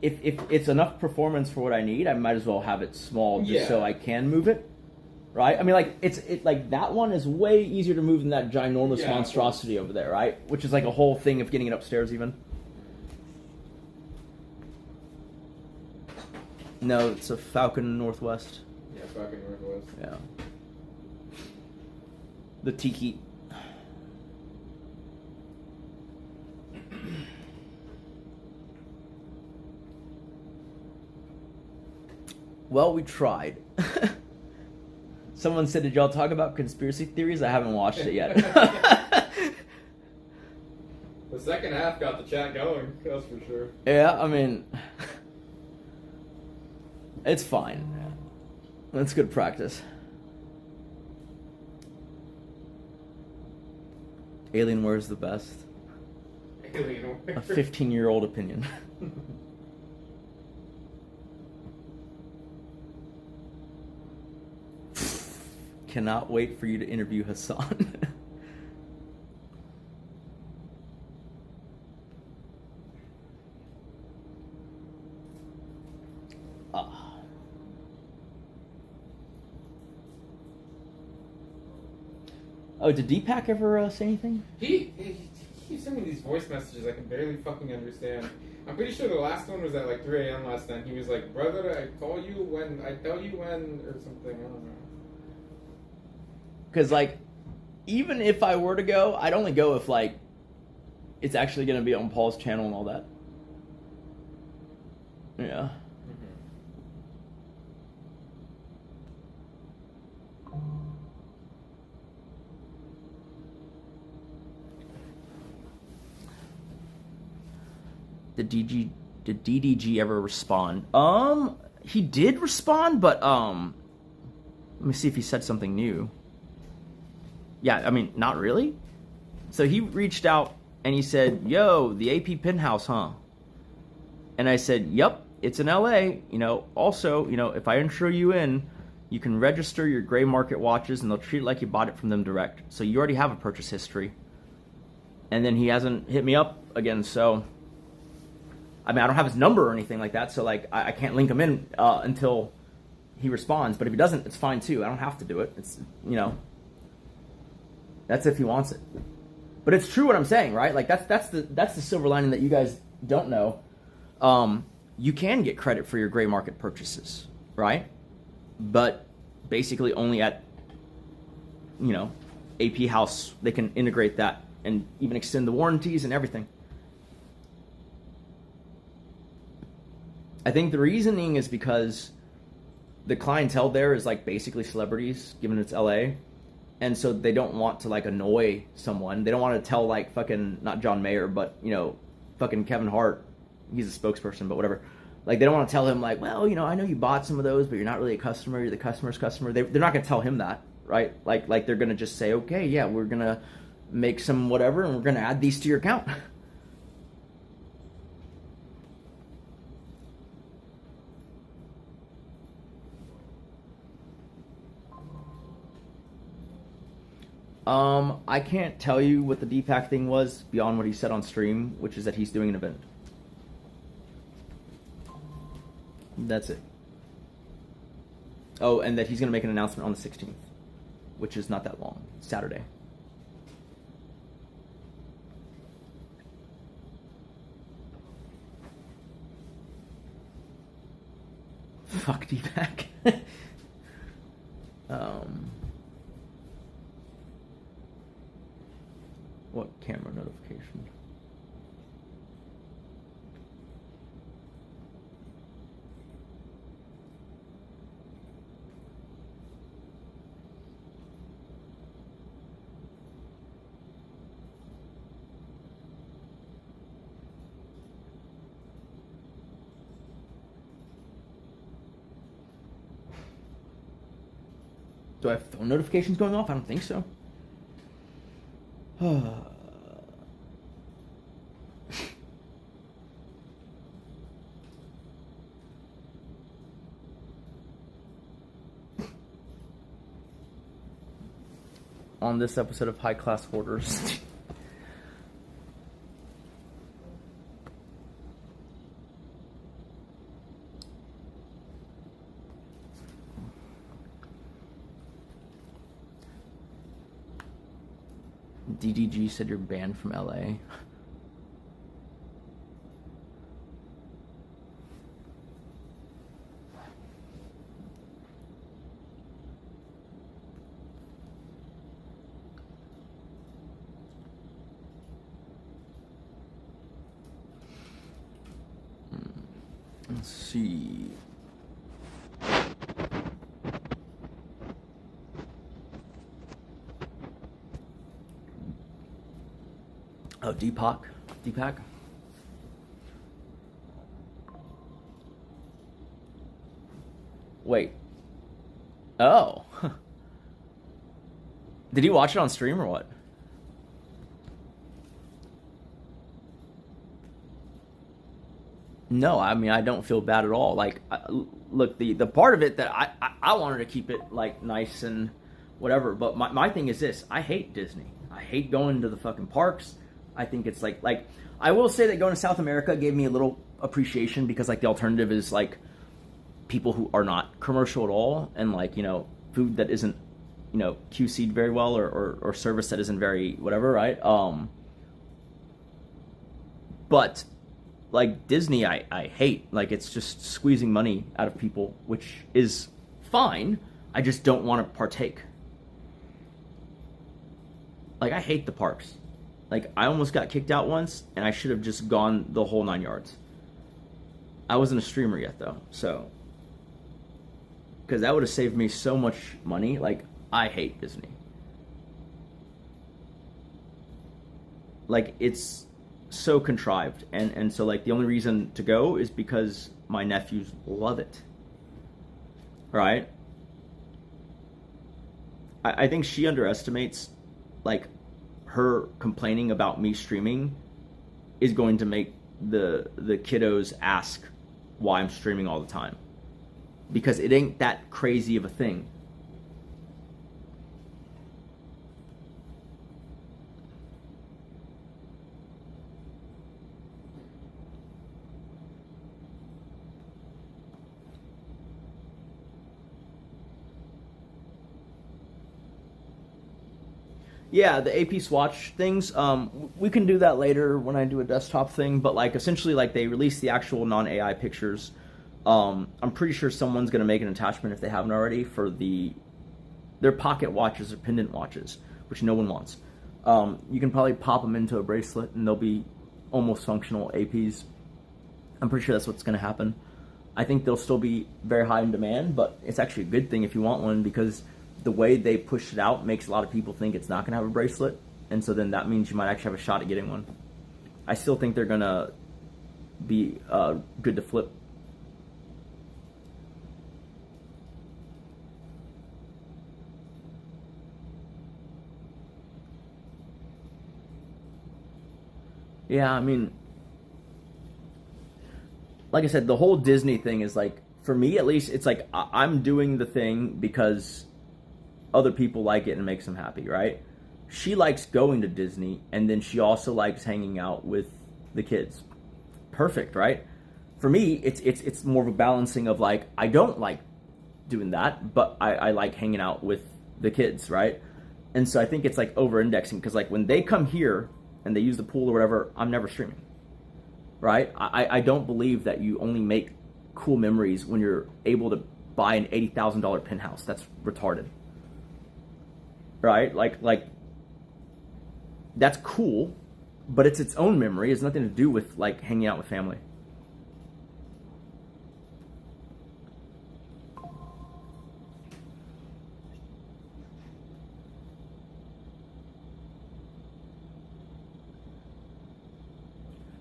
if it's enough performance for what I need, I might as well have it small just so I can move it. Right? I mean, like, it's like that one is way easier to move than that ginormous monstrosity over there, right? Which is like a whole thing of getting it upstairs even. No, it's a Falcon Northwest. Yeah, Falcon Northwest. Yeah. The Tiki. Well, we tried. Someone said, did y'all talk about conspiracy theories? I haven't watched it yet. The second half got the chat going, that's for sure. Yeah, I mean, it's fine. That's good practice. Alienware is the best. Alienware. A 15-year-old opinion. Cannot wait for you to interview Hassan. Oh, did Deepak ever say anything? He keeps sending me these voice messages I can barely fucking understand. I'm pretty sure the last one was at like 3 a.m. last night. He was like, brother, I tell you when, or something. I don't know. Because, like, even if I were to go, I'd only go if, like, it's actually going to be on Paul's channel and all that. Yeah. Did DDG ever respond? He did respond, but, let me see if he said something new. Yeah, I mean, not really. So he reached out and he said, yo, the AP Penthouse, huh? And I said, yep, it's in LA. You know, also, you know, if I intro you in, you can register your gray market watches and they'll treat it like you bought it from them direct. So you already have a purchase history. And then he hasn't hit me up again, so... I mean, I don't have his number or anything like that, so, like, I can't link him in until he responds. But if he doesn't, it's fine, too. I don't have to do it. It's, you know... That's if he wants it. But it's true what I'm saying, right? Like, that's the silver lining that you guys don't know. You can get credit for your gray market purchases, right? But basically only at, you know, AP House, they can integrate that and even extend the warranties and everything. I think the reasoning is because the clientele there is, like, basically celebrities, given it's LA. And so they don't want to, like, annoy someone. They don't want to tell, like, fucking, not John Mayer, but, you know, fucking Kevin Hart. He's a spokesperson, but whatever. Like, they don't want to tell him, like, well, you know, I know you bought some of those, but you're not really a customer. You're the customer's customer. They're not going to tell him that, right? Like they're going to just say, okay, yeah, we're going to make some whatever, and we're going to add these to your account. I can't tell you what the Deepak thing was beyond what he said on stream, which is that he's doing an event. That's it. Oh, and that he's going to make an announcement on the 16th, which is not that long. Saturday. Fuck Deepak. What camera notification? Do I have phone notifications going off? I don't think so. On this episode of High Class Hoarders. DDG said you're banned from LA. Let's see. Oh, Deepak. Wait. Oh. Did he watch it on stream or what? No, I mean, I don't feel bad at all. Like, look, the part of it that I wanted to keep it, like, nice and whatever. But my thing is this. I hate Disney. I hate going to the fucking parks. I think it's like, I will say that going to South America gave me a little appreciation because, like, the alternative is, like, people who are not commercial at all and, like, you know, food that isn't, you know, QC'd very well or service that isn't very whatever, right? But... like Disney, I hate. Like, it's just squeezing money out of people, which is fine. I just don't want to partake. Like, I hate the parks. Like, I almost got kicked out once, and I should have just gone the whole 9 yards. I wasn't a streamer yet, though, so. Because that would have saved me so much money. Like, I hate Disney. Like, it's so contrived, and so, like, the only reason to go is because my nephews love it, right? I think she underestimates, like, her complaining about me streaming is going to make the kiddos ask why I'm streaming all the time, because it ain't that crazy of a thing. Yeah, the AP Swatch things, we can do that later when I do a desktop thing, but, like, essentially, like, they release the actual non-AI pictures. I'm pretty sure someone's going to make an attachment, if they haven't already, for their pocket watches or pendant watches, which no one wants. You can probably pop them into a bracelet, and they'll be almost functional APs. I'm pretty sure that's what's going to happen. I think they'll still be very high in demand, but it's actually a good thing if you want one, because the way they push it out makes a lot of people think it's not going to have a bracelet, and so then that means you might actually have a shot at getting one. I still think they're going to be good to flip. Yeah, I mean, like I said, the whole Disney thing is, like, for me at least, it's like I'm doing the thing because other people like it and it makes them happy, right? She likes going to Disney, and then she also likes hanging out with the kids. Perfect, right? For me, it's more of a balancing of, like, I don't like doing that, but I like hanging out with the kids, right? And so I think it's, like, over-indexing, because, like, when they come here and they use the pool or whatever, I'm never streaming, right? I don't believe that you only make cool memories when you're able to buy an $80,000 penthouse. That's retarded. Right? Like that's cool, but it's its own memory. It's nothing to do with, like, hanging out with family.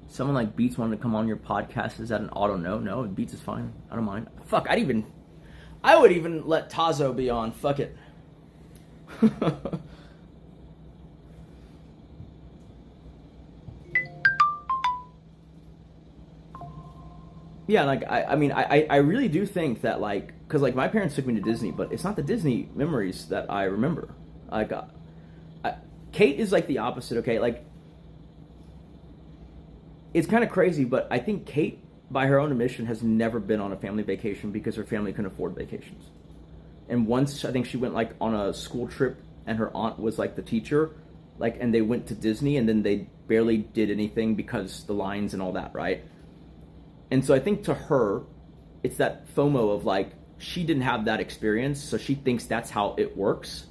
Someone like Beats wanted to come on your podcast. Is that an auto no? No, Beats is fine. I don't mind. Fuck, I would even let Tazo be on. Fuck it. Yeah, like, I mean, I really do think that, like, because, like, my parents took me to Disney, but it's not the Disney memories that I remember. Like, Kate is, like, the opposite, okay? Like, it's kind of crazy, but I think Kate, by her own admission, has never been on a family vacation because her family couldn't afford vacations. And once, I think she went, like, on a school trip, and her aunt was, like, the teacher, Like, and they went to Disney and then they barely did anything because the lines and all that, right? And so I think to her, it's that FOMO of like, she didn't have that experience, so she thinks that's how it works,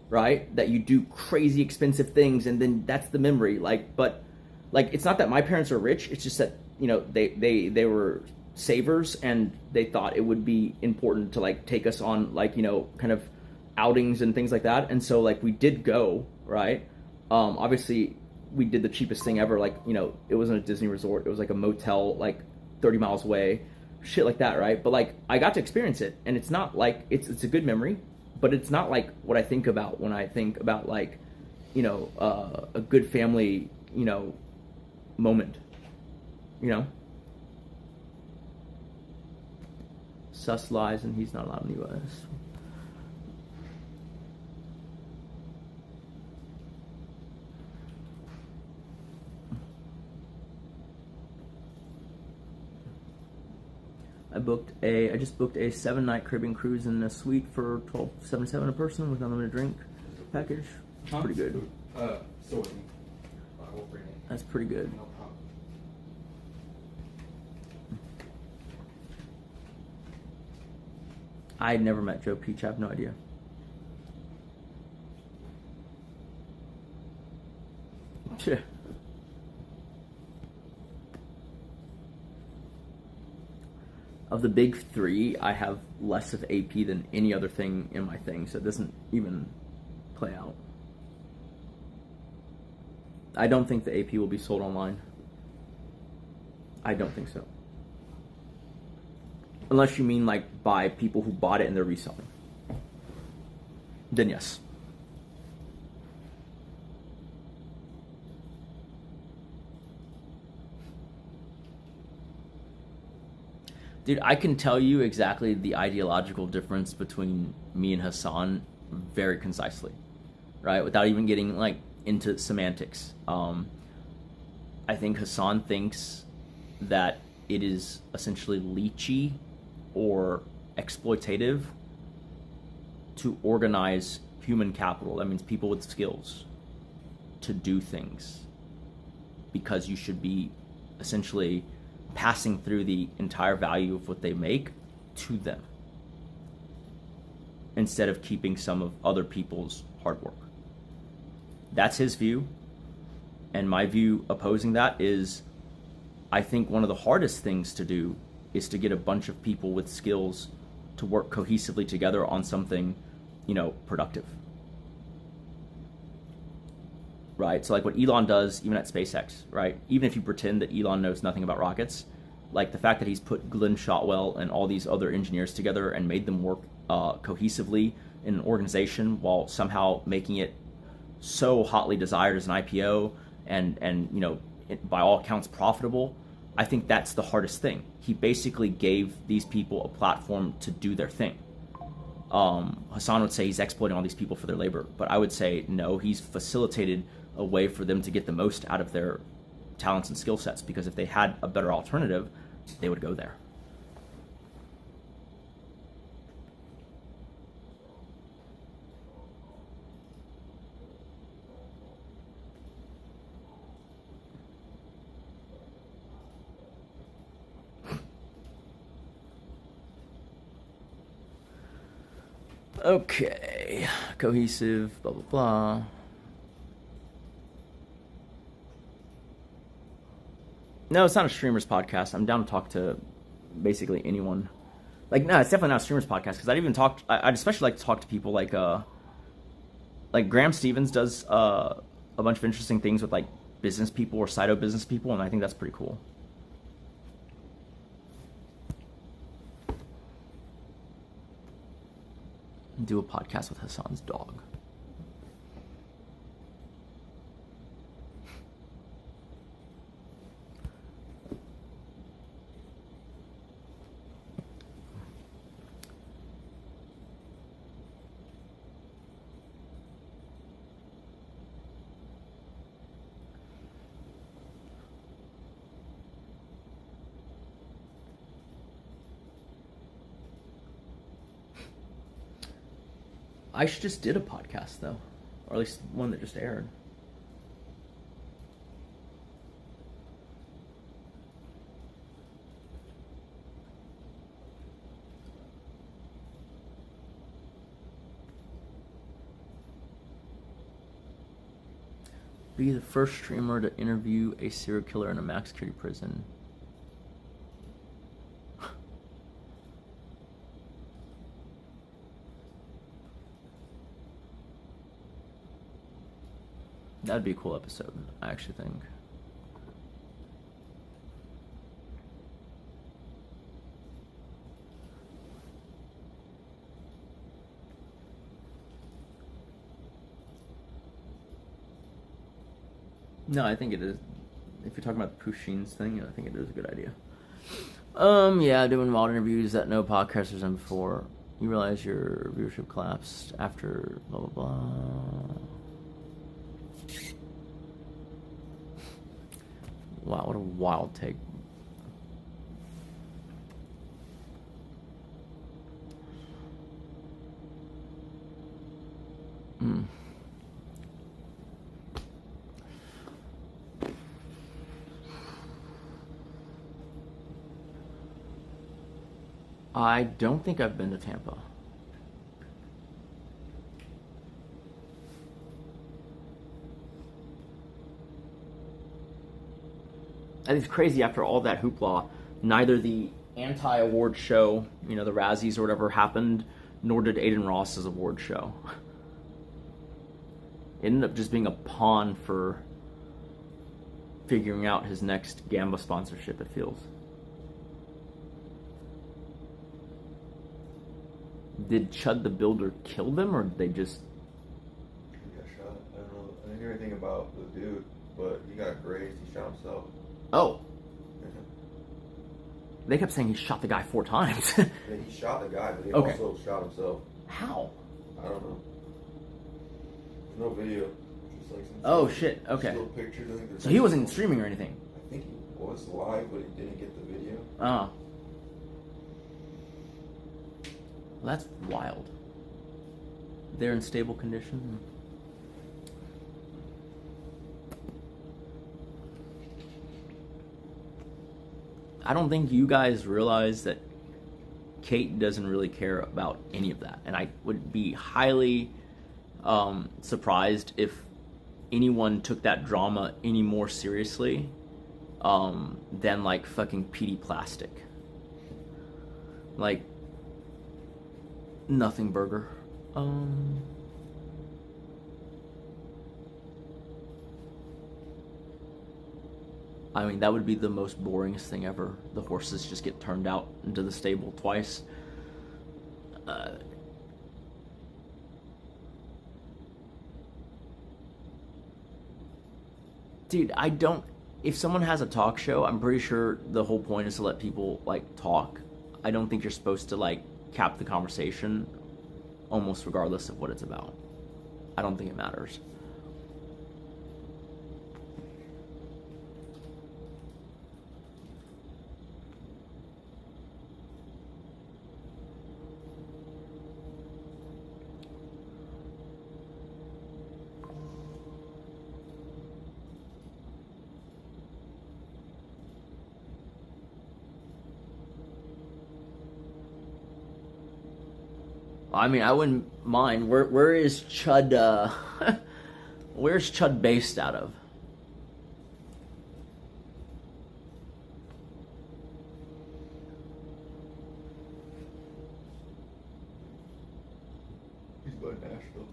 right? That you do crazy expensive things and then that's the memory. Like, but like, it's not that my parents are rich, it's just that, you know, they were savers and they thought it would be important to like take us on like, you know, kind of outings and things like that. And so like we did go, right? Obviously we did the cheapest thing ever. Like, you know, it wasn't a Disney resort. It was like a motel, like 30 miles away, shit like that. Right. But like, I got to experience it and it's not like, it's a good memory, but it's not like what I think about when I think about like, you know, a good family, you know, moment, you know? Sus lies and he's not allowed in the U.S. I just booked a 7-night Caribbean cruise in a suite for $12.77 a person with unlimited drink package. It's pretty good. Sorting. I will bring it. That's pretty good. No problem. I had never met Joe Peach. I have no idea. Yeah. Of the big three, I have less of AP than any other thing in my thing, so it doesn't even play out. I don't think the AP will be sold online. I don't think so. Unless you mean like by people who bought it and they're reselling. Then yes. Dude, I can tell you exactly the ideological difference between me and Hassan very concisely, right? Without even getting like into semantics. I think Hassan thinks that it is essentially leechy or exploitative to organize human capital. That means people with skills to do things, because you should be essentially passing through the entire value of what they make to them instead of keeping some of other people's hard work. That's his view. And my view opposing that is, I think one of the hardest things to do is to get a bunch of people with skills to work cohesively together on something, you know, productive. Right? So like what Elon does, even at SpaceX, right? Even if you pretend that Elon knows nothing about rockets, like the fact that he's put Glenn Shotwell and all these other engineers together and made them work cohesively in an organization while somehow making it so hotly desired as an IPO and you know, by all accounts profitable, I think that's the hardest thing. He basically gave these people a platform to do their thing. Hassan would say he's exploiting all these people for their labor, but I would say no, he's facilitated a way for them to get the most out of their talents and skill sets, because if they had a better alternative, they would go there. Okay, cohesive, blah, blah, blah. No, it's not a streamer's podcast. I'm down to talk to basically anyone. Like, no, it's definitely not a streamer's podcast, because I'd especially like to talk to people like Graham Stevens does a bunch of interesting things with like business people or cyto business people, and I think that's pretty cool. Do a podcast with Hassan's dog. I just did a podcast though, or at least one that just aired. Be the first streamer to interview a serial killer in a max security prison. That'd be a cool episode, I actually think. No, I think it is. If you're talking about the Pusheen's thing, I think it is a good idea. Yeah, doing wild interviews that no podcasters done before. You realize your viewership collapsed after blah blah blah. Wow, what a wild take. I don't think I've been to Tampa. I think it's crazy after all that hoopla, neither the anti-award show, the Razzies or whatever happened, nor did Aiden Ross's award show. It ended up just being a pawn for figuring out his next Gamba sponsorship, it feels. Did Chud the Builder kill them, or did they just... He got shot. I don't know. I didn't hear anything about the dude, but he got grazed. He shot himself. Oh. They kept saying he shot the guy 4 times. Yeah, he shot the guy, but he also shot himself. How? I don't know. There's no video. Just like some Oh, shit. Okay. Still pictures. I think So he wasn't streaming or anything? I think he was live, but he didn't get the video. Oh. Well, that's wild. They're in stable condition. I don't think you guys realize that Kate doesn't really care about any of that. And I would be highly surprised if anyone took that drama any more seriously than like fucking PD Plastic. Like, Nothing Burger. I mean, that would be the most boringest thing ever. The horses just get turned out into the stable twice. Dude, if someone has a talk show, I'm pretty sure the whole point is to let people, like, talk. I don't think you're supposed to, like, cap the conversation almost regardless of what it's about. I don't think it matters. I mean, I wouldn't mind. Where is Chud? Where's Chud based out of? He's by Nashville.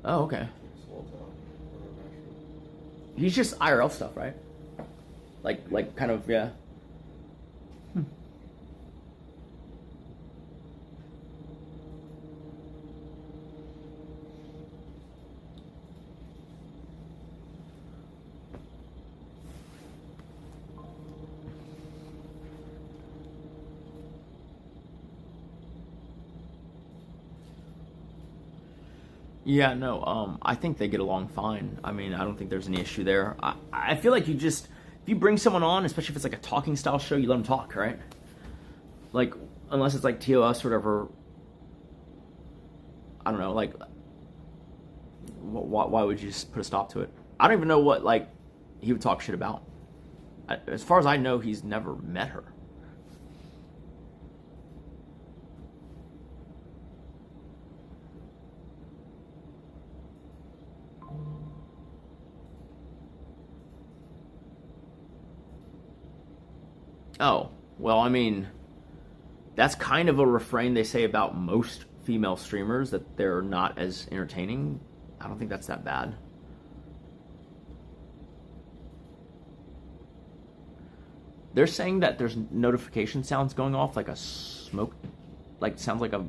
Oh, okay. Small town around Nashville. He's just IRL stuff, right? Like kind of, yeah. Yeah, no, I think they get along fine. I mean, I don't think there's any issue there. I feel like if you bring someone on, especially if it's like a talking style show, you let them talk, right? Like, unless it's like TOS or whatever. I don't know, like, why would you just put a stop to it? I don't even know what, like, he would talk shit about. As far as I know, he's never met her. Oh, well, I mean, that's kind of a refrain they say about most female streamers, that they're not as entertaining. I don't think that's that bad. They're saying that there's notification sounds going off, like a smoke, like sounds like a... Are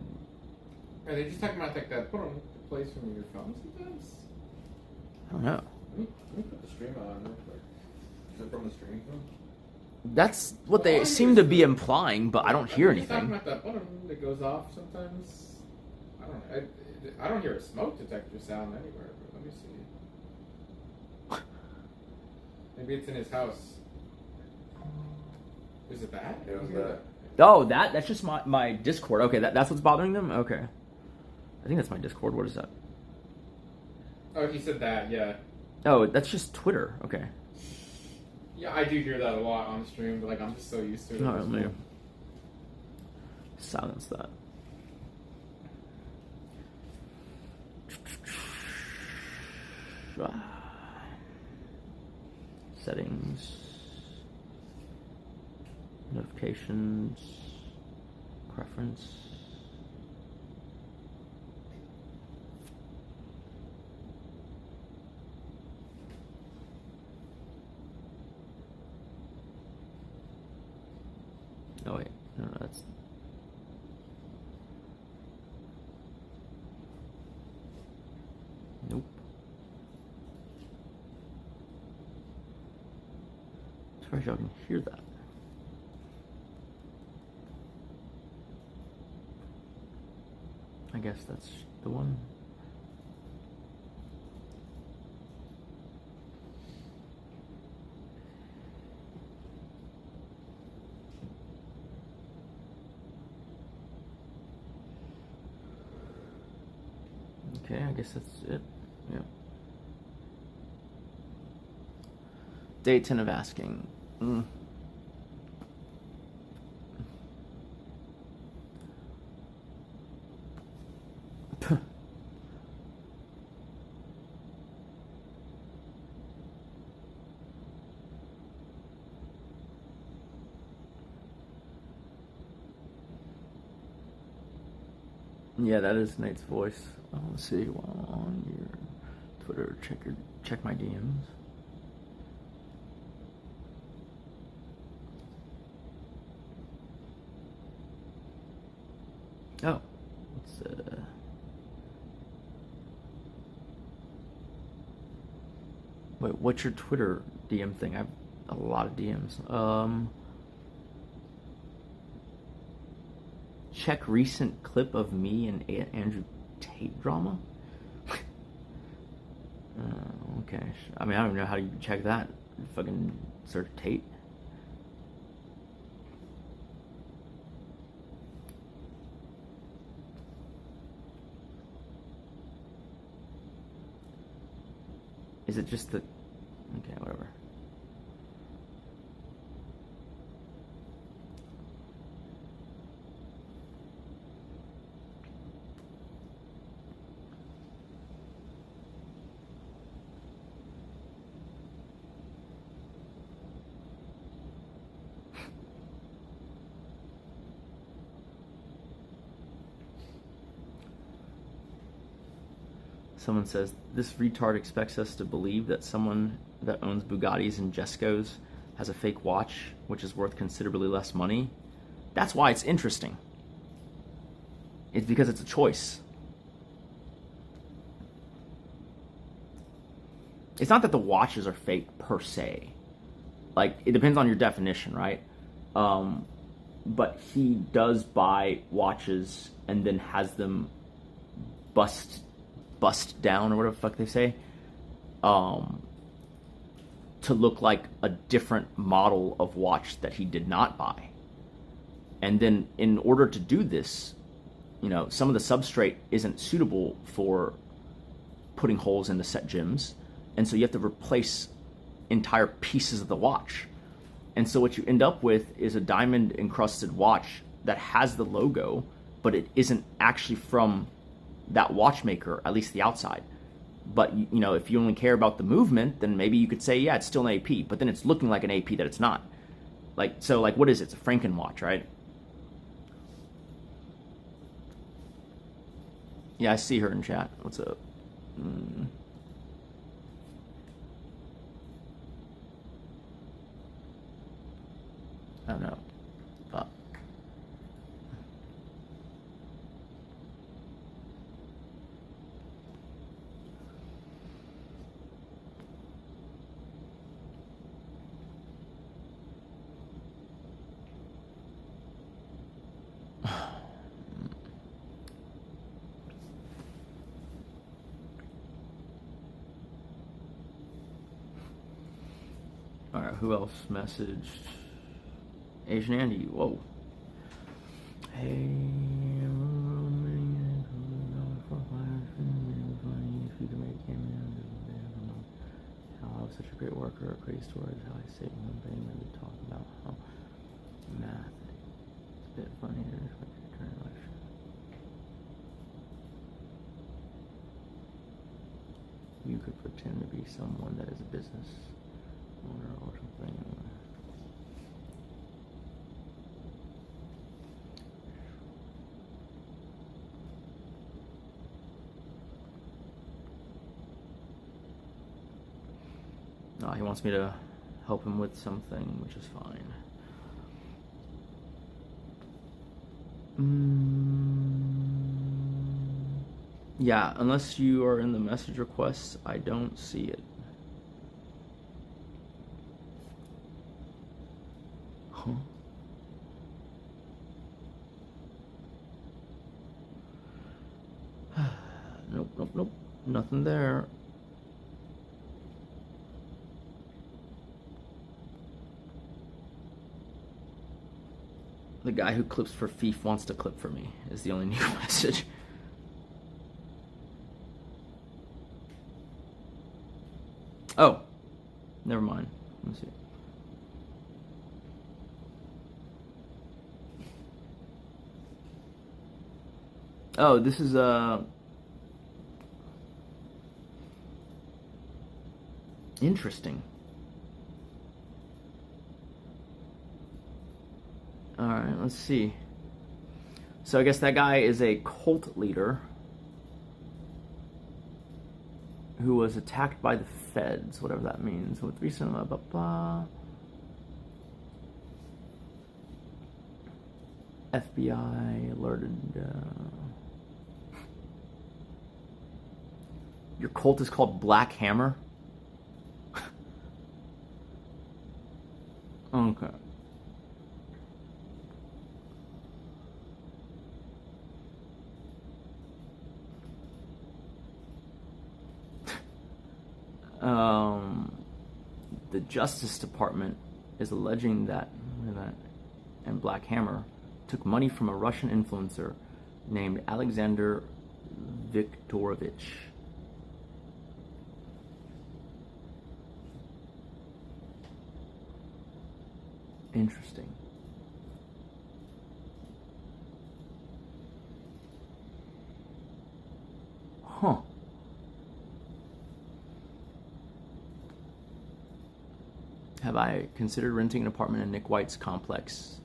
they just talking about like that plays from your phone sometimes? I don't know. Let me put the stream on real quick. Is it from the stream phone? That's what they seem to be implying, but I don't hear anything. Talking about that button that goes off sometimes. I don't know. I don't hear a smoke detector sound anywhere. But let me see. Maybe it's in his house. Is it that? Yeah, it was that. Oh, that's just my Discord. Okay, that's what's bothering them? Okay. I think that's my Discord. What is that? Oh, he said that, yeah. Oh, that's just Twitter. Okay. Yeah, I do hear that a lot on stream, but like I'm just so used to it. Alright, let me silence that. Settings. Notifications. Preference. Oh wait, no, that's... Nope. As far as y'all can hear that. I guess that's the one. Okay, I guess that's it. Yeah. Day 10 of asking. Yeah, that is Nate's voice. Let's see, while on your Twitter, check my DMs. Oh, let's wait, what's your Twitter DM thing? I have a lot of DMs. Check recent clip of me and Andrew Tate drama? Okay. I mean, I don't even know how you check that. Fucking search Tate. Is it just the... Okay, whatever. Someone says, this retard expects us to believe that someone that owns Bugattis and Jescos has a fake watch, which is worth considerably less money. That's why it's interesting. It's because it's a choice. It's not that the watches are fake per se. Like, it depends on your definition, right? But he does buy watches and then has them bust down, or whatever the fuck they say, to look like a different model of watch that he did not buy. And then in order to do this, you know, some of the substrate isn't suitable for putting holes in the set gems, and so you have to replace entire pieces of the watch. And so what you end up with is a diamond encrusted watch that has the logo, but it isn't actually from that watchmaker, at least the outside. But you know, if you only care about the movement, then maybe you could say, yeah, it's still an AP, but then it's looking like an AP that it's not. Like, so, like, what is it? It's a Frankenwatch, right? Yeah, I see her in chat. What's up? I don't know. All right, who else messaged? Asian Andy, whoa. Hey, if you can make a cameo, I don't know how I was such a great worker at Crazy Storage, how I saved one thing, maybe talk about how math. It's a bit funny to expect to turn election. You could pretend to be someone that is a business owner or something. No, he wants me to help him with something, which is fine. Yeah, unless you are in the message requests, I don't see it. Huh? Nope. Nothing there. The guy who clips for Fief wants to clip for me is the only new message. Oh, never mind. Let me see. Oh, this is interesting. All right, let's see. So I guess that guy is a cult leader who was attacked by the feds, whatever that means. With recent FBI alerted. Your cult is called Black Hammer? Okay. The Justice Department is alleging that and Black Hammer took money from a Russian influencer named Alexander Viktorovich. Interesting. Huh. Have I considered renting an apartment in Nick White's complex?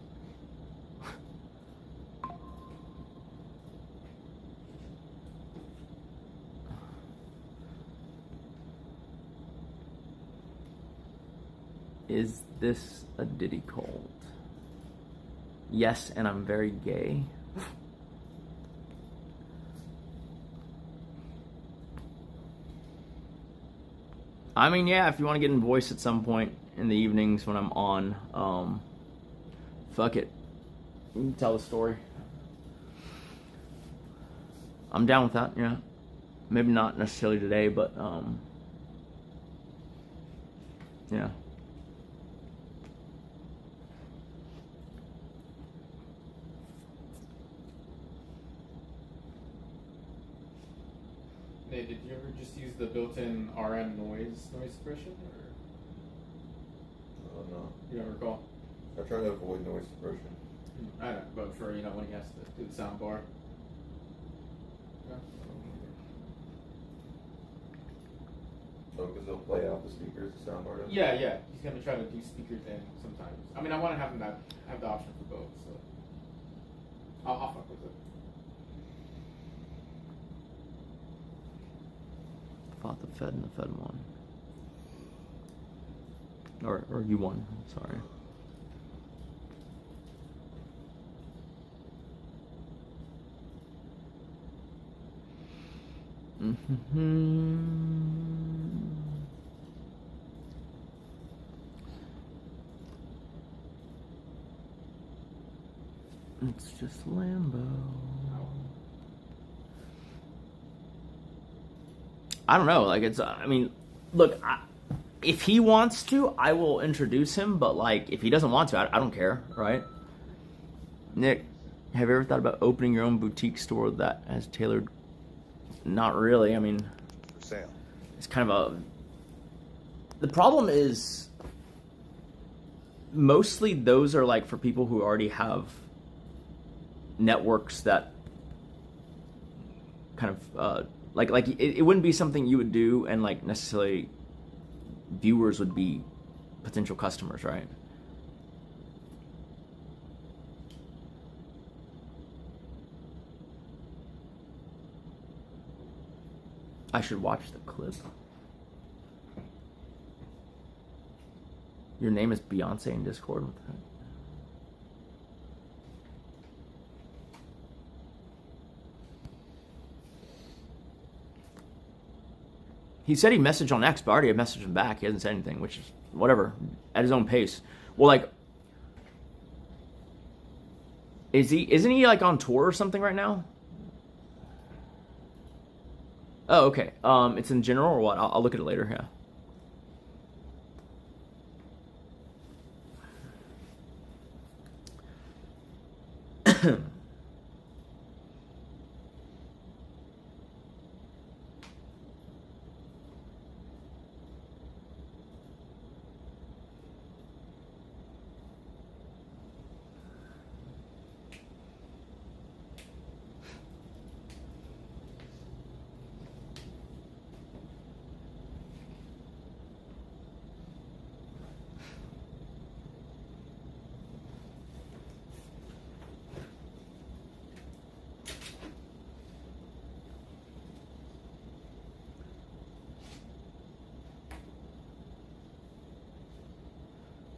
Is this a Diddy cult? Yes, and I'm very gay. I mean, yeah, if you want to get in voice at some point in the evenings when I'm on, fuck it. You can tell the story. I'm down with that, yeah. Maybe not necessarily today, but, yeah. Hey, did you ever just use the built-in RN noise suppression, or No. you don't recall? I try to avoid noise suppression. I don't, but for when he has to do the sound bar. Yeah. Oh, because they'll play out the speakers, the soundboard. Yeah, yeah. He's gonna try to do speakers in sometimes. I mean, I want to have him have the option for both, so I'll fuck with it. Fought the Fed and the Fed won. Or you won, sorry. It's just Lambo. I don't know, like it's, I mean, look, if he wants to, I will introduce him, but like, if he doesn't want to, I don't care, right? Nick, have you ever thought about opening your own boutique store that has tailored? Not really, I mean, For sale. it's kind of the problem is, mostly those are like for people who already have networks that kind of, like it wouldn't be something you would do and like necessarily viewers would be potential customers, right? I should watch the clip. Your name is Beyonce in Discord? What the heck? He said he messaged on X, but I already have messaged him back. He hasn't said anything, which is whatever, at his own pace. Well, like, isn't he like on tour or something right now? Oh, okay. It's in general or what? I'll look at it later, yeah.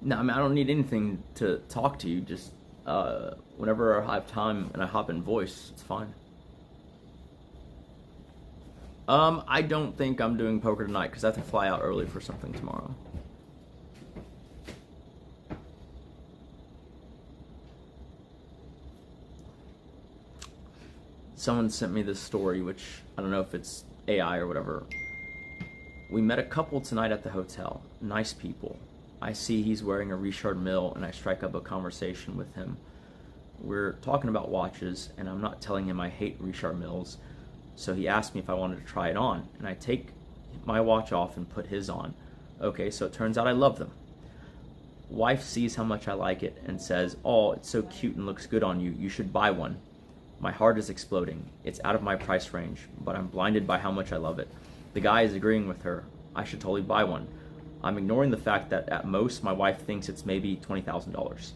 No, I mean, I don't need anything to talk to you. Just whenever I have time and I hop in voice, it's fine. I don't think I'm doing poker tonight because I have to fly out early for something tomorrow. Someone sent me this story, which I don't know if it's AI or whatever. We met a couple tonight at the hotel. Nice people. I see he's wearing a Richard Mille, and I strike up a conversation with him. We're talking about watches, and I'm not telling him I hate Richard Milles, so he asked me if I wanted to try it on, and I take my watch off and put his on. Okay, so it turns out I love them. Wife sees how much I like it and says, "Oh, it's so cute and looks good on you. You should buy one." My heart is exploding. It's out of my price range, but I'm blinded by how much I love it. The guy is agreeing with her. I should totally buy one. I'm ignoring the fact that at most my wife thinks it's maybe $20,000.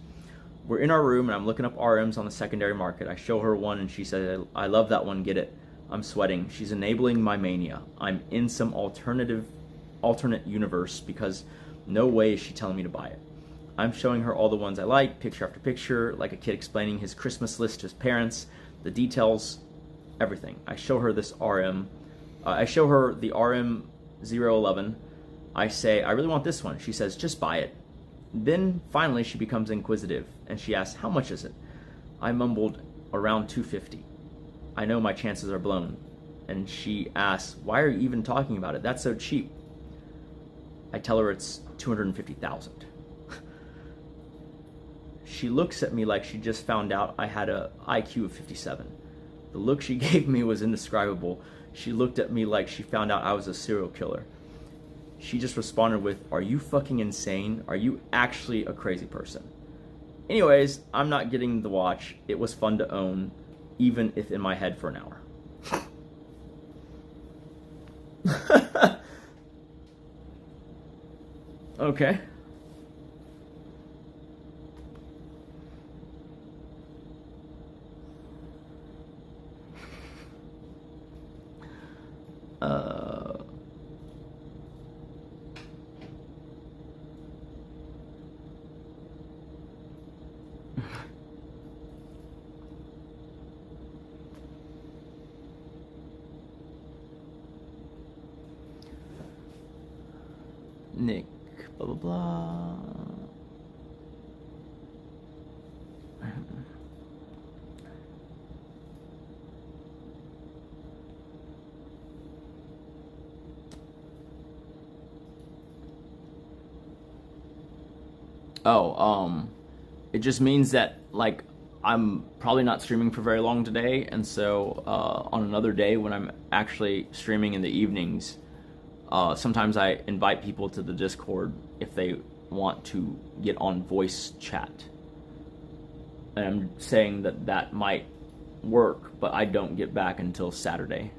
We're in our room and I'm looking up RMs on the secondary market. I show her one and she says, "I love that one, get it." I'm sweating. She's enabling my mania. I'm in some alternate universe because no way is she telling me to buy it. I'm showing her all the ones I like, picture after picture, like a kid explaining his Christmas list to his parents, the details, everything. I show her this RM. I show her the RM 011. I say, "I really want this one." She says, "Just buy it." Then finally she becomes inquisitive and she asks, "How much is it?" I mumbled, "Around $250. I know my chances are blown. And she asks, "Why are you even talking about it? That's so cheap." I tell her it's $250,000. She looks at me like she just found out I had a IQ of 57. The look she gave me was indescribable. She looked at me like she found out I was a serial killer. She just responded with, "Are you fucking insane? Are you actually a crazy person?" Anyways, I'm not getting the watch. It was fun to own, even if in my head for an hour. Okay. Nick, blah blah blah. It just means that, like, I'm probably not streaming for very long today, and so on another day when I'm actually streaming in the evenings, sometimes I invite people to the Discord if they want to get on voice chat. And I'm saying that that might work, but I don't get back until Saturday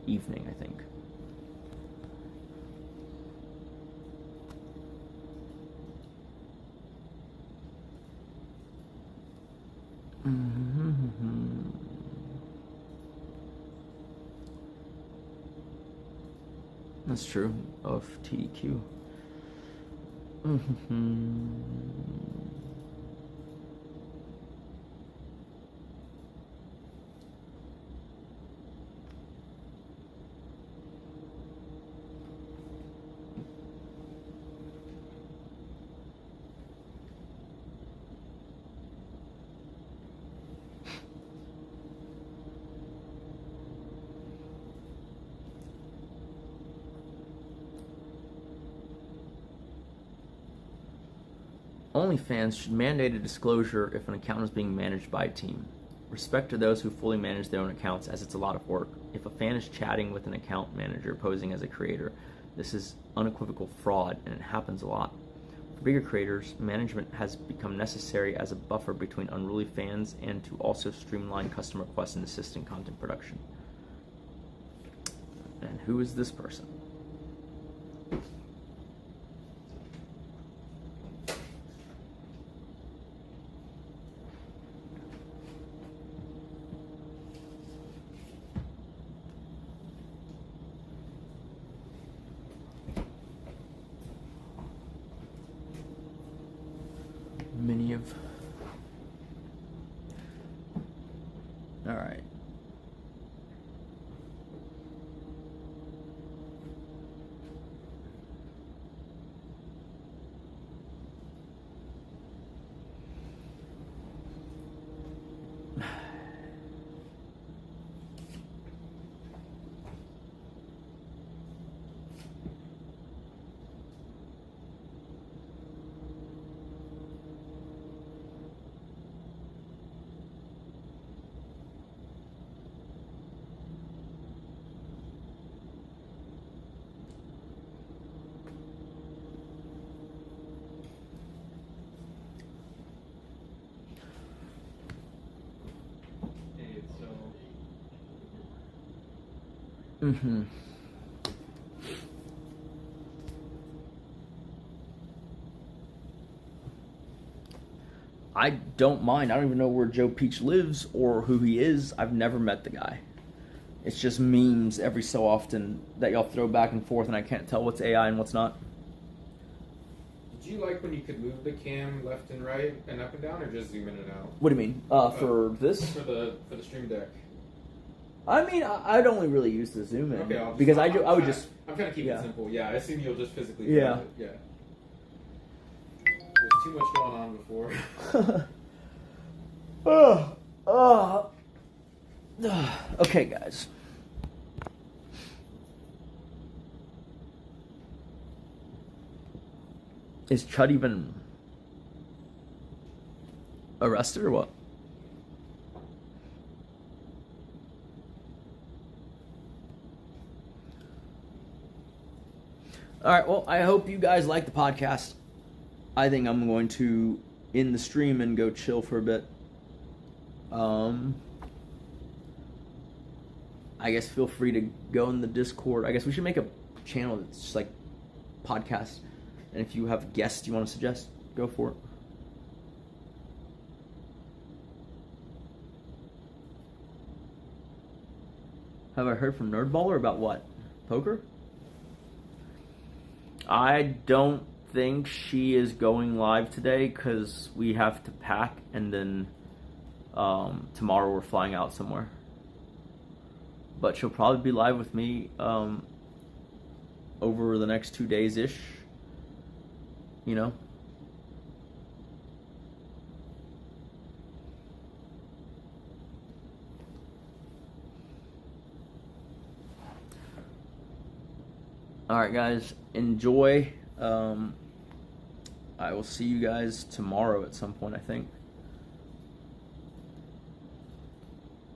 evening, I think. That's true of TDQ. OnlyFans should mandate a disclosure if an account is being managed by a team. Respect to those who fully manage their own accounts, as it's a lot of work. If a fan is chatting with an account manager posing as a creator, this is unequivocal fraud, and it happens a lot. For bigger creators, management has become necessary as a buffer between unruly fans and to also streamline custom requests and assist in content production. And who is this person? Many of... All right. I don't mind. I don't even know where Joe Peach lives or who he is. I've never met the guy. It's just memes every so often that y'all throw back and forth, and I can't tell what's AI and what's not. Did you like when you could move the cam left and right and up and down, or just zoom in and out? What do you mean? For this? For the Stream Deck. I mean, I'd only really use the zoom in Okay, because I'm trying to keep yeah. it simple. Yeah, I assume you'll just physically. Yeah. Do it. Yeah. There's too much going on before. Okay, guys. Is Chud even arrested or what? All right, well, I hope you guys like the podcast. I think I'm going to end the stream and go chill for a bit. I guess feel free to go in the Discord. I guess we should make a channel that's just like podcast. And if you have guests you want to suggest, go for it. Have I heard from Nerdballer about what? Poker? I don't think she is going live today because we have to pack, and then tomorrow we're flying out somewhere. But she'll probably be live with me over the next 2 days-ish. You know? Alright guys, enjoy. I will see you guys tomorrow at some point, I think.